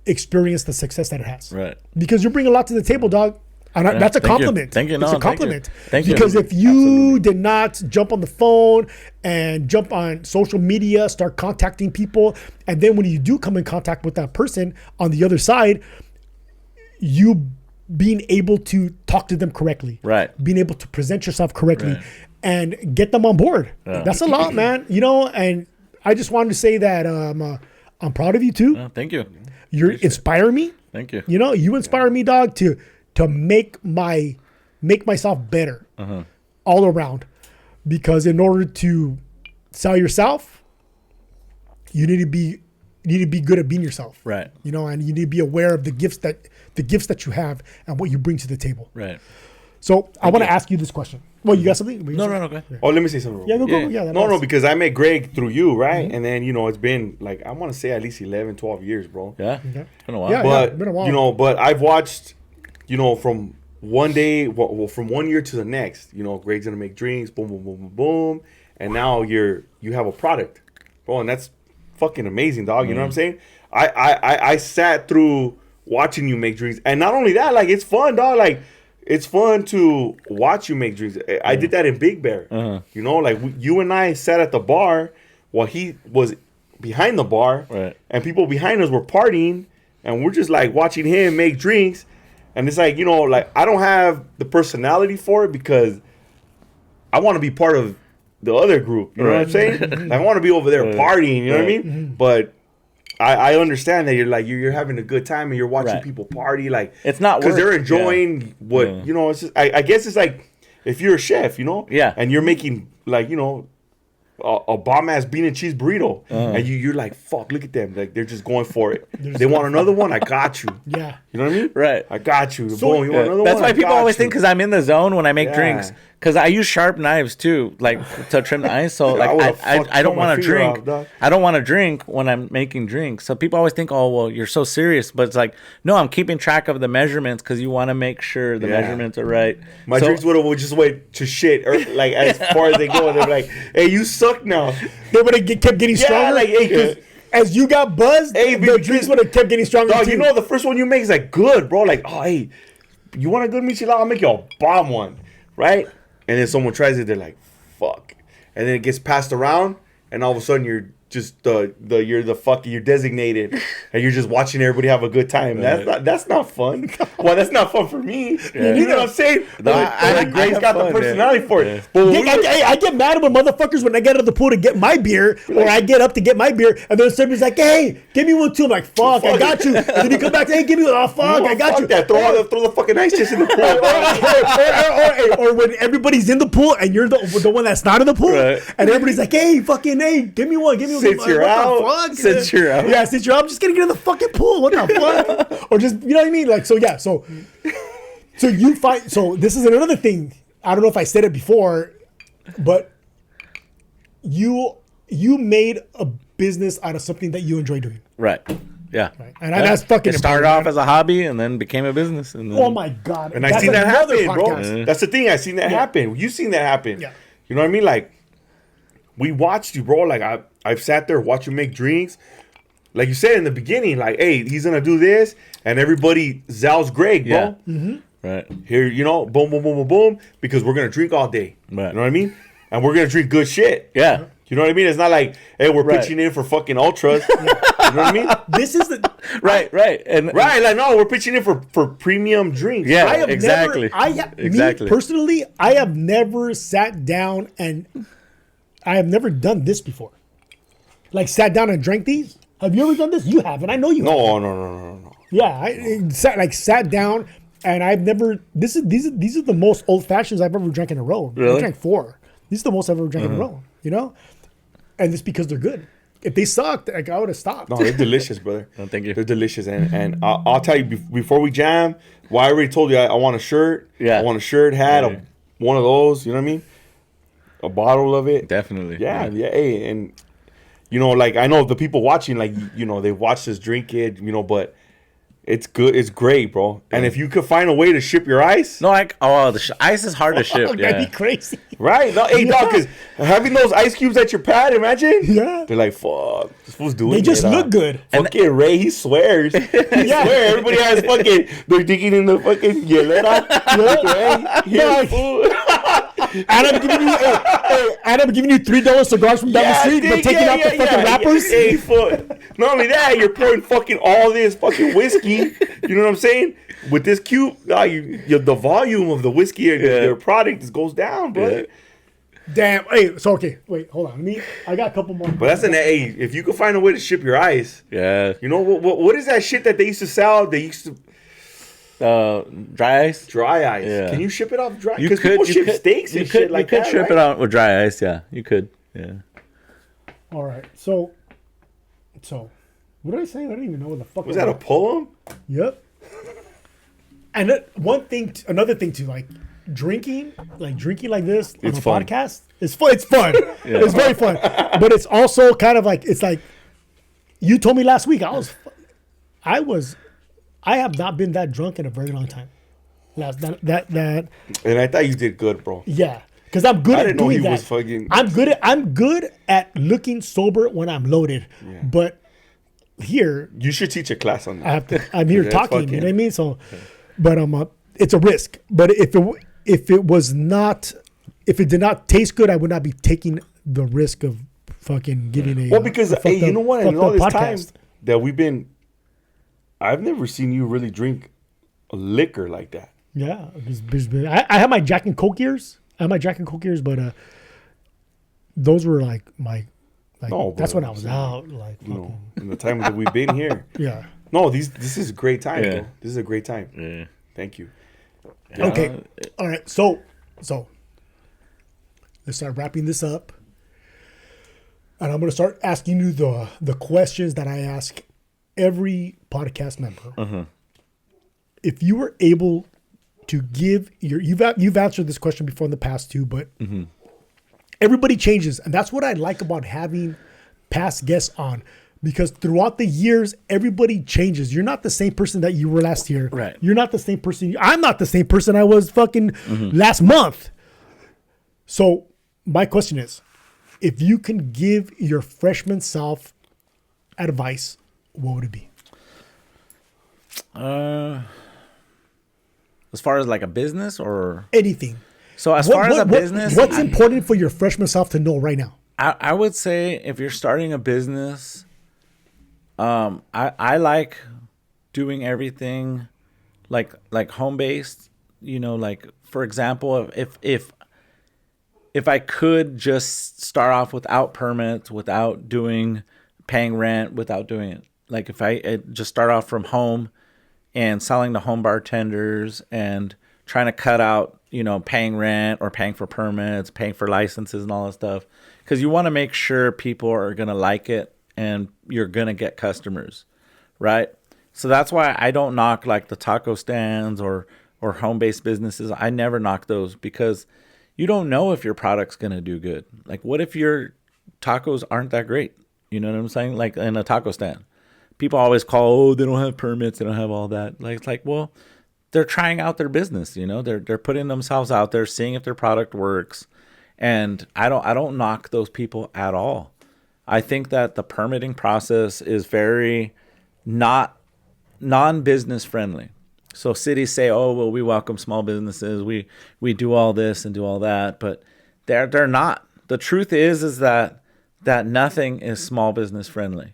experience the success that it has. Right. Because you bring a lot to the table, dog. And that's a Thank you. compliment. Thank you. No, It's a thank you. compliment. Thank you. Because if you did not jump on the phone and jump on social media, start contacting people, and then when you do come in contact with that person on the other side, you being able to talk to them correctly. Right. Being able to present yourself correctly Right. and get them on board. Yeah. That's a lot, man. You know, and I just wanted to say that I'm proud of you too. Oh, thank you. You inspire me. Thank you. You know, you inspire me, dog, to make myself better all around. Because in order to sell yourself, you need to be good at being yourself. Right. You know, and you need to be aware of the gifts that you have and what you bring to the table. Right. So I want to ask you this question. Well, you got something? No, go ahead. Oh, let me say something. Yeah, go. Yeah. Yeah, No, because I met Greg through you, right? And then, it's been like, I want to say at least 11, 12 years, bro. Yeah. Okay. Been a while. Yeah. But, been a while. but I've watched, from one day, from 1 year to the next, Greg's going to make drinks, boom, boom, boom, boom, boom. And now you have a product, bro. And that's fucking amazing, dog. You know what I'm saying? I sat through watching you make drinks. And not only that, like, it's fun, dog. Like, it's fun to watch you make drinks. I did that in Big Bear. Like you and I sat at the bar while he was behind the bar, Right. and people behind us were partying, and we're just like watching him make drinks. And it's like, like I don't have the personality for it because I want to be part of the other group. You know what I'm saying? Like, I want to be over there partying. You know what I mean? But I understand that you're having a good time and you're watching Right. people party. Like, It's not because they're work. enjoying what It's just, I guess it's like if you're a chef, Yeah. and you're making like a bomb ass bean and cheese burrito, and you're like, fuck, look at them, like they're just going for it. They want another one, I got you. Yeah. You know what I mean? Right. I got you. So- Boom, you want another That's one? why I people got always you. think because I'm in the zone when I make Yeah. drinks. Because I use sharp knives too, like to trim the ice. So I like would've I fucked don't my want to finger drink. off, dog. I don't want to drink when I'm making drinks. So people always think, oh well, you're so serious. But it's like, no, I'm keeping track of the measurements because you want to make sure the Yeah. measurements are right. My So- drinks would just wait to shit, or like as far as they go. They're like, "Hey, you suck now." They would have kept getting Yeah, stronger. like, hey, 'cause- as you got buzzed, Hey, the because- drinks would have kept getting stronger Dog, too. you know the first one you make is like good, bro. Like, oh, hey, you want a good michelada? I'll make you a bomb one, right? and then someone tries it, they're like, fuck. And then it gets passed around, and all of a sudden you're just you're designated, and you're just watching everybody have a good time. That's not fun. Well, that's not fun for me. Yeah. You know what I'm saying? No, Grace got the personality for it. But I get mad with motherfuckers when I get out of the pool to get my beer, or I get up to get my beer, and then somebody's like, "Hey, give me one too." I'm like, "Fuck, I got you." And then you come back, "Hey, give me one." Oh, fuck, I got you. That. Throw the fucking ice chest in the pool. or when everybody's in the pool and you're the one that's not in the pool, Right. and everybody's like, "Hey, fucking, hey, give me one." Since you're out. Since you're out. Yeah, since you're out, I'm just gonna get in the fucking pool. What the fuck? Or just, you know what I mean? Like, so yeah, so you find, so this is another thing. I don't know if I said it before, but you made a business out of something that you enjoy doing. Right. Yeah. Right. And that's fucking It started important, off as a hobby and then became a business. And then, Oh my God. And I That's seen that another happen, bro. podcast. That's the thing. I seen that happen. You seen that happen. Yeah. You know what I mean? Like, we watched you, bro. Like, I've sat there, watched you make drinks. Like you said in the beginning, like, hey, he's gonna do this, and everybody Zal's Greg, bro. Yeah. Mm-hmm. Right. Here, you know, boom, boom, boom, boom, boom, because we're gonna drink all day. Right. You know what I mean? And we're gonna drink good shit. Yeah. You know what I mean? It's not like, hey, we're Right. pitching in for fucking ultras. You know what I mean? This is the Right. And Right, like, no, we're pitching in for premium drinks. Yeah. I have Exactly. Me personally, I have never sat down and I have never done this before. Like sat down and drank these. Have you ever done this? You haven't. I know you. No. Yeah, I sat down and I've never. These are the most old fashions I've ever drank in a row. Really? I drank 4. These are the most I've ever drank in a row. You know, and it's because they're good. If they sucked, like, I would have stopped. No, they're delicious, brother. No, thank you. They're delicious, and I'll tell you before we jam. Well, I already told you I want a shirt. Yeah. I want a shirt, hat, Yeah. one of those. You know what I mean? A bottle of it. Definitely. Yeah. Hey, and you know, like I know the people watching, like you know, they watch this drink it, you know, but it's good. It's great, bro. And if you could find a way to ship your ice, No, the ice is hard to ship. That'd Yeah. be crazy. right? No, hey, dog, because having those ice cubes at your pad, imagine. Yeah. They're like, fuck, this fool's doing. They just look good. Fucking Ray, he swears. He swear everybody has fucking. They're digging in the fucking hielera. Ray, here's food. And I'm giving you $3 cigars from down the street, but taking out the fucking wrappers. Hey, foot. Not only that, you're pouring fucking all this fucking whiskey. You know what I'm saying? With this cube, the volume of the whiskey and your product goes down, brother. Damn. Hey, so okay, wait, hold on. I got a couple more. But that's hey, if you could find a way to ship your ice, Yeah. you know what is that shit that they used to sell? They used to Dry ice. dry ice. Yeah. Can you ship it off dry? You Because could people you ship could, steaks you and could, shit like you could that. ship right? it out with dry ice. Yeah. You could. Yeah. All right. So what did I say? I don't even know what the fuck Was that a poem? Yep. And another thing too, like drinking like this on It's a fun. podcast. It's fun. It's fun. It's very fun. But it's also kind of like, it's like you told me last week. I have not been that drunk in a very long time. That And I thought you did good, bro. yeah, because I'm good I at didn't know doing he that. was fucking- I'm good at looking sober when I'm loaded, but here You should teach a class on that. I'm here That's talking. fucking- You know what I mean? So, but it's a risk. But if it did not taste good, I would not be taking the risk of fucking giving a. Well, because a fucked hey, you up- know what? In fucked all up this time podcast. that I've never seen you really drink a liquor like that. Yeah, I have my Jack and Coke years. But those were like my. No, that's bro, when I was out. Like, You know, in the time that we've been here. yeah. No, this is a great time, Yeah. bro. This is a great time. Yeah. Thank you. Okay. All right. So let's start wrapping this up. And I'm going to start asking you the questions that I ask every podcast member. If you were able to give you've answered this question before in the past too, but everybody changes. And that's what I like about having past guests on. Because throughout the years, everybody changes. You're not the same person that you were last year. Right. You're not the same person. I'm not the same person I was fucking last month. So my question is, if you can give your freshman self advice, what would it be? As far as like a business or Anything. So as far as a business, what's important for your freshman self to know right now? I would say if you're starting a business, I like doing everything like home based. You know, like for example, if I could just start off without permits, without paying rent, without doing it, like if I just start off from home and selling to home bartenders and trying to cut out, you know, paying rent or paying for permits, paying for licenses and all that stuff, because you want to make sure people are going to like it and you're going to get customers, right? So that's why I don't knock like the taco stands or home-based businesses. I never knock those because you don't know if your product's going to do good. Like, what if your tacos aren't that great? You know what I'm saying? Like in a taco stand, people always call, oh, they don't have permits, they don't have all that. Like, it's like, well, they're trying out their business. You know, they're putting themselves out there, seeing if their product works. And I don't knock those people at all. I think that the permitting process is very not non-business friendly. So cities say, oh, well, we welcome small businesses. We do all this and do all that, but they're not. The truth is that nothing is small business friendly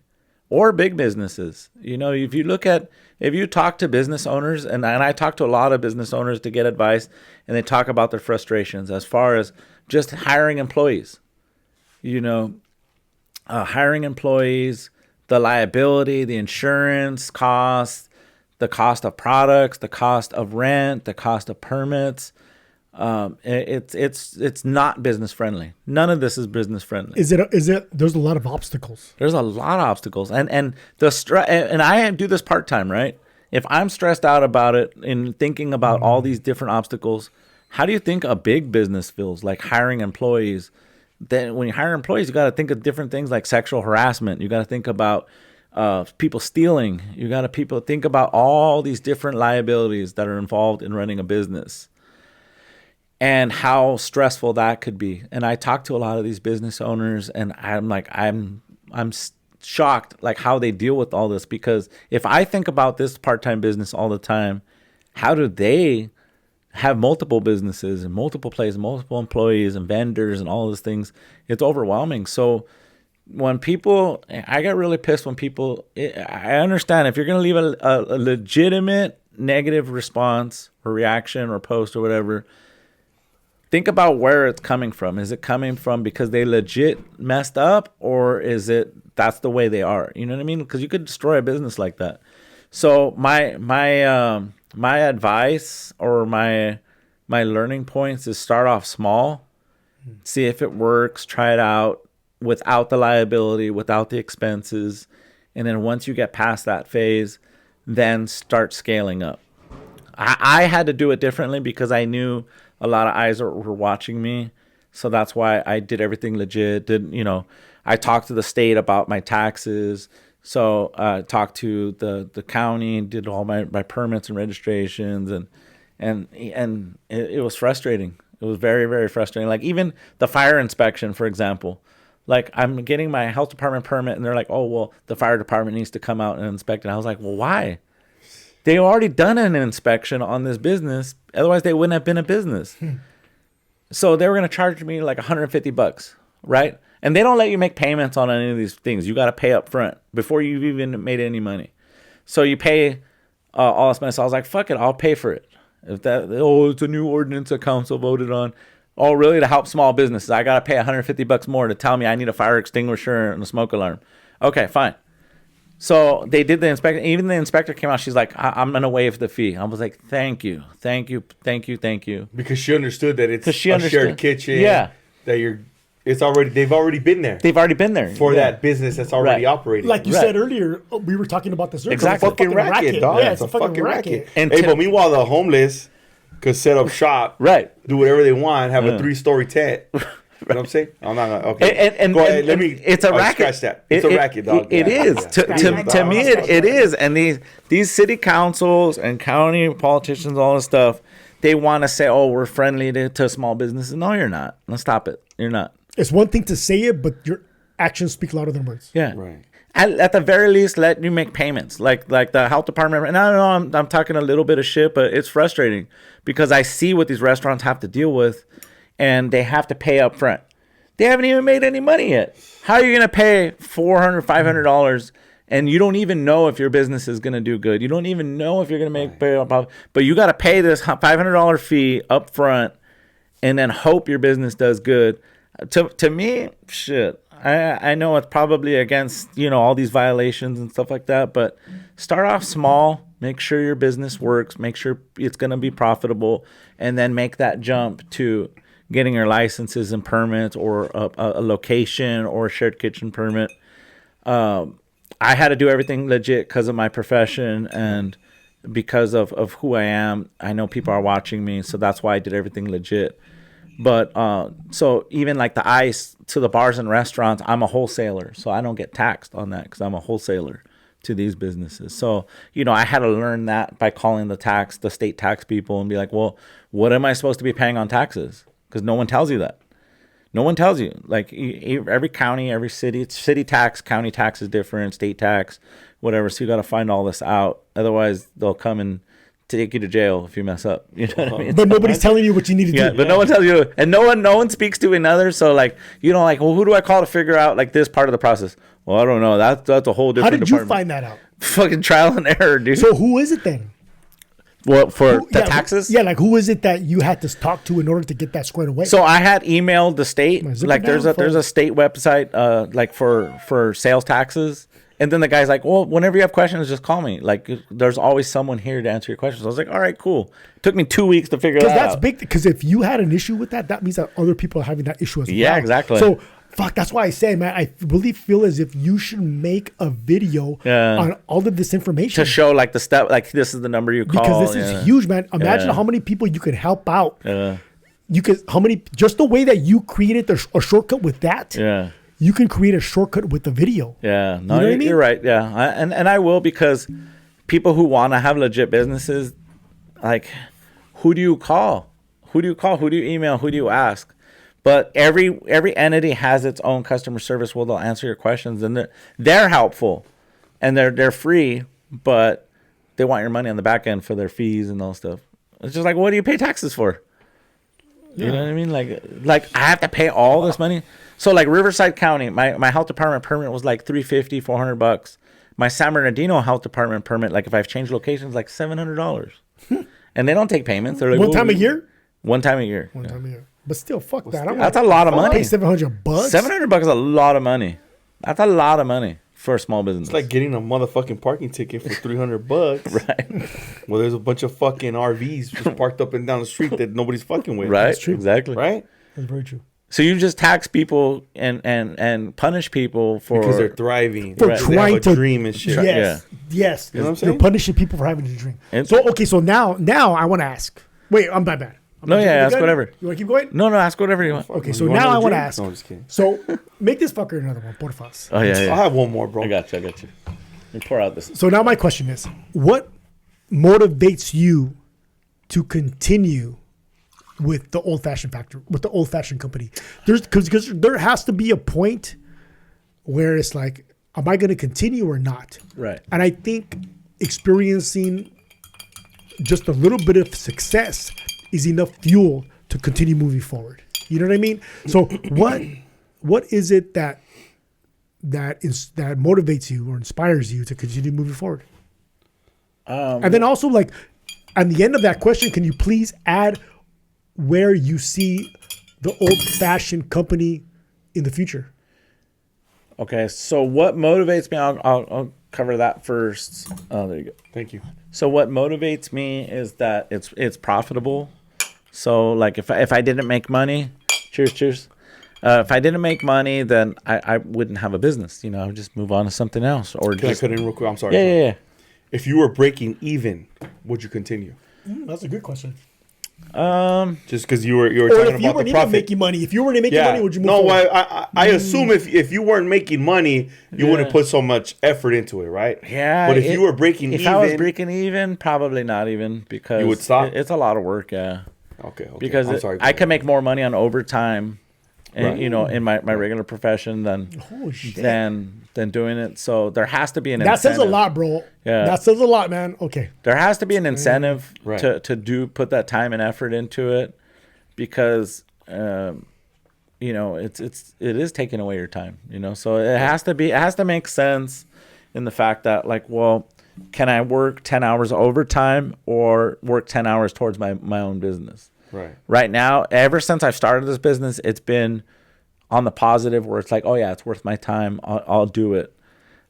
or big businesses. You know, if you talk to business owners, and I talk to a lot of business owners to get advice, and they talk about their frustrations as far as just hiring employees, you know, hiring employees, the liability, the insurance costs, the cost of products, the cost of rent, the cost of permits. It's not business friendly. None of this is business friendly. Is it? There's a lot of obstacles. There's a lot of obstacles, and the stress. And I do this part time, right? If I'm stressed out about it and thinking about all these different obstacles, how do you think a big business feels like hiring employees? Then when you hire employees, you got to think of different things like sexual harassment. You got to think about people stealing. You got to think about all these different liabilities that are involved in running a business and how stressful that could be. And I talk to a lot of these business owners, and I'm like, I'm shocked like how they deal with all this, because if I think about this part-time business all the time, how do they have multiple businesses and multiple places, multiple employees and vendors and all those things? It's overwhelming. So when people, I get really pissed when people, I understand if you're going to leave a legitimate negative response or reaction or post or whatever, think about where it's coming from. Is it coming from because they legit messed up, or is it that's the way they are? You know what I mean? Because you could destroy a business like that. So my advice or my learning points is start off small, see if it works, try it out without the liability, without the expenses. And then once you get past that phase, then start scaling up. I had to do it differently because I knew a lot of eyes were watching me. So that's why I did everything legit. I talked to the state about my taxes. So I talked to the county, did all my permits and registrations, and it was frustrating. It was very, very frustrating. Like even the fire inspection, for example. Like I'm getting my health department permit and they're like, oh, well, the fire department needs to come out and inspect it. I was like, well, why? They already done an inspection on this business. Otherwise, they wouldn't have been a business. So they were going to charge me like $150, right? And they don't let you make payments on any of these things. You got to pay up front before you've even made any money. So you pay all this money. So I was like, fuck it, I'll pay for it. If it's a new ordinance the council voted on. Oh, really? To help small businesses, I got to pay $150 more to tell me I need a fire extinguisher and a smoke alarm. Okay, fine. So they did the inspection. Even the inspector came out. She's like, I'm going to waive the fee. I was like, thank you. Because she understood that it's a shared kitchen. Yeah. That they've already been there. For that business that's already operating. Like you said earlier, we were talking about this earlier. Exactly. It's a fucking racket, dog. Yeah, it's a fucking racket. And but meanwhile, the homeless could set up shop, right? Do whatever they want, have a 3-story tent. You know what I'm saying? I'm not okay. And go ahead. Let me. It's a racket. Scratch that. It's a racket, dog. It is. To me, it is. And these city councils and county politicians, all this stuff, they want to say, "Oh, we're friendly to small businesses." No, you're not. Let's stop it. You're not. It's one thing to say it, but your actions speak louder than words. Yeah. Right. at the very least, let you make payments. Like the health department. And I don't know, I'm talking a little bit of shit, but it's frustrating because I see what these restaurants have to deal with, and they have to pay up front. They haven't even made any money yet. How are you going to pay $400, $500, and you don't even know if your business is going to do good? You don't even know if you're going to make pay up, but you got to pay this $500 fee up front and then hope your business does good. To me, shit. I know it's probably against, all these violations and stuff like that, but start off small, make sure your business works, make sure it's going to be profitable, and then make that jump to getting your licenses and permits or a location or a shared kitchen permit. I had to do everything legit because of my profession and because of who I am. I know people are watching me, so that's why I did everything legit. But so even like the ice to the bars and restaurants, I'm a wholesaler, so I don't get taxed on that because I'm a wholesaler to these businesses. So, I had to learn that by calling the state tax people and be like, well, what am I supposed to be paying on taxes? Because no one tells you that. No one tells you. Like every county, every city, it's city tax, county tax is different, state tax, whatever. So you got to find all this out. Otherwise, they'll come and take you to jail if you mess up. You know what I mean? But nobody's telling you what you need to do. But no one tells you, and no one speaks to another. So like, well, who do I call to figure out like this part of the process? Well, I don't know. That's a whole different. How did department. you find that out? Fucking trial and error, dude. So who is it then? Well, for the taxes? Yeah, like who is it that you had to talk to in order to get that squared away? So I had emailed the state. Like there's a state website like for sales taxes. And then the guy's like, well, whenever you have questions, just call me. Like there's always someone here to answer your questions. I was like, all right, cool. It took me 2 weeks to figure that out. Because that's big. Because if you had an issue with that, that means that other people are having that issue as well. Yeah, exactly. So that's why I say, man, I really feel as if you should make a video on all of this information. To show like the step, like this is the number you call. Because this is huge, man. Imagine how many people you could help out. Just the way that you created a shortcut with that. Yeah. You can create a shortcut with the video. Yeah. No, you're right. Yeah. And I will, because people who want to have legit businesses, like, who do you call? Who do you email? Who do you ask? But every entity has its own customer service where they'll answer your questions, and they're helpful, and they're free, but they want your money on the back end for their fees and all stuff. It's just like, what do you pay taxes for? Yeah. You know what I mean? Like I have to pay all this money. So like Riverside County, my health department permit was like $350, $400. My San Bernardino health department permit, like if I've changed locations, like $700. And they don't take payments. They're like, one time a year. One time a year. But still, fuck that. That's a lot of money. $700. $700 is a lot of money. That's a lot of money for a small business. It's like getting a motherfucking parking ticket for $300. Right. Well, there's a bunch of fucking RVs just parked up and down the street that nobody's fucking with. Right. That's true. Exactly. Right. That's very true. So you just tax people and punish people because they're thriving, for trying to dream and shit. Yes. You know what I'm saying? You're punishing people for having a dream. So now I want to ask. Wait, I'm bad. Ask whatever. You want to keep going? No, ask whatever you want. Okay, so now I want to ask. No, I'm just kidding. So make this fucker another one, por favor. Oh yeah. I'll have one more, bro. I got you. Let me pour out this. So now my question is, what motivates you to continue with the Old Fashioned Factory, with the Old Fashioned Company? Because there has to be a point where it's like, am I going to continue or not? Right. And I think experiencing just a little bit of success is enough fuel to continue moving forward. You know what I mean? So what is it that motivates you or inspires you to continue moving forward? And then also, like, at the end of that question, can you please add where you see the Old Fashioned Company in the future? Okay, so what motivates me? I'll cover that first. Oh, there you go. Thank you. So what motivates me is that it's profitable. So like if I didn't make money, cheers. If I didn't make money, then I wouldn't have a business. I would just move on to something else. Or Can I cut in real quick? I'm sorry. Yeah. If you were breaking even, would you continue? That's a good question. Just because you were or talking if you about weren't the profit. even making money. If you weren't making money, would you move forward? No, I assume if you weren't making money, you wouldn't put so much effort into it, right? Yeah. But if you were breaking even, if I was breaking even, probably not even, because you would stop. It's a lot of work. Yeah. Okay. Because I'm sorry, I can make more money on overtime and, you know, in my regular profession than Oh, shit. than doing it. So there has to be an That incentive. says a lot, bro. Yeah. That says a lot, man. Okay. There has to be an incentive Right. to put that time and effort into it, because you know, it is taking away your time, you know. So it has to make sense in the fact that, like, well, can I work 10 hours overtime or work 10 hours towards my own business? Right. Right now, ever since I've started this business, it's been on the positive, where it's like, oh yeah, it's worth my time. I'll do it.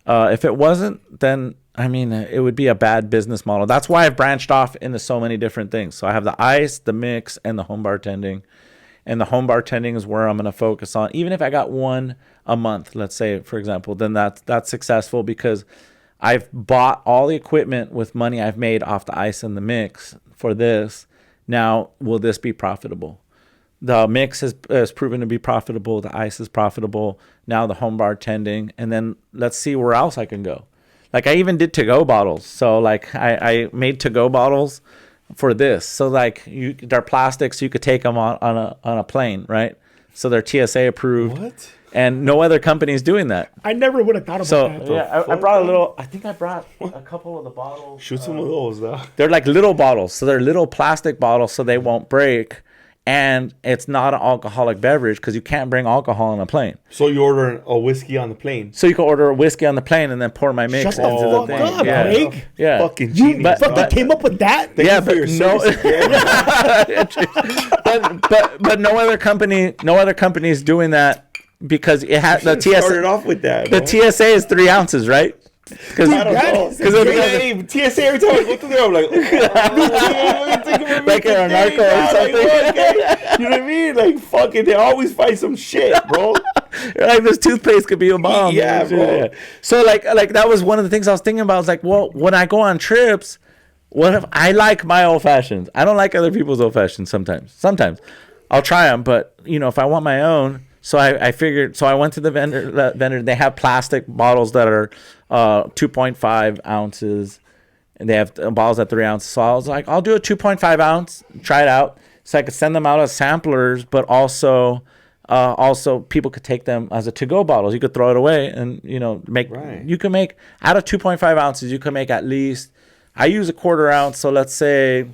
If it wasn't, then I mean, it would be a bad business model. That's why I've branched off into so many different things. So I have the ice, the mix, and the home bartending. And the home bartending is where I'm going to focus on. Even if I got one a month, let's say, for example, then that's successful, because I've bought all the equipment with money I've made off the ice and the mix for this. Now, will this be profitable? The mix has proven to be profitable. The ice is profitable. Now the home bartending. And then let's see where else I can go. Like, I even did to-go bottles. So, like, I made to-go bottles for this. So, like, they're plastics. So you could take them on a plane, right? So they're TSA approved. What? And no other company is doing that. I never would have thought about So, that. yeah, I brought a little. I think I brought a couple of the bottles. Shoot some of those, though. They're like little bottles. So they're little plastic bottles, so they won't break. And it's not an alcoholic beverage, because you can't bring alcohol on a plane. So you order a whiskey on the plane. So you can order a whiskey on the plane and then pour my mix Shut the into the fuck thing. up, yeah. Greg. Yeah. Fucking You genius. fucking dog. came up with that? Thank Yeah, you for but your no, service again. but no other company is doing that, because it has the Started TSA. off with that. The bro. TSA is 3 ounces, right? Because I don't know. Because TSA every time I go through there, I'm like, Like you're a narco or something. You know what I mean? Like, fucking, they always find some shit, bro. like, this toothpaste could be a bomb. Yeah, bro. So like that was one of the things I was thinking about. I was like, well, when I go on trips, what if I like my old fashions? I don't like other people's old fashions sometimes. I'll try them, but, you know, if I want my own. So I figured, so I went to the vendor. They have plastic bottles that are 2.5 ounces, and they have bottles at 3 ounces. So I was like, I'll do a 2.5 ounce, try it out. So I could send them out as samplers, but also people could take them as a to-go bottles. You could throw it away and, you know, make, Right. you can make, out of 2.5 ounces, you can make at least, I use a 1/4 ounce. So let's say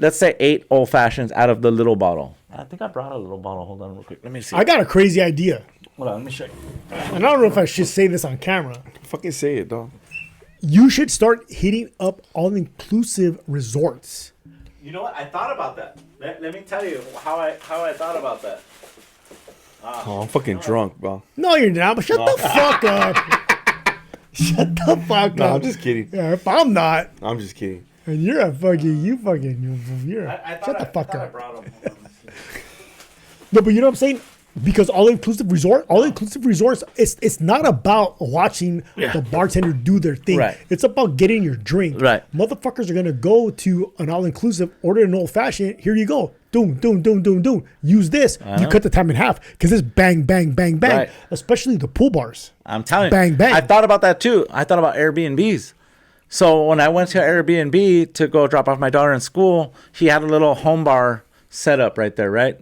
8 old fashions out of the little bottle. I think I brought a little bottle. Hold on real quick. Let me see. I got a crazy idea. Hold on, let me show you. And I don't know if I should say this on camera. Fucking say it, dog. You should start hitting up all-inclusive resorts. You know what? I thought about that. Let me tell you how I thought about that. Oh, I'm fucking drunk, bro. No, you're not. But shut the fuck up. Shut the fuck No, up. I'm just kidding. Yeah, if I'm not, I'm just kidding. and you're a fucking, you're. Shut the fuck up. brought them. No, but you know what I'm saying? Because all-inclusive resorts, it's not about watching the bartender do their thing. Right. It's about getting your drink. Right. Motherfuckers are gonna go to an all-inclusive, order an old-fashioned. Here you go. Doom. Use this. You cut the time in half, because it's bang, bang, bang, bang. Right. Especially the pool bars. I'm telling you. Bang, bang. I thought about that too. I thought about Airbnbs. So when I went to Airbnb to go drop off my daughter in school, he had a little home bar set up right there, right?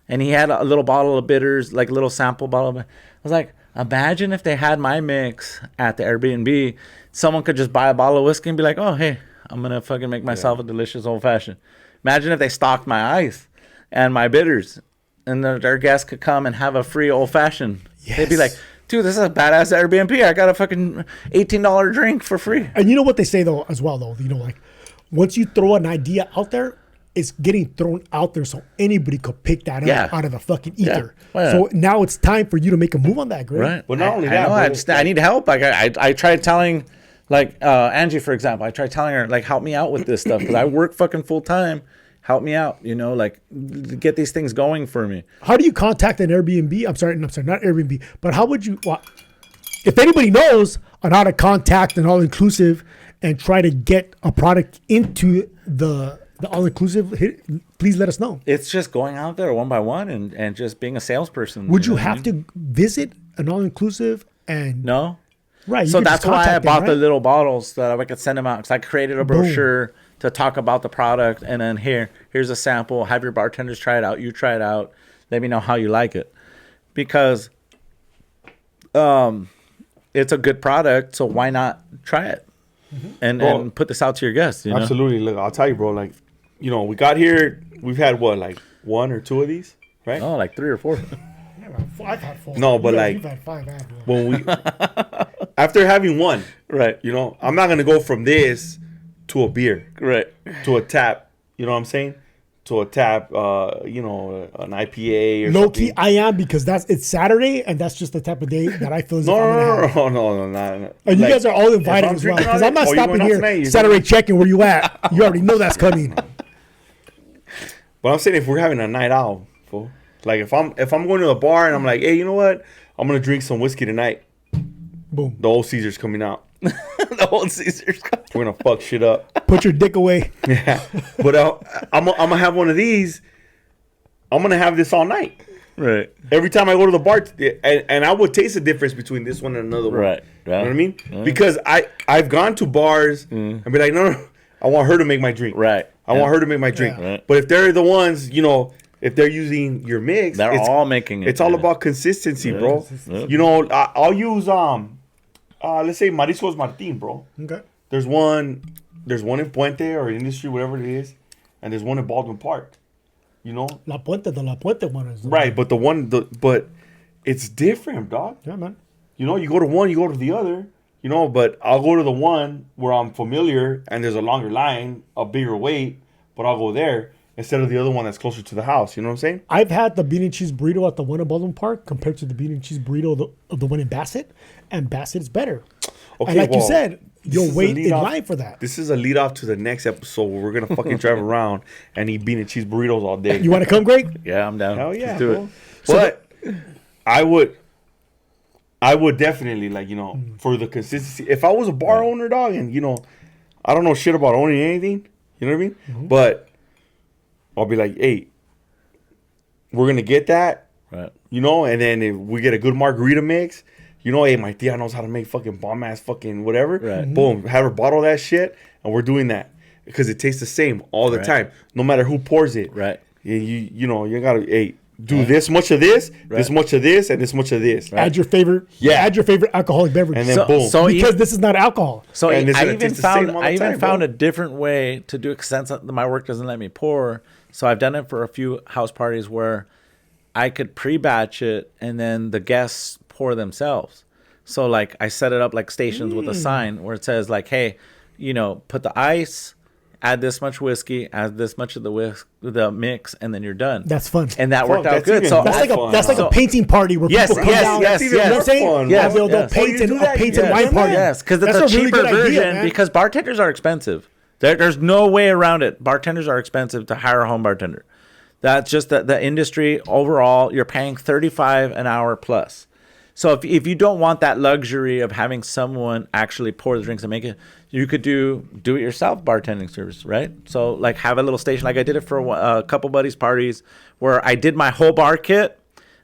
And he had a little bottle of bitters, like a little sample bottle. I was like, imagine if they had my mix at the Airbnb. Someone could just buy a bottle of whiskey and be like, oh, hey, I'm going to fucking make myself a delicious old fashioned. Imagine if they stocked my ice and my bitters, and their guests could come and have a free old fashioned. Yes. They'd be like, dude, this is a badass Airbnb. I got a fucking $18 drink for free. And you know what they say though, as well though, you know, like once you throw an idea out there, it's getting thrown out there so anybody could pick that up out of the fucking ether. Yeah. So now it's time for you to make a move on that, Greg. Right. But not only I that, know, bro, I need help. Like I tried telling, like Angie, for example, I tried telling her, like, help me out with this stuff, because I work fucking full time. Help me out, you know, like, get these things going for me. How do you contact an Airbnb? I'm sorry, not Airbnb, but how would you, if anybody knows on how to contact an all-inclusive and try to get a product into the all-inclusive, please let us know. It's just going out there one by one and just being a salesperson. Would you know what I have mean? to visit an all-inclusive and... No. Right. So you could just that's why I contact bought them, the right? little bottles that I could send them out, because I created a brochure to talk about the product, and then here's a sample. Have your bartenders try it out. You try it out. Let me know how you like it. because it's a good product. So why not try it and put this out to your guests? You know? Absolutely. Look, I'll tell you, bro. Like, you know, we got here. We've had what, like 1 or 2 of these, right? Oh, like 3 or 4. I've had 4. No, but You've had 5. When we after having one, Right. you know, I'm not gonna go from this to a beer, Right. to a tap. You know what I'm saying? To a tap, you know, an IPA or Low something. key, I am, because it's Saturday, and that's just the type of day that I feel as if I'm gonna have. No. And you Like, guys are all if invited I'm as well, drinking because on I'm not it, you stopping went out here tonight, you're Saturday checking where you at. You already know that's coming. But I'm saying if we're having a night out, fool. Like if I'm going to a bar and I'm like, hey, you know what? I'm gonna drink some whiskey tonight. Boom. The old Caesar's coming out. The old Caesar's. We're gonna fuck shit up. Put your dick away. Yeah. But I'm gonna have one of these. I'm gonna have this all night. Right. Every time I go to the bar, and I would taste the difference between this one and another one. Right. You know what I mean? Yeah. Because I've gone to bars and be like, no, I want her to make my drink. Right. I want her to make my drink. Yeah. Right. But if they're the ones, you know, if they're using your mix, They're all making it. It's all Yeah. about consistency, Yeah. bro. Yeah. You know, I'll use let's say Mariscos Martin, bro. Okay. There's one in Puente or Industry, whatever it is, and there's one in Baldwin Park. You know, La Puente one is right? But but it's different, dog. Yeah, man. You know, you go to one, you go to the other. You know, but I'll go to the one where I'm familiar and there's a longer line, a bigger wait, but I'll go there instead of the other one that's closer to the house. You know what I'm saying? I've had the bean and cheese burrito at the one in Baldwin Park compared to the bean and cheese burrito of the one in Bassett, and Bassett is better. And like you said, you'll this is a wait lead in off- line for that. This is a lead off to the next episode where we're gonna fucking drive around and eat bean and cheese burritos all day. You want to come, Greg? Yeah, I'm down. Hell yeah, Let's do bro. it. But I would definitely, like, you know, for the consistency. If I was a bar owner, dog, and you know, I don't know shit about owning anything. You know what I mean? But I'll be like, hey, we're gonna get that, Right. you know, and then if we get a good margarita mix, you know, hey, my tia knows how to make fucking bomb ass fucking whatever. Right. Boom, have her bottle that shit, and we're doing that because it tastes the same all the Right. time, no matter who pours it. Right. You know, you gotta, hey, do this much of this, this much of this, and this much of this. Add your favorite. Yeah. Add your favorite alcoholic beverage. And then boom. So because this is not alcohol. So And it's I gonna even taste the same found all the time, bro. a different way to do it since my work doesn't let me pour. So I've done it for a few house parties where I could pre-batch it and then the guests pour themselves. So like I set it up like stations with a sign where it says like, hey, you know, put the ice, add this much whiskey, add this much of the mix, and then you're done. That's fun. And that worked out that's good. even So That's more like fun. that's like So- a painting party where Yes, people come yes, down. yes, You know yes. what I'm saying? Fun, Yes, they'll yes. paint Oh, you do a that? paint Yeah. and wine party. yes, because it's That's a really cheaper good idea, version man. because bartenders are expensive. There's no way around it. Bartenders are expensive to hire a home bartender. That's just the industry overall. You're paying $35 an hour plus. So if you don't want that luxury of having someone actually pour the drinks and make it, you could do it yourself bartending service, right? So like have a little station. Like I did it for a couple buddies' parties where I did my whole bar kit.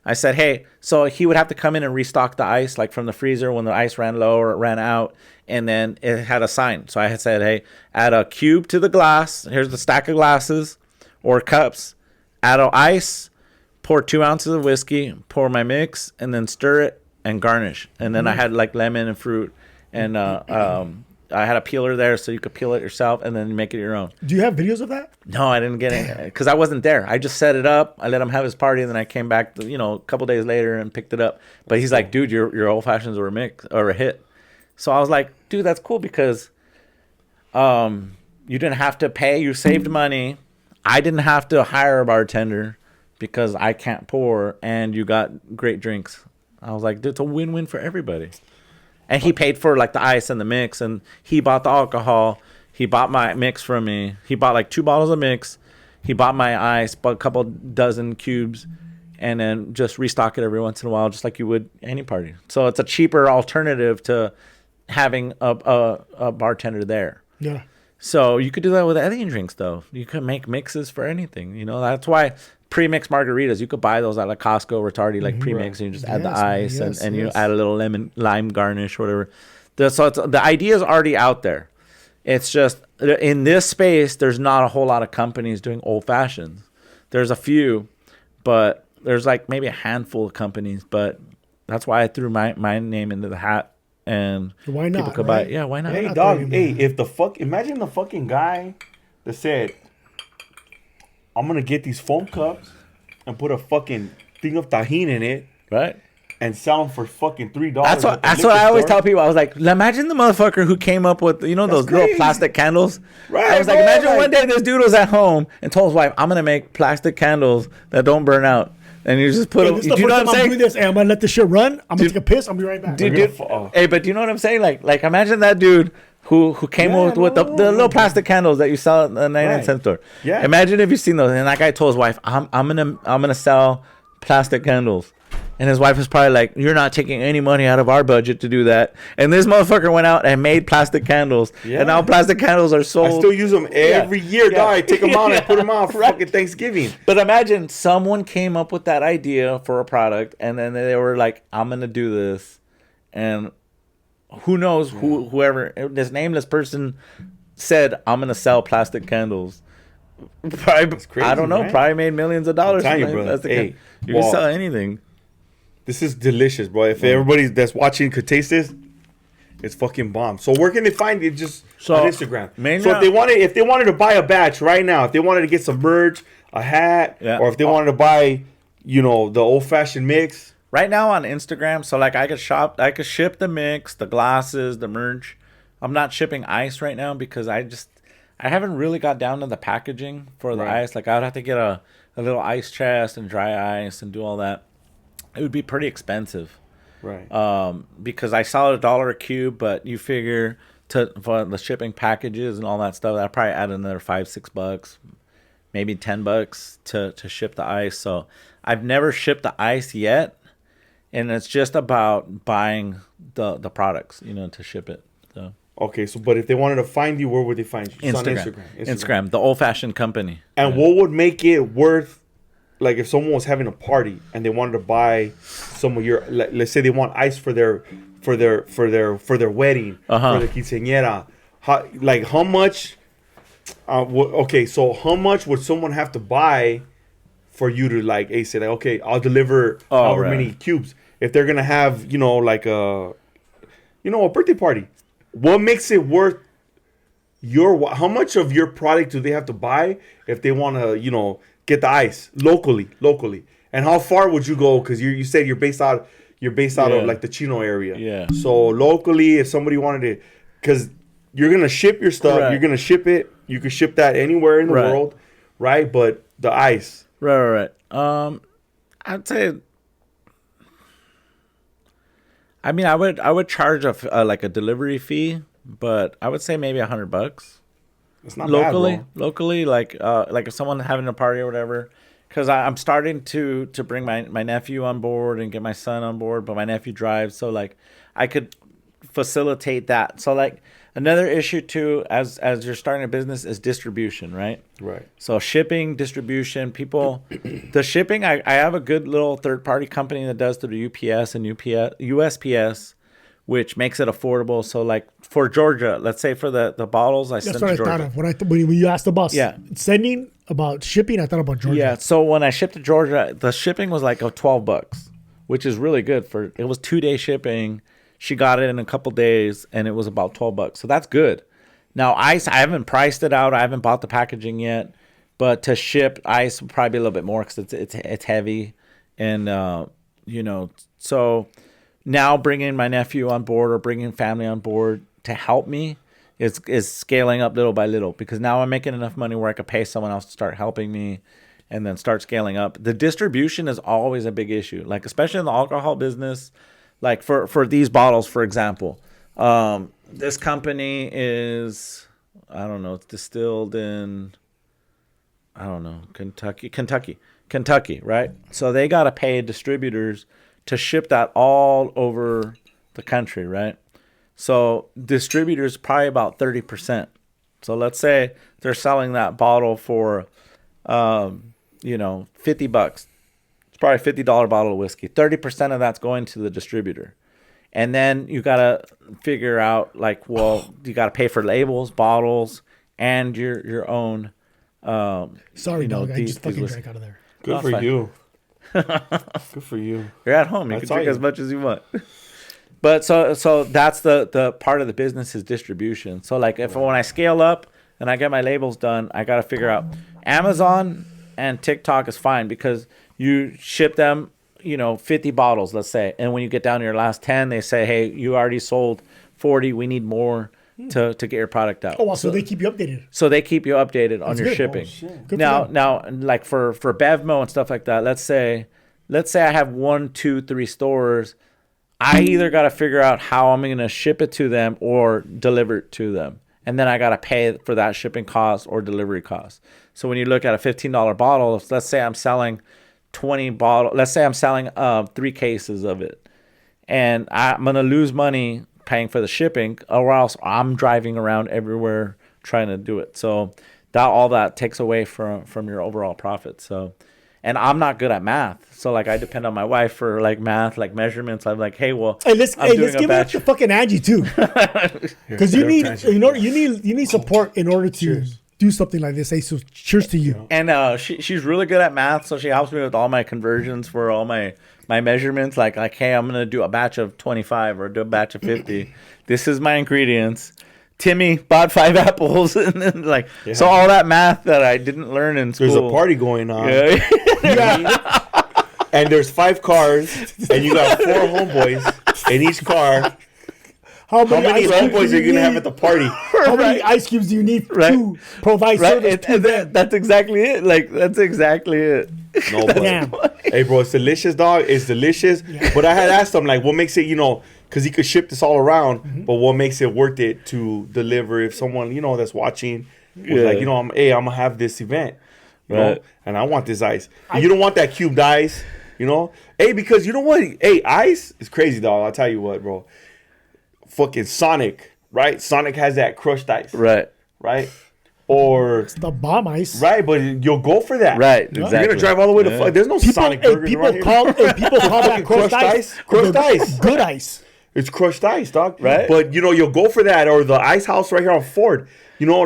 I said, hey, so he would have to come in and restock the ice, like from the freezer when the ice ran low or it ran out. And then it had a sign. So I had said, hey, add a cube to the glass. Here's the stack of glasses or cups. Add ice, pour 2 ounces of whiskey, pour my mix, and then stir it and garnish. And then I had like lemon and fruit. And I had a peeler there so you could peel it yourself and then make it your own. Do you have videos of that? No, I didn't get it because I wasn't there. I just set it up. I let him have his party, and then I came back, a couple days later and picked it up. But he's like, dude, your old fashions were a hit. So I was like, dude, that's cool because you didn't have to pay. You saved money. I didn't have to hire a bartender because I can't pour, and you got great drinks. I was like, dude, it's a win-win for everybody. And he paid for like the ice and the mix, and he bought the alcohol. He bought my mix from me. He bought like 2 bottles of mix. He bought my ice, bought a couple dozen cubes, and then just restock it every once in a while, just like you would any party. So it's a cheaper alternative to having a bartender there. Yeah. So you could do that with any drinks, though. You could make mixes for anything. That's why pre-mixed margaritas, you could buy those at like Costco, retarded, like pre-mix, and you just add the Yes, man. ice Yes, and you yes. add a little lime garnish, whatever. So the idea is already out there. It's just in this space, there's not a whole lot of companies doing old fashions. There's a few, but there's like maybe a handful of companies, but that's why I threw my name into the hat. And Why not? people could right? buy it. Yeah, why not? Hey, not dog. throwing Hey, him in. imagine the fucking guy that said, I'm going to get these foam cups and put a fucking thing of tahini in it Right? and sell them for fucking $3. That's at what the that's what liquor I always store. tell people. I was like, imagine the motherfucker who came up with those crazy. little plastic candles. Right, I was like, bro, imagine like- one day this dude was at home and told his wife, "I'm gonna make plastic candles that don't burn out," and you just put Hey, them. this Do is the you know first what time I'm I'm doing saying? this. Hey, I'm gonna let this shit run. I'm gonna take a piss. I'm gonna be right back. Dude, We're dude, gonna fall. hey, but do you know what I'm saying? Like imagine that dude who came up with the little plastic candles that you sell at the 99-cent store. Yeah. Imagine if you seen those, and that guy told his wife, I'm gonna sell plastic candles. And his wife was probably like, "You're not taking any money out of our budget to do that." And this motherfucker went out and made plastic candles. Yeah. And now plastic candles are sold. I still use them every year, Yeah. dog. I take them out and put them Yeah, out for right. fucking Thanksgiving. But imagine someone came up with that idea for a product, and then they were like, "I'm gonna do this," and who knows whoever this nameless person said, "I'm gonna sell plastic candles." Probably, crazy, I don't know. right? Probably made millions of dollars. telling you, from brother. plastic Hey, you can well- sell anything. This is delicious, bro. If everybody that's watching could taste this, it's fucking bomb. So where can they find it? Just So, on Instagram. mainly So on- if they wanted to buy a batch right now, if they wanted to get some merch, a hat, Yeah. or if they wanted to buy, the old fashioned mix. Right now on Instagram, so like I could ship the mix, the glasses, the merch. I'm not shipping ice right now because I haven't really got down to the packaging for the Right. ice. Like I would have to get a little ice chest and dry ice and do all that. It would be pretty expensive. Right. Because I saw $1 a cube, but you figure for the shipping packages and all that stuff, I'd probably add another $5-6, maybe $10 to ship the ice. So I've never shipped the ice yet, and it's just about buying the products, to ship it. So Okay, but if they wanted to find you, where would they find you? It's on Instagram, the Old Fashioned Company. And what would make it worth? Like if someone was having a party and they wanted to buy some of your, let's say they want ice for their wedding, for the quinceañera. How much? So how much would someone have to buy for you to say okay, I'll deliver however many cubes if they're gonna have a birthday party? What makes it worth how much of your product do they have to buy if they want to get the ice locally, and how far would you go? Because you said you're based out of like the Chino area. Yeah. So locally, if somebody wanted to, because you're gonna ship your stuff, Right. you're gonna ship it. You can ship that anywhere in the Right. world, right? But the ice, Right. I'd say. I mean, I would charge a delivery fee, but I would say maybe $100. it's not Locally, like if someone having a party or whatever, because I'm starting to bring my nephew on board and get my son on board, but my nephew drives, so like I could facilitate that. So like another issue too, as you're starting a business, is distribution, right? Right. So shipping, distribution, the shipping, I have a good little third party company that does through the UPS and USPS. Which makes it affordable. So, like for Georgia, let's say for the bottles, I sent That's to what I Georgia. thought of when you asked about Yeah. sending, about shipping. I thought about Georgia. Yeah. So when I shipped to Georgia, the shipping was like $12, which is really good it was 2-day shipping. She got it in a couple days, and it was about $12. So that's good. Now ice, I haven't priced it out. I haven't bought the packaging yet, but to ship ice would probably be a little bit more because it's heavy, and so. Now bringing my nephew on board or bringing family on board to help me is scaling up little by little, because now I'm making enough money where I could pay someone else to start helping me and then start scaling up. The distribution is always a big issue, like especially in the alcohol business. Like for these bottles, for example, this company is, I don't know, it's distilled in, I don't know, Kentucky, right? So they got to pay distributors to ship that all over the country, right? So distributors probably about 30%. So let's say they're selling that bottle for, $50. It's probably $50 bottle of whiskey. 30% of that's going to the distributor. And then you got to figure out you got to pay for labels, bottles, and your own. Sorry, dog. I these just fucking whis- drank out of there. Good That's for fine. you. Good for you. You're at home. You I can saw drink you. as much as you want. But so that's the part of the business is distribution. So like if when I scale up and I get my labels done, I got to figure out Amazon and TikTok is fine because you ship them, 50 bottles, let's say. And when you get down to your last 10, they say, hey, you already sold 40. We need more to get your product out. Oh, wow, so they keep you updated. So they keep you updated on your good. shipping. Good for Now, them. like for Bevmo and stuff like that, let's say I have 1, 2, 3 stores. I either got to figure out how I'm going to ship it to them or deliver it to them. And then I got to pay for that shipping cost or delivery cost. So when you look at a $15 bottle, let's say I'm selling 20 bottles. Let's say I'm selling 3 cases of it. And I'm going to lose money paying for the shipping, or else I'm driving around everywhere trying to do it. So all that takes away from your overall profit. So, and I'm not good at math. So like I depend on my wife for like math, like measurements. I'm like, hey, well, Let's I'm doing give it up to fucking Angie too, because you need support in order to do something like this. Hey, so cheers to you. And she's really good at math, so she helps me with all my conversions for all my measurements. Like, hey, I'm gonna do a batch of 25 or do a batch of 50. This is my ingredients. Timmy bought 5 apples, and then so all that math that I didn't learn in school. There's a party going on. Yeah. And there's 5 cars, and you got 4 homeboys in each car. How How many homeboys are you gonna have at the party? How many ice cubes do you need to provide Right, service to them? that's exactly it. Like that's exactly it. No, but Damn. hey, bro, it's delicious, dog. It's delicious. But I had asked him, like, what makes it, because he could ship this all around, but what makes it worth it to deliver if someone, that's watching was like, I'm gonna have this event, Right. and I want this ice. And you don't want that cubed ice, Hey, because you know what? Hey, ice is crazy, dog. I'll tell you what, bro. Fucking Sonic, right? Sonic has that crushed ice, Right. Or The bomb ice. right, but you'll go for that, Right, You're exactly. gonna drive all the way to. There's no Sonic burgers people around here. call that crushed ice. Crushed the ice. Good ice. It's crushed ice, dog. Right. But you'll go for that, or the ice house right here on Ford. You go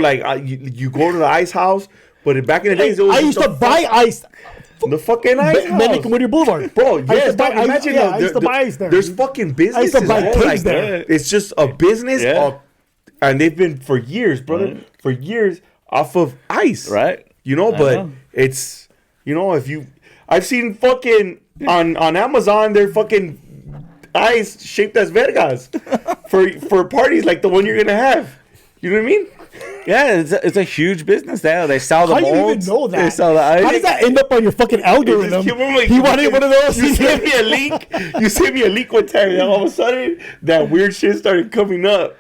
to the ice house, but back in the days, it was I used to buy ice. the fucking ice house. Manic Woody Boulevard. Bro, I used yes, to buy dog, ice- imagine I used to buy ice there. There's fucking businesses. I used to buy bro, pigs there. It's just a business, Yeah. and they've been for years, brother, Right. for years off of ice, Right. But know. it's I've seen fucking on Amazon, they're fucking ice shaped as vergas for parties like the one you're gonna have. You know what I mean? Yeah, it's a huge business there. They sell the How do you even molds. know that? They sell the ice. How does that end up on your fucking algorithm? He wanted one of those. You sent me a link. You sent me a link one time, and all of a sudden, that weird shit started coming up.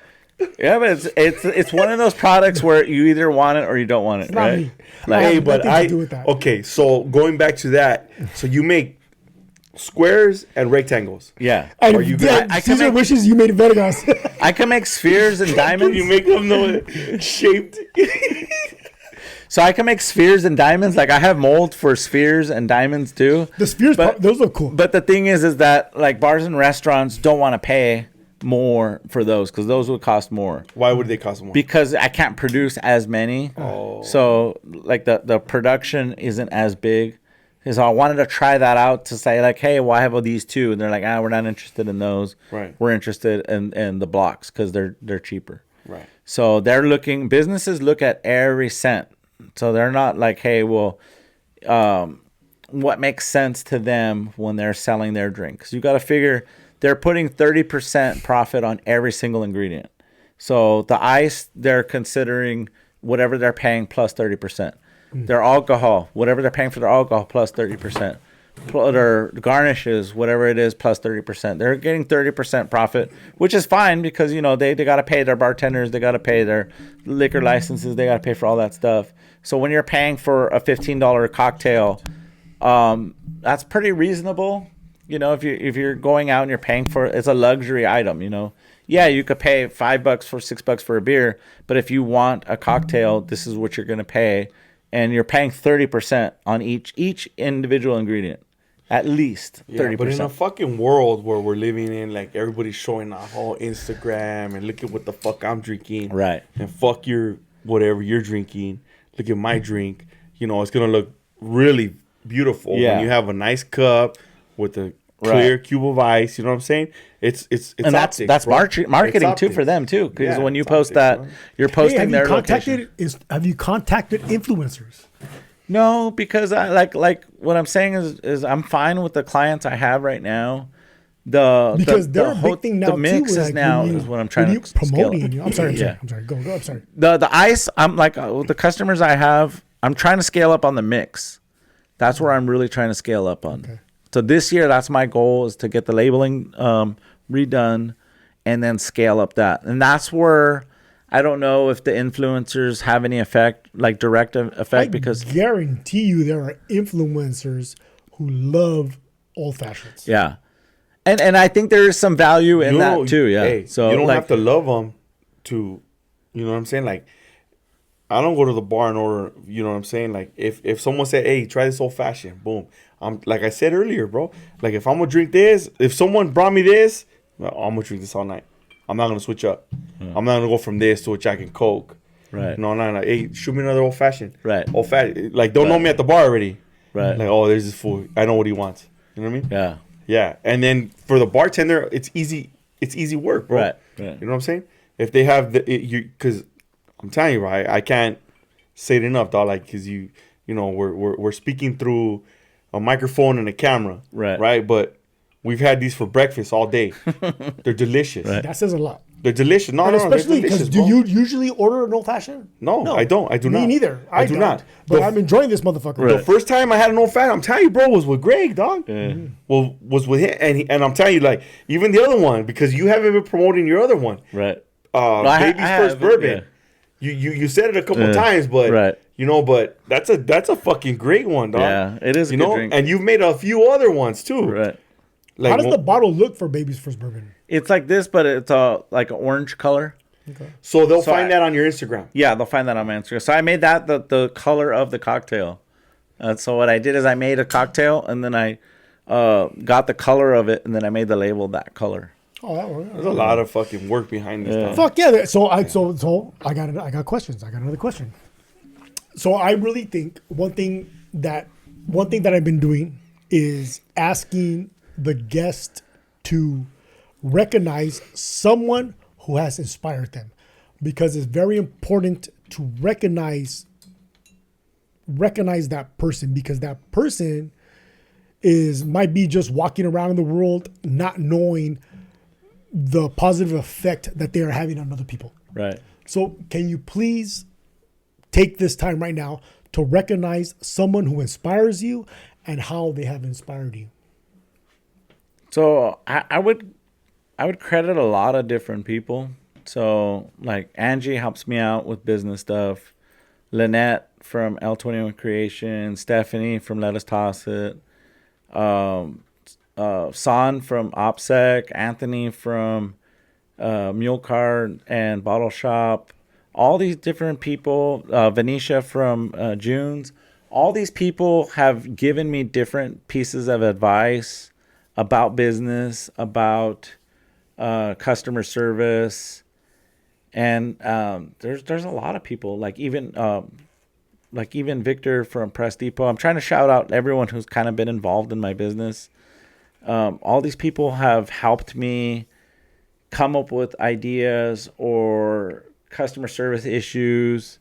Yeah, but it's one of those products where you either want it or you don't want it, not right? me. Like, I Hey, have but nothing to do with that. okay. So going back to that, so you make squares and rectangles. yeah, And Are you yeah, good? I can Cesar make- wishes you made Vegas. I can make spheres and diamonds. You make them shaped. So I can make spheres and diamonds. Like I have molds for spheres and diamonds too. The spheres, But- those look cool. But the thing is that like bars and restaurants don't want to pay more for those because those would cost more. Why would they cost more? Because I can't produce as many. So like the production isn't as big. So I wanted to try that out to say like, hey, well, I have all these two, and they're like, we're not interested in those. Right. We're interested in the blocks because they're cheaper. Right. So businesses look at every cent. So they're not like, hey, well, what makes sense to them when they're selling their drinks? You got to figure they're putting 30% profit on every single ingredient. So the ice, they're considering whatever they're paying plus 30%. Their alcohol, whatever they're paying for their alcohol plus 30%. Their garnishes, whatever it is, plus 30%. They're getting 30% profit, which is fine because, they got to pay their bartenders. They got to pay their liquor licenses. They got to pay for all that stuff. So when you're paying for a $15 cocktail, that's pretty reasonable. If you're going out and you're paying for it, it's a luxury item, Yeah, you could pay $5 for $6 for a beer, but if you want a cocktail, this is what you're going to pay. And you're paying 30% on each individual ingredient. At least 30%. Yeah, but in a fucking world where we're living in, like everybody's showing off all Instagram and look at what the fuck I'm drinking. Right. And fuck your whatever you're drinking. Look at my drink. It's gonna look really beautiful Yeah. when you have a nice cup with a clear cube of ice. You know what I'm saying? It's and that's optics, bro. marketing It's too for optics. them too, because Yeah, when you it's post optics, that, man. you're Hey, posting have their you contacted location. have you contacted influencers? No, because I like what I'm saying is I'm fine with the clients I have right now. Because they're a big thing now the mix too. is Like now when you, is what I'm when trying you to scale promoting. up. You know, I'm sorry. Yeah. I'm sorry. Go. I'm sorry. The ice, I'm like with the customers I have, I'm trying to scale up on the mix. That's where I'm really trying to scale up on. Okay. So this year, that's my goal, is to get the labeling redone and then scale up that. And that's where I don't know if the influencers have any effect, like direct effect, because guarantee you there are influencers who love old fashions. yeah. And I think there is some value in You that know, too. Yeah. hey, So you don't like, have to love them to, you know what I'm saying? Like, I don't go to the bar and order, you know what I'm saying? Like, if someone said, hey, try this old fashioned, boom. I'm like I said earlier, bro. Like, if I'm gonna drink this, if someone brought me this, I'm gonna drink this all night. I'm not gonna switch up. I'm not gonna go from this to a Jack and Coke. Right. No. Hey, shoot me another old fashioned. Right. Old fashioned. Like, don't know me at the bar already. Right. Like, oh, there's this fool. I know what he wants. You know what I mean? yeah. Yeah, and then for the bartender, it's easy. It's easy work, bro. Right. You know what I'm saying? If they have because I'm telling you, right? I can't say it enough, dog. Like, because you know, we're speaking through a microphone and a camera, Right. Right. But we've had these for breakfast all day. They're delicious. Right. That says a lot. They're delicious. No, And no, they're especially delicious, because do bro. you usually order an old fashioned? No, I don't. I do not. Me neither. I do don't. not. But The- I'm enjoying this motherfucker. Right. The first time I had an old fashioned, I'm telling you, bro, was with Greg, dog. Well, was with him, and I'm telling you, like, even the other one, because you haven't been promoting your other one, Right. Baby's I First have, Bourbon. You said it a couple times, but Right. you know, but that's a fucking great one, dog. Yeah, it is a You good know, drink. and you've made a few other ones too. Right. Like, How does the bottle look for Baby's First Bourbon? It's like this, but it's like an orange color. so they'll So find I- that on your Instagram. Yeah, they'll find that on my Instagram. So I made that the color of the cocktail. So what I did is I made a cocktail, and then I got the color of it, and then I made the label that color. Oh, that one. There's a lot of fucking work behind this. dog. Fuck yeah! So I got questions. I got another question. So I really think one thing that I've been doing is asking the guest to recognize someone who has inspired them, because it's very important to recognize that person, because that person might be just walking around in the world not knowing the positive effect that they are having on other people. Right. So can you please take this time right now to recognize someone who inspires you and how they have inspired you? So I would credit a lot of different people. So like Angie helps me out with business stuff. Lynette from L21 Creation, Stephanie from Let Us Toss It, San from OPSEC, Anthony from Mule Cart and Bottle Shop, all these different people, Venetia from June's, all these people have given me different pieces of advice about business, about customer service. And there's a lot of people, like even Victor from Press Depot. I'm trying to shout out everyone who's kind of been involved in my business. All these people have helped me come up with ideas or customer service issues,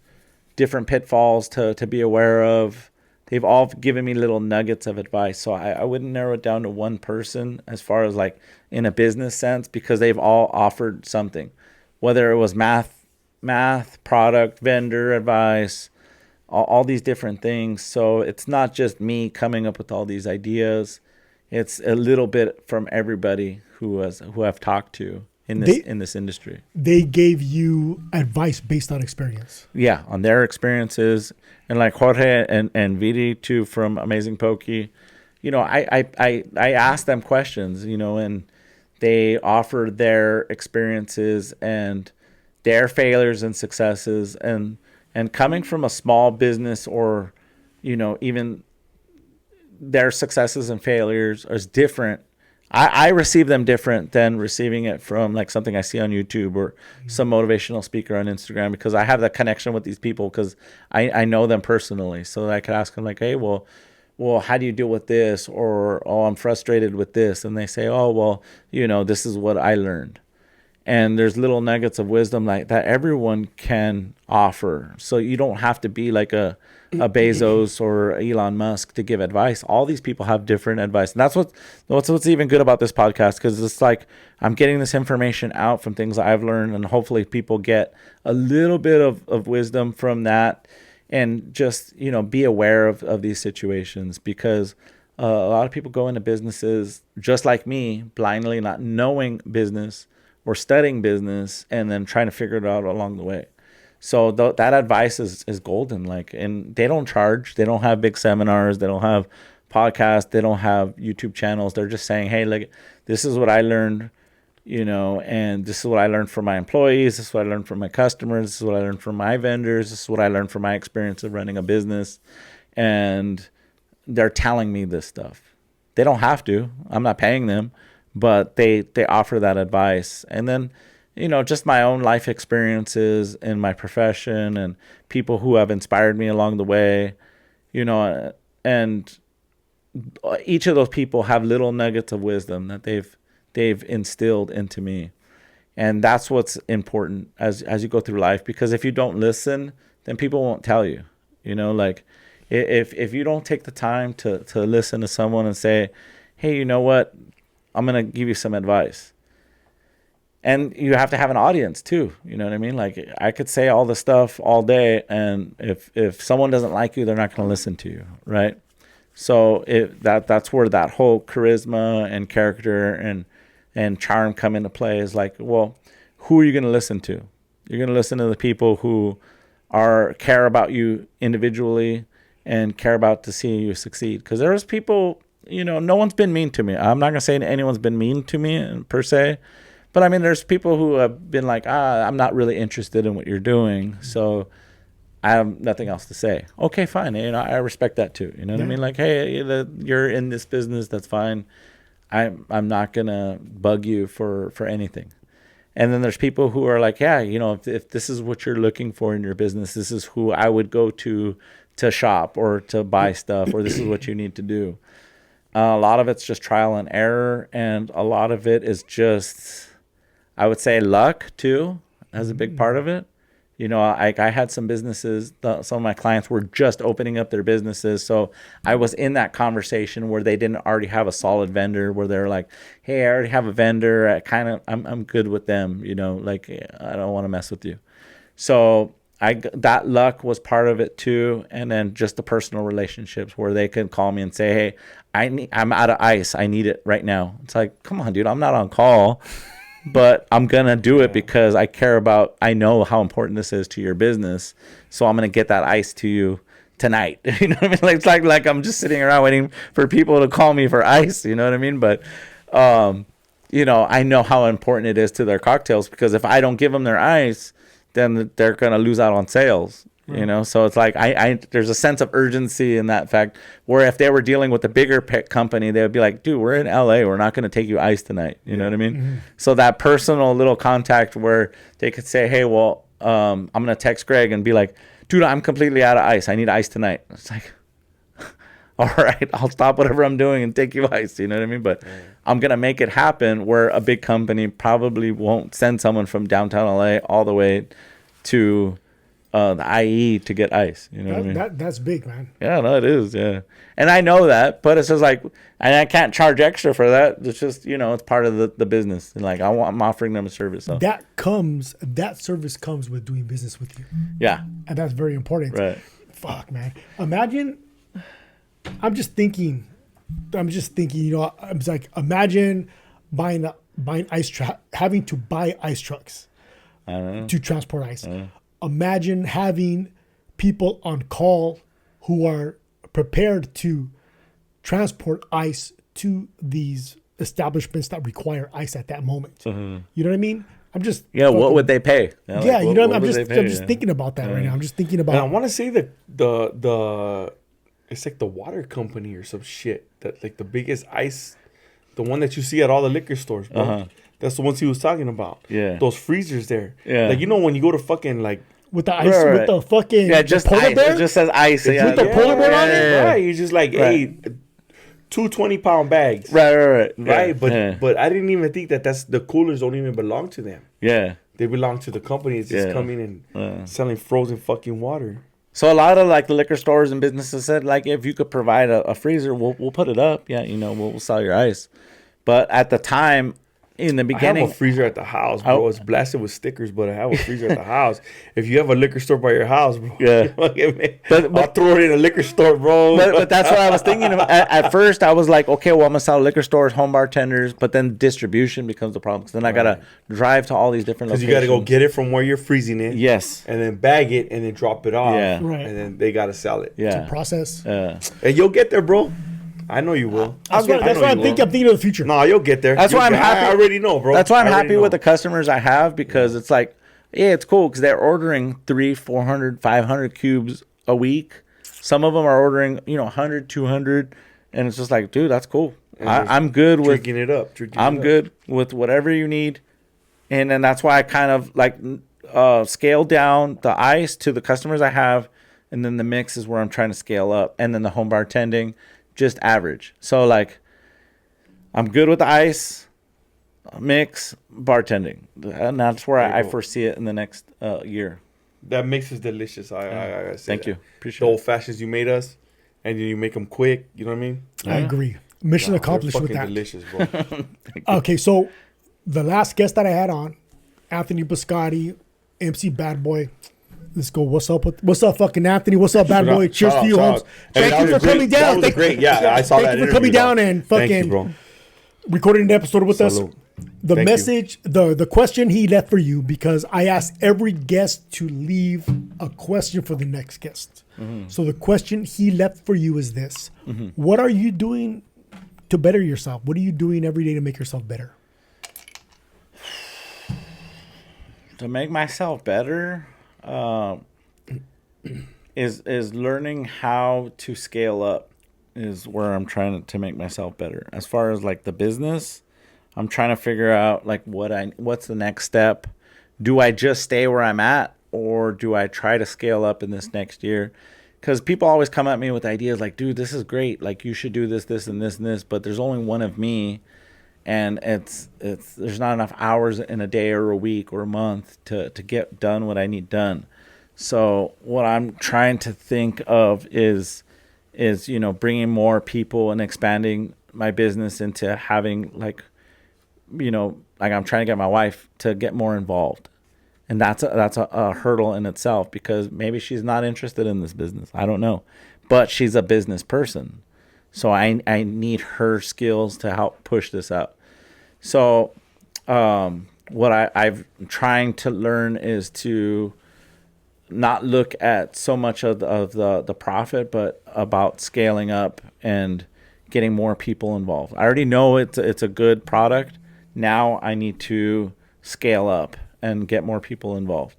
different pitfalls to be aware of. They've all given me little nuggets of advice. So I wouldn't narrow it down to one person as far as like in a business sense, because they've all offered something, whether it was math, product, vendor advice, all these different things. So it's not just me coming up with all these ideas. It's a little bit from everybody who I've talked to in this industry. They gave you advice based on experience. Yeah, on their experiences, and like Jorge and Vidi too from Amazing Pokey. You know, I asked them questions, you know, and they offered their experiences and their failures and successes, and coming from a small business, or, you know, even their successes and failures is different. I receive them different than receiving it from like something I see on YouTube or some motivational speaker on Instagram, because I have that connection with these people because I know them personally. So I could ask them like, hey, well, well, how do you deal with this? Or, oh, I'm frustrated with this. And they say, oh, well, this is what I learned. And there's little nuggets of wisdom like that everyone can offer. So you don't have to be like a Bezos or Elon Musk to give advice. All these people have different advice. And that's what's even good about this podcast, because it's like I'm getting this information out from things I've learned, and hopefully people get a little bit of wisdom from that, and just, be aware of these situations, because a lot of people go into businesses just like me, blindly not knowing business or studying business, and then trying to figure it out along the way. So that advice is golden. And they don't charge. They don't have big seminars. They don't have podcasts. They don't have YouTube channels. They're just saying, hey, look, this is what I learned, and this is what I learned from my employees. This is what I learned from my customers. This is what I learned from my vendors. This is what I learned from my experience of running a business. And they're telling me this stuff. They don't have to. I'm not paying them. But they offer that advice. And then, just my own life experiences in my profession, and people who have inspired me along the way, and each of those people have little nuggets of wisdom that they've instilled into me. And that's what's important as you go through life, because if you don't listen, then people won't tell you. If you don't take the time to listen to someone and say, hey, you know what? I'm going to give you some advice. And you have to have an audience too. You know what I mean? Like, I could say all the stuff all day, and if someone doesn't like you, they're not going to listen to you, right? So that's where that whole charisma and character and charm come into play. Is like, well, who are you going to listen to? You're going to listen to the people who care about you individually and care about to see you succeed. Because there's people, no one's been mean to me. I'm not going to say anyone's been mean to me per se. But I mean, there's people who have been like, I'm not really interested in what you're doing, so I have nothing else to say. Okay, fine. I respect that too. You know what I mean? Like, hey, you're in this business, that's fine. I'm not gonna bug you for anything. And then there's people who are like, yeah, if this is what you're looking for in your business, this is who I would go to shop or to buy stuff, or this is what you need to do. A lot of it's just trial and error, and a lot of it is just, I would say, luck too, as a big part of it. I had some businesses, some of my clients were just opening up their businesses. So I was in that conversation where they didn't already have a solid vendor, where they're like, hey, I already have a vendor. I'm good with them. Like, I don't want to mess with you. So that luck was part of it too. And then just the personal relationships where they can call me and say, hey, I'm out of ice. I need it right now. It's like, come on, dude, I'm not on call. But I'm going to do it because I know how important this is to your business. So I'm going to get that ice to you tonight. You know what I mean? It's like I'm just sitting around waiting for people to call me for ice. You know what I mean? But, I know how important it is to their cocktails, because if I don't give them their ice, then they're going to lose out on sales. So it's like there's a sense of urgency in that fact, where if they were dealing with a bigger company, they would be like, dude, we're in LA, we're not going to take you ice tonight. You know what I mean? Mm-hmm. So that personal little contact where they could say, hey, well, I'm going to text Greg and be like, dude, I'm completely out of ice. I need ice tonight. It's like, all right, I'll stop whatever I'm doing and take you ice. You know what I mean? But I'm going to make it happen, where a big company probably won't send someone from downtown LA all the way to the IE to get ice. You know what I mean? That's big, man. Yeah, no, it is. Yeah. And I know that, but it's just like, and I can't charge extra for that. It's just, it's part of the business. And like, I'm offering them a service. So. That service comes with doing business with you. Yeah. And that's very important. Right. Fuck, man. Imagine, I'm just thinking, I was like, imagine buying having to buy ice trucks to transport ice. Imagine having people on call who are prepared to transport ice to these establishments that require ice at that moment. Mm-hmm. You know what I mean? I'm just what would they pay? I'm just thinking about that right now. I'm just thinking about. And I want to say that the it's like the water company or some shit, that like the biggest ice, the one that you see at all the liquor stores, bro. Uh-huh. That's the ones he was talking about. Yeah. Those freezers there. Yeah. Like, when you go to fucking like with the ice, Right, with the fucking just the polar ice. bear. It just says ice. Yeah, With the polar bear on it? Right, you're just like, hey, 2 20-pound bags. Right. Right, but yeah. but I didn't even think that's the coolers don't even belong to them. Yeah. They belong to the company. It's just Yeah. coming and selling frozen fucking water. So a lot of like the liquor stores and businesses said like if you could provide a freezer, we'll put it up. Yeah, we'll sell your ice. But at the time, in the I beginning, have a freezer at the house, bro. It's blasted with stickers, but I have a freezer at the house. If you have a liquor store by your house, bro, I'll throw it in a liquor store, bro. But that's what I was thinking of. At first, I was like, okay, well, I'm gonna sell liquor stores, home bartenders, but then distribution becomes the problem. Because then I gotta drive to all these different Because locations. you got to go get it from where you're freezing it. Yes. And then bag it and then drop it off. Yeah. Right. And then they got to sell it. Yeah. Process. And you'll get there, bro. I know you will. That's why I'm thinking of the future. No, you'll get there. That's why I'm happy. I already know, bro. That's why I'm I already happy know. with the customers I have because it's like, yeah, it's cool because they're ordering 300, 400, 500 cubes a week. Some of them are ordering, 100, 200, and it's just like, dude, that's cool. I'm good with drinking it up. I'm good with whatever you need, and then that's why I kind of like scale down the ice to the customers I have, and then the mix is where I'm trying to scale up, and then the home bartending. Just average. So like I'm good with the ice, mix, bartending. And that's where I foresee it in the next year. That mix is delicious. I say Thank that. you. The Appreciate old fashions you made us, and then you make them quick. You know what I mean? I agree. Mission accomplished They're with fucking that. delicious, bro. Okay, so the last guest that I had on, Anthony Biscotti, MC Bad Boy. Let's go. What's up, fucking Anthony? What's up, Bad Boy? Cheers to you, Holmes. Thank you for coming down. That was great. Yeah, I saw that. Thank you for coming down and fucking recording an episode with us. The message, the question he left for you, because I asked every guest to leave a question for the next guest. Mm-hmm. So the question he left for you is this: What are you doing to better yourself? What are you doing every day to make yourself better? To make myself better. Is learning how to scale up is where I'm trying to make myself better. As far as like the business, I'm trying to figure out like what's the next step. Do I just stay where I'm at, or do I try to scale up in this next year? Because people always come at me with ideas like, dude, this is great. Like you should do this, this, and this, and this. But there's only one of me, and it's there's not enough hours in a day or a week or a month to get done what I need done. So what I'm trying to think of is bringing more people and expanding my business into having like I'm trying to get my wife to get more involved, and that's a hurdle in itself because maybe she's not interested in this business. I don't know, but she's a business person, so I need her skills to help push this out. So what I'm trying to learn is to not look at so much of the profit, but about scaling up and getting more people involved. I already know it's a good product. Now I need to scale up and get more people involved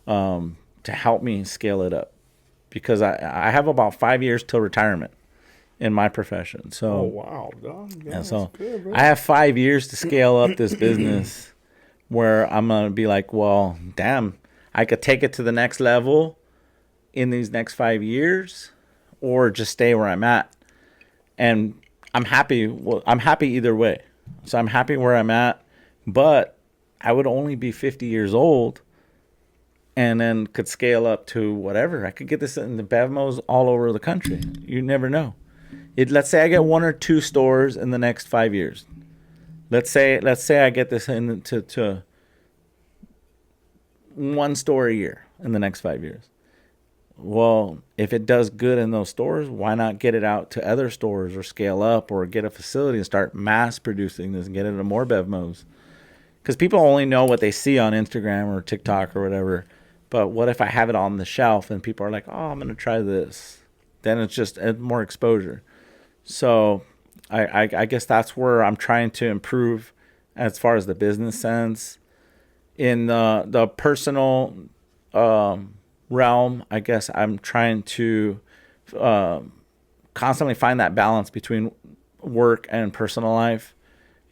to help me scale it up, because I have about 5 years till retirement in my profession. So wow, yeah, so good, bro. I have 5 years to scale up this business where I'm gonna be like, well, damn, I could take it to the next level in these next 5 years, or just stay where I'm at. And I'm happy. Well, I'm happy either way. So I'm happy where I'm at, but I would only be 50 years old and then could scale up to whatever. I could get this in the BevMo's all over the country. You never know. Let's say I get 1 or 2 stores in the next 5 years. Let's say I get this to 1 store a year in the next 5 years. Well, if it does good in those stores, why not get it out to other stores or scale up or get a facility and start mass producing this and get it to more BevMo's? Because people only know what they see on Instagram or TikTok or whatever. But what if I have it on the shelf and people are like, oh, I'm going to try this? Then it's just more exposure. So I guess that's where I'm trying to improve as far as the business sense. In the personal realm, I guess I'm trying to constantly find that balance between work and personal life,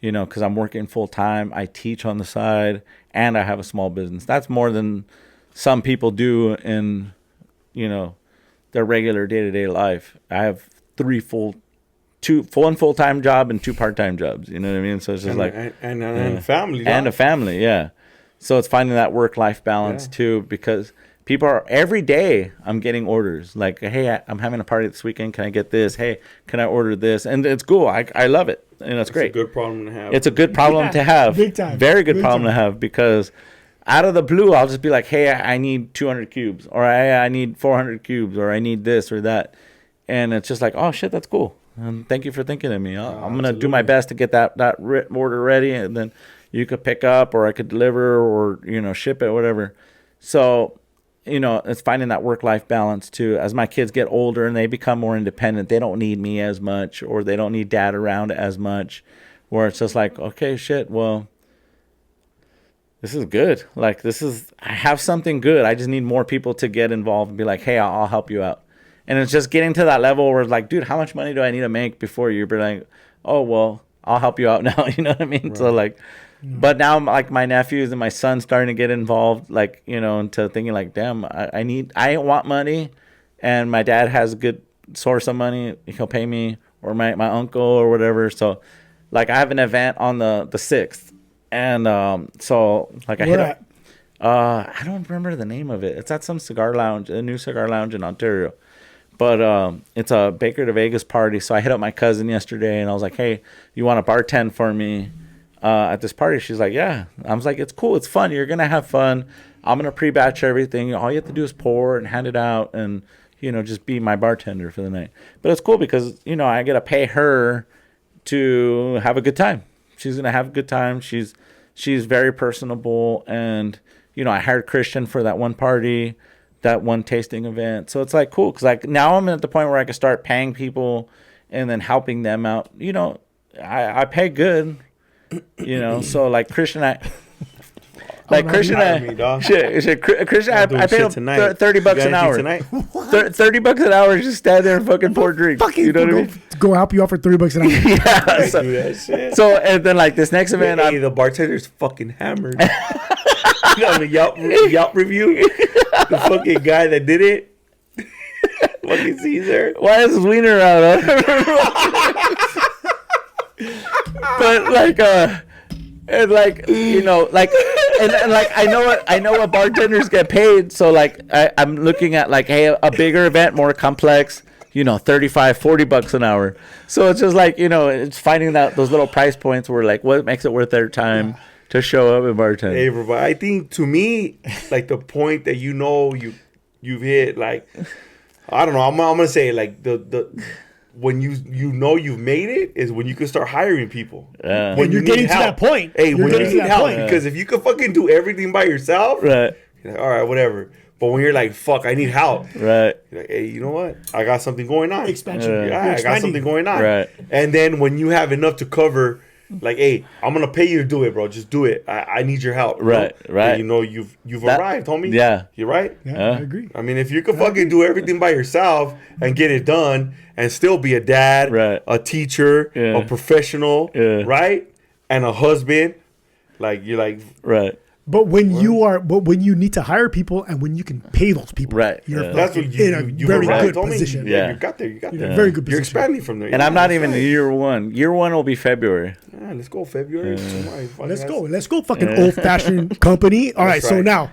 because I'm working full time. I teach on the side and I have a small business. That's more than some people do in, their regular day-to-day life. I have one full-time job and 2 part-time jobs. You know what I mean? So it's just and a family. And a family, yeah. So it's finding that work-life balance too, because people are every day. I'm getting orders like, "Hey, I'm having a party this weekend. Can I get this? Hey, can I order this?" And it's cool. I love it, and it's great. It's a good problem to have. It's a good problem to have. Big time. Very good Big problem time. to have, because out of the blue, I'll just be like, "Hey, I need 200 cubes, or I need 400 cubes, or I need this or that," and it's just like, "Oh shit, that's cool." And thank you for thinking of me. I'm gonna do my best to get that order ready, and then you could pick up, or I could deliver, or ship it, whatever. So, it's finding that work-life balance too. As my kids get older and they become more independent, they don't need me as much, or they don't need dad around as much. Where it's just like, okay, shit, well, this is good. Like, I have something good. I just need more people to get involved and be like, hey, I'll help you out. And it's just getting to that level where it's like, dude, how much money do I need to make before you're like, oh, well, I'll help you out now. You know what I mean? Right. So like, but now like my nephews and my son starting to get involved, like, into thinking like, damn, I want money, and my dad has a good source of money. He'll pay me, or my uncle or whatever. So like I have an event on the 6th. And so like I hit up, I don't remember the name of it. It's at some cigar lounge, a new cigar lounge in Ontario. But it's a Baker to Vegas party. So I hit up my cousin yesterday, and I was like, hey, you want to bartend for me at this party? She's like, yeah. I was like, it's cool. It's fun. You're going to have fun. I'm going to pre-batch everything. All you have to do is pour and hand it out and, just be my bartender for the night. But it's cool because, I get to pay her to have a good time. She's going to have a good time. She's very personable. And, I hired Christian for that one party, that one tasting event. So it's like cool because like now I'm at the point where I can start paying people and then helping them out. I pay good, so like Christian, Christian, I pay him $30 an hour. $30 an hour, just stand there and fucking pour drinks. You know what I mean? Go help you out for $30 an hour. Yeah. Do that shit. So and then like this next event, the bartender's fucking hammered. The Yelp review, the fucking guy that did it, fucking Cesar. Why is his wiener out? But like and like and like I know what bartenders get paid. So like I'm looking at like, hey, a bigger event, more complex, $35-$40 an hour. So it's just like, it's finding out those little price points where like what makes it worth their time to show up and bartend. Hey, bro, I think to me, like the point that you've hit, like I don't know, I'm gonna say like the when you've made it is when you can start hiring people. When you're getting to that point. Hey, when you need help, because if you can fucking do everything by yourself, right? You're like, all right, whatever. But when you're like, fuck, I need help, right? You're like, hey, you know what? I got something going on. Expansion. Yeah, I got something going on. Right. And then when you have enough to cover, like, hey, I'm gonna pay you to do it, bro. Just do it. I need your help. Right. Right. And you've arrived, homie. Yeah. You're right. Yeah, I agree. I mean, if you can fucking do everything by yourself and get it done and still be a dad, right, a teacher, a professional, right, and a husband, like you're like, right. But when you need to hire people and when you can pay those people, right? You're that's what in a very good position. Yeah, you got there. Very good position. You're expanding from there. And I'm not even in year one. Year one will be February. Yeah, let's go February. Let's go. Fucking Old Fashioned Company. All right. So now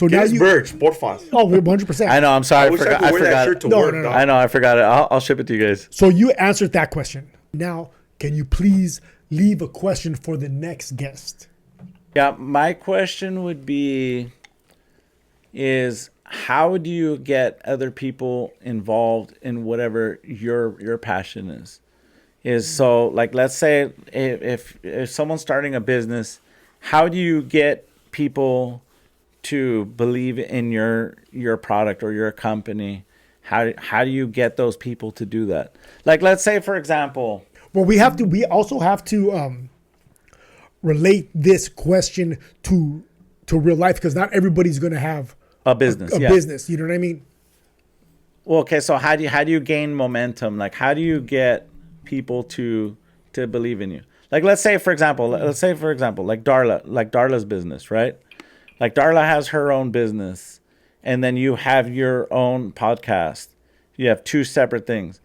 you Birch, porfas. Oh, 100%. I know. I'm sorry. I forgot that shirt to work. No. I know. I forgot it. I'll ship it to you guys. So you answered that question. Now, can you please leave a question for the next guest? Yeah, my question would be is how do you get other people involved in whatever your passion is? So like let's say if someone's starting a business, how do you get people to believe in your product or your company? How do you get those people to do that? Like let's say for example, well we also have to relate this question to real life because not everybody's going to have a business. A business, you know what I mean? Well, okay, so how do you gain momentum? Like how do you get people to believe in you? Like let's say for example, like Darla's business, right? Like Darla has her own business, and then you have your own podcast. You have two separate things.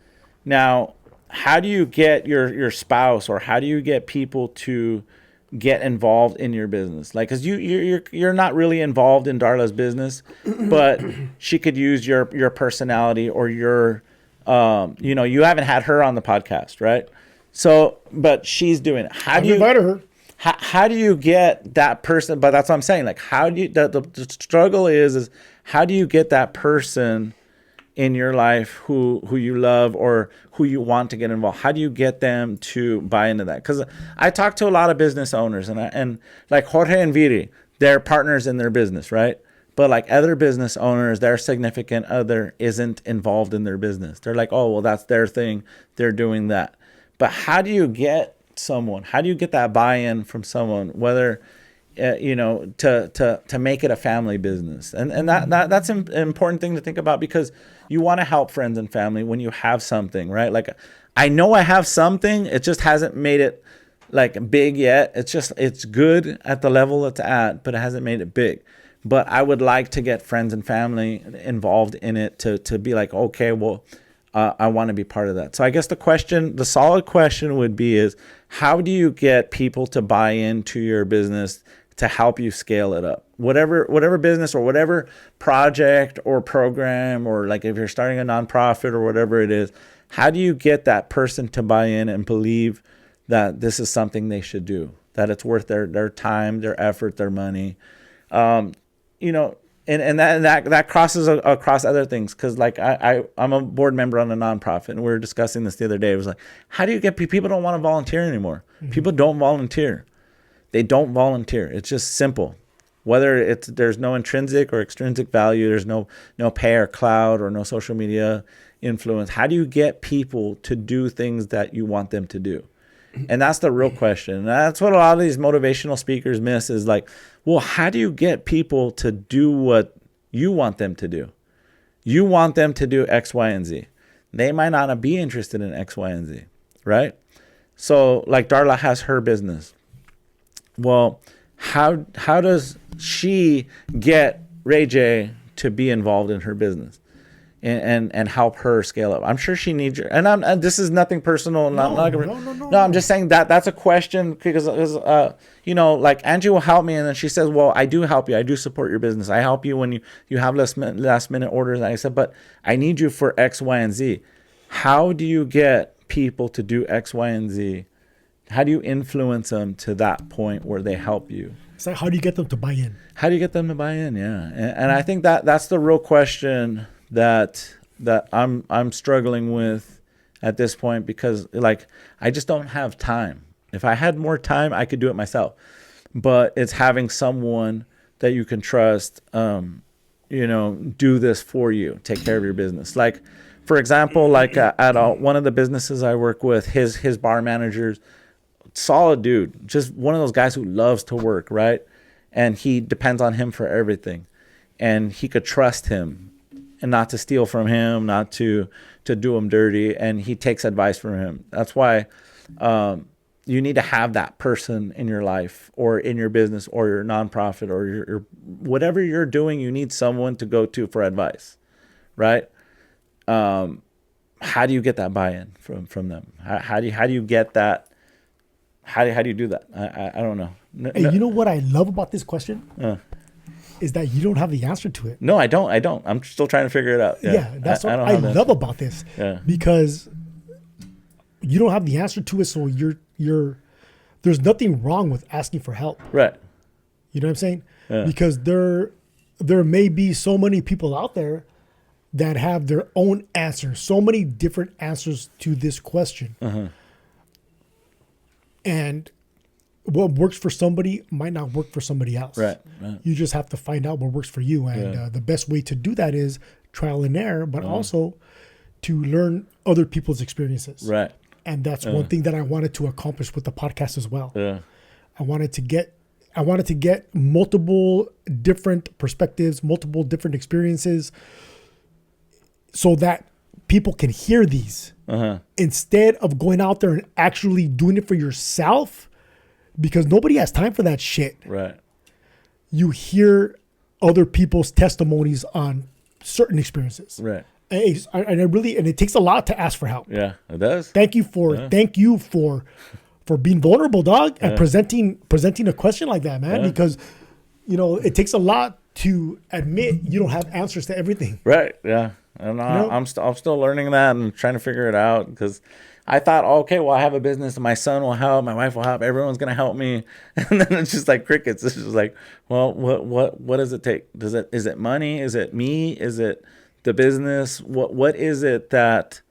Now, how do you get your spouse, or how do you get people to get involved in your business? Like, cause you're not really involved in Darla's business, but she could use your personality or your, you haven't had her on the podcast, right? So, but she's doing it. I've invited her. How do you get that person? But that's what I'm saying. Like, how do you, the struggle is how do you get that person in your life who you love or who you want to get involved? How do you get them to buy into that? Because I talk to a lot of business owners, and like Jorge and Viri, they're partners in their business, right? But like other business owners, their significant other isn't involved in their business. They're like, oh, well, that's their thing. They're doing that. But how do you get someone? How do you get that buy-in from someone, whether to make it a family business? And that's an important thing to think about, because you want to help friends and family when you have something, right? Like, I know I have something, it just hasn't made it like big yet. It's good at the level it's at, but it hasn't made it big. But I would like to get friends and family involved in it to be like, okay, well, I want to be part of that. So I guess the solid question would be is, how do you get people to buy into your business to help you scale it up? Whatever business or whatever project or program, or like if you're starting a nonprofit or whatever it is, how do you get that person to buy in and believe that this is something they should do, that it's worth their time, their effort, their money? And that crosses across other things, because like I'm a board member on a nonprofit, and we were discussing this the other day. It was like, how do you get people don't want to volunteer anymore? Mm-hmm. People don't volunteer. They don't volunteer. It's just simple. Whether there's no intrinsic or extrinsic value, there's no pay or cloud or no social media influence. How do you get people to do things that you want them to do? And that's the real question. And that's what a lot of these motivational speakers miss, is like, well, how do you get people to do what you want them to do? You want them to do X, Y, and Z. They might not be interested in X, Y, and Z, right? So like Darla has her business. Well, how does she get Ray J to be involved in her business and help her scale up? I'm sure she needs your, and this is nothing personal. No, I'm just saying that's a question, because like Angie will help me, and then she says, well, I do help you. I do support your business. I help you when you have last minute orders. And I said, but I need you for X, Y, and Z. How do you get people to do X, Y, and Z? How do you influence them to that point where they help you? It's like, how do you get them to buy in? How do you get them to buy in? Yeah. And I think that's the real question that I'm struggling with at this point, because like, I just don't have time. If I had more time, I could do it myself, but it's having someone that you can trust, do this for you, take care of your business. Like, for example, like at one of the businesses I work with, his bar managers, solid dude, just one of those guys who loves to work, right? And he depends on him for everything, and he could trust him and not to steal from him, not to do him dirty, and he takes advice from him. That's why you need to have that person in your life or in your business or your nonprofit or your whatever you're doing. You need someone to go to for advice, right? How do you get that buy-in from them? How do you get that? How do you do that? I don't know. Hey, you know what I love about this question? Is that you don't have the answer to it. No, I don't. I'm still trying to figure it out. Yeah, that's what I love about this. Yeah. Because you don't have the answer to it, so you're there's nothing wrong with asking for help. Right. You know what I'm saying? Yeah. Because there may be so many people out there that have their own answers, so many different answers to this question. Uh-huh. And what works for somebody might not work for somebody else. Right. You just have to find out what works for you. And the best way to do that is trial and error, but also to learn other people's experiences. Right. And that's one thing that I wanted to accomplish with the podcast as well. Yeah. I wanted to get multiple different perspectives, multiple different experiences, so that people can hear these instead of going out there and actually doing it for yourself, because nobody has time for that shit. Right. you hear other people's testimonies on certain experiences. Right. And it takes a lot to ask for help. Yeah, it does. Thank you for being vulnerable, dog, and presenting a question like that, man, because it takes a lot to admit you don't have answers to everything. Right. Yeah. And I'm still learning that and trying to figure it out, because I thought, okay, well, I have a business and my son will help, my wife will help, everyone's going to help me. And then it's just like crickets. It's just like, well, what does it take? Is it money? Is it me? Is it the business? What is it that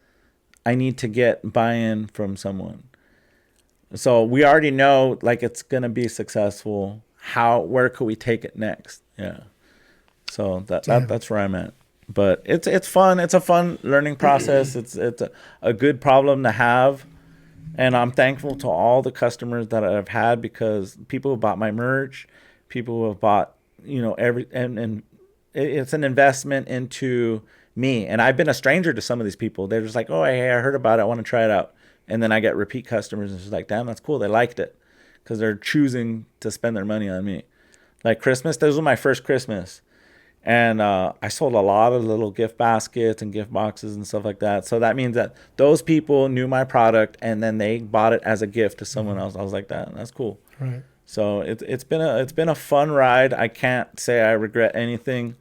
I need to get buy-in from someone? So we already know, like, it's going to be successful. Where could we take it next? Yeah. So that's where I'm at. But it's fun. It's a fun learning process. It's a good problem to have. And I'm thankful to all the customers that I've had, because people who bought my merch, people who have bought, and it's an investment into me. And I've been a stranger to some of these people. They're just like, oh, hey, I heard about it. I want to try it out. And then I get repeat customers, and it's just like, damn, that's cool. They liked it, because they're choosing to spend their money on me. Like Christmas, this was my first Christmas. And I sold a lot of little gift baskets and gift boxes and stuff like that. So that means that those people knew my product, and then they bought it as a gift to someone else. I was like, that's cool. Right. So it's been a fun ride. I can't say I regret anything.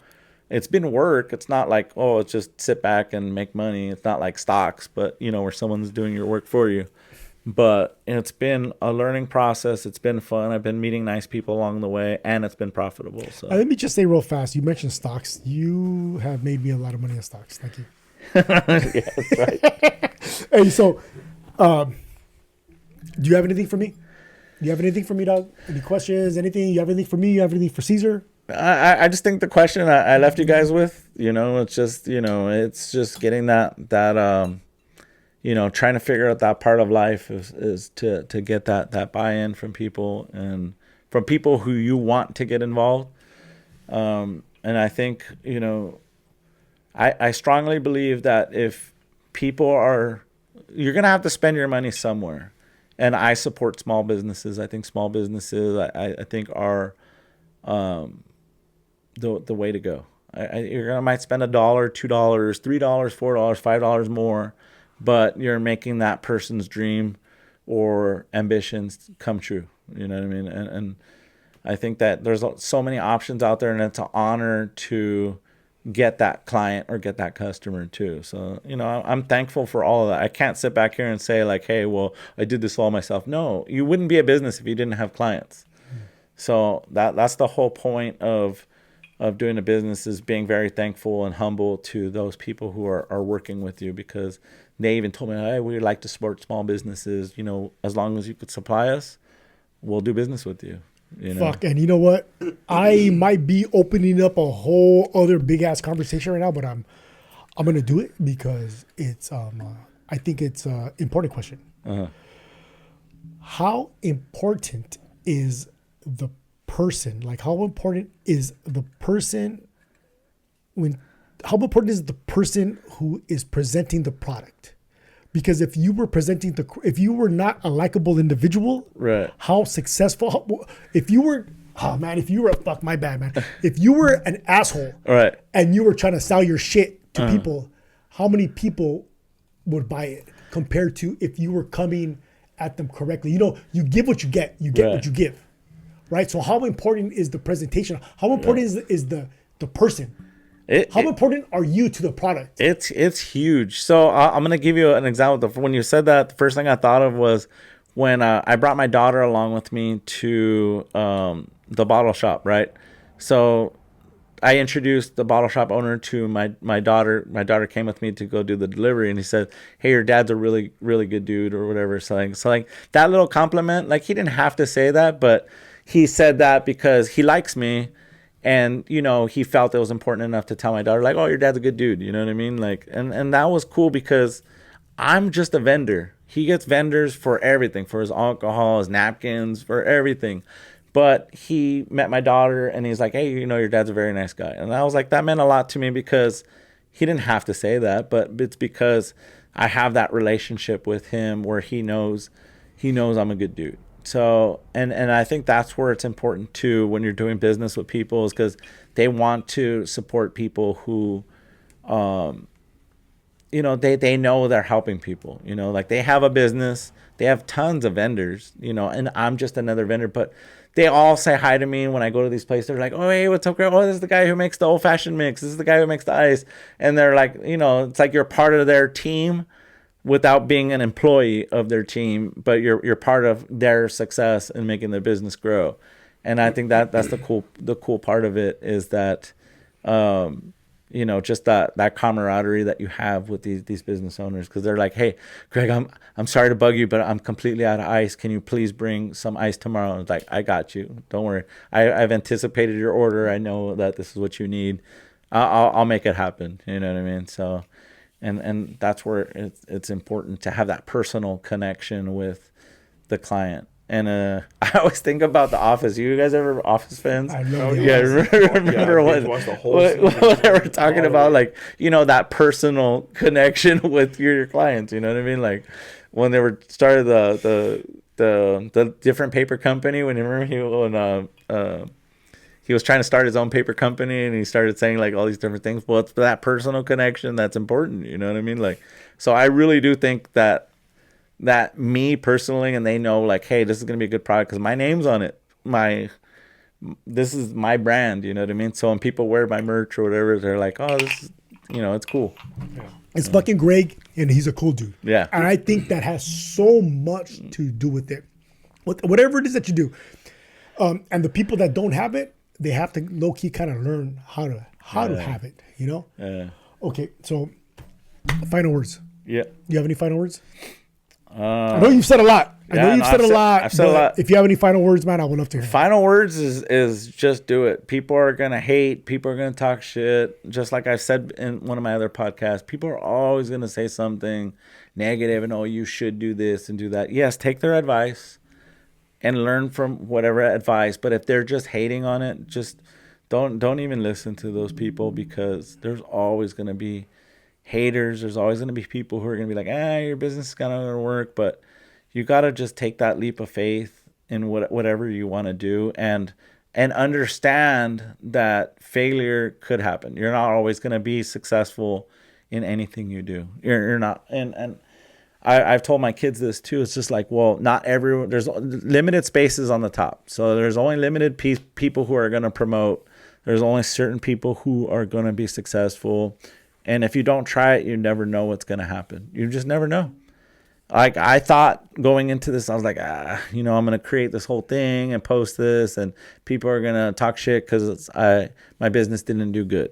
It's been work. It's not like, oh, it's just sit back and make money. It's not like stocks, but where someone's doing your work for you. But it's been a learning process. It's been fun. I've been meeting nice people along the way, and it's been profitable. So let me just say real fast. You mentioned stocks. You have made me a lot of money in stocks. Thank you. Yeah, that's right. Hey, so do you have anything for me? Do you have anything for me, dog? Any questions? Anything? You have anything for me? You have anything for Cesar? I just think the question I left you guys with, it's just, it's just getting that trying to figure out that part of life is to get that buy-in from people, and from people who you want to get involved. And I think, I strongly believe that if people you're going to have to spend your money somewhere. And I support small businesses. I think small businesses, I think are the way to go. You might spend $1, $2, $3, $4, $5 more, but you're making that person's dream or ambitions come true. You know what I mean? And I think that there's so many options out there, and it's an honor to get that client or get that customer too. So, I'm thankful for all of that. I can't sit back here and say like, hey, well, I did this all myself. No, you wouldn't be a business if you didn't have clients. So that's the whole point of doing a business, is being very thankful and humble to those people who are working with you, because they even told me, hey, we'd like to support small businesses. As long as you could supply us, we'll do business with you. Fuck, and you know what? I might be opening up a whole other big ass conversation right now, but I'm gonna do it because it's I think it's an important question. Uh-huh. How important is the person? Like, how important is the person how important is the person who is presenting the product? Because if you were not a likable individual, right? How successful? If you were if you were an asshole, right, and you were trying to sell your shit to people, how many people would buy it compared to if you were coming at them correctly? You give what you get. You get what you give, right? So how important is the presentation? How important is the person? How important are you to the product? It's huge. So I'm going to give you an example. When you said that, the first thing I thought of was when I brought my daughter along with me to the bottle shop, right? So I introduced the bottle shop owner to my daughter. My daughter came with me to go do the delivery, and he said, hey, your dad's a really, really good dude, or whatever. So like that little compliment, like he didn't have to say that, but he said that because he likes me. And, he felt it was important enough to tell my daughter, like, oh, your dad's a good dude. You know what I mean? Like, and that was cool because I'm just a vendor. He gets vendors for everything, for his alcohol, his napkins, for everything. But he met my daughter and he's like, hey, your dad's a very nice guy. And I was like, that meant a lot to me because he didn't have to say that, but it's because I have that relationship with him where he knows I'm a good dude. So, and I think that's where it's important too when you're doing business with people, is because they want to support people who, you know, they know they're helping people. You know, like they have a business, they have tons of vendors, you know, and I'm just another vendor, but they all say hi to me when I go to these places. They're like, oh, hey, what's up, girl? Oh, this is the guy who makes the old fashioned mix. This is the guy who makes the ice. And they're like, you know, it's like you're part of their team without being an employee of their team, but you're part of their success and making their business grow. And I think that's the cool part of it, is that, you know, just that camaraderie that you have with these business owners, because they're like, hey, Greg, I'm sorry to bug you, but I'm completely out of ice. Can you please bring some ice tomorrow? And it's like, I got you. Don't worry. I've anticipated your order. I know that this is what you need. I'll make it happen. You know what I mean? So. And that's where it's important to have that personal connection with the client. And I always think about The Office. You guys ever Office fans? I know. Yeah, remember what they were talking about? Like, you know, that personal connection with your clients. You know what I mean? Like when they were started the different paper company. When he was trying to start his own paper company, and he started saying like all these different things. Well, it's that personal connection that's important. You know what I mean? Like, so I really do think that me personally, and they know like, hey, this is going to be a good product because my name's on it. This is my brand. You know what I mean? So when people wear my merch or whatever, they're like, oh, this is, you know, it's cool. Yeah. It's fucking Greg, and he's a cool dude. Yeah. And I think that has so much to do with it. Whatever it is that you do. And the people that don't have it, they have to low-key kind of learn how to have it, you know? Yeah. Okay, so final words. Yeah. You have any final words? I know you've said a lot. I've said a lot. If you have any final words, man, I would love to hear. Final words is just do it. People are going to hate. People are going to talk shit. Just like I said in one of my other podcasts, people are always going to say something negative and, oh, you should do this and do that. Yes, take their advice and learn from whatever advice. But if they're just hating on it, just don't even listen to those people, because there's always going to be haters. There's always going to be people who are going to be like, your business is kind of going to work. But you got to just take that leap of faith in whatever you want to do, and understand that failure could happen. You're not always going to be successful in anything you do. You're not. And I've told my kids this too. It's just like, well, not everyone, there's limited spaces on the top. So there's only limited people who are going to promote. There's only certain people who are going to be successful. And if you don't try it, you never know what's going to happen. You just never know. Like I thought going into this, I was like, I'm going to create this whole thing and post this, and people are going to talk shit because my business didn't do good.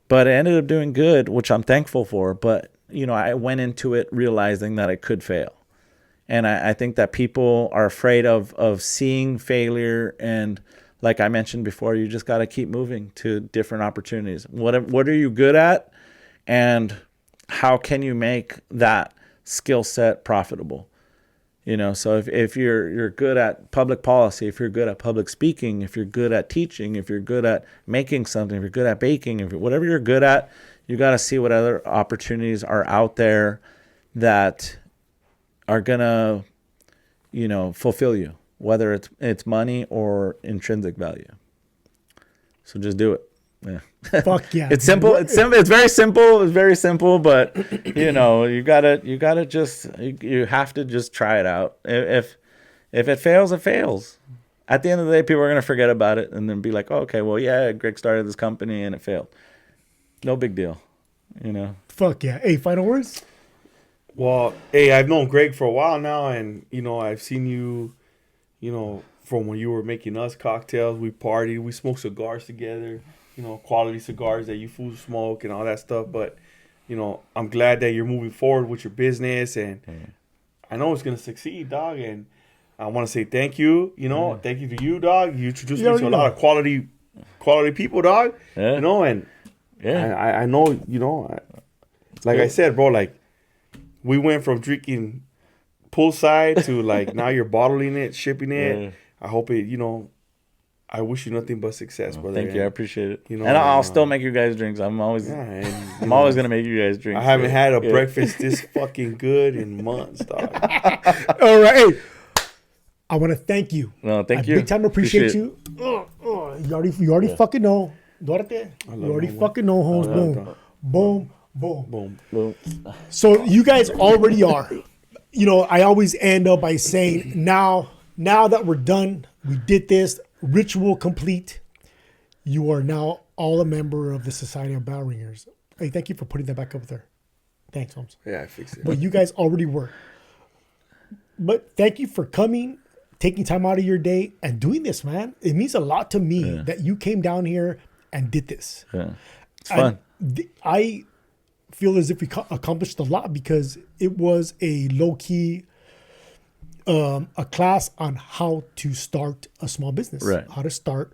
But it ended up doing good, which I'm thankful for. But I went into it realizing that it could fail. And I think that people are afraid of seeing failure. And like I mentioned before, you just got to keep moving to different opportunities. What are you good at? And how can you make that skill set profitable? So if you're good at public policy, if you're good at public speaking, if you're good at teaching, if you're good at making something, if you're good at baking, whatever you're good at, you got to see what other opportunities are out there that are gonna, fulfill you, whether it's money or intrinsic value. So just do it. Yeah. Fuck yeah. It's simple. It's simple. It's very simple. It's very simple, but you have to just try it out. If it fails, it fails. At the end of the day, people are gonna forget about it and then be like, oh, okay, well, yeah, Greg started this company and it failed. No big deal, Fuck yeah. Hey, final words? Well, hey, I've known Greg for a while now, and, I've seen you, from when you were making us cocktails. We partied, we smoked cigars together, quality cigars that you fools smoke and all that stuff. But, I'm glad that you're moving forward with your business, and I know it's going to succeed, dog. And I want to say thank you, thank you to you, dog. You introduced me to a lot of quality people, dog, and I know, like I said, bro, like, we went from drinking poolside to, like, now you're bottling it, shipping it. Yeah. I hope it, I wish you nothing but success, brother. Thank you. I appreciate it. And I'll still make you guys drinks. I'm always going to make you guys drinks. I haven't had a breakfast this fucking good in months, dog. All right. Hey, I want to thank you. No, thank you. Big time appreciate Appreciate you. You already fucking know. Duarte, you already fucking know, Holmes. Boom. Boom. So you guys already are. You know, I always end up by saying, now that we're done, we did this, ritual complete. You are now all a member of the Society of Bell Ringers. Hey, thank you for putting that back up there. Thanks, Holmes. Yeah, I fixed it. But you guys already were. But thank you for coming, taking time out of your day and doing this, man. It means a lot to me that you came down here and did this. Yeah. It's fun. I feel as if we accomplished a lot because it was a low-key a class on how to start a small business. Right. How to start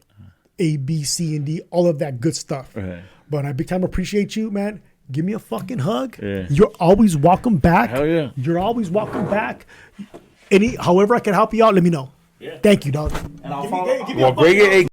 A, B, C, and D, all of that good stuff. Right. But I big time appreciate you, man. Give me a fucking hug. Yeah. You're always welcome back. Hell yeah. You're always welcome back. However I can help you out, let me know. Yeah. Thank you, dog. And I'll follow. Well, Greg,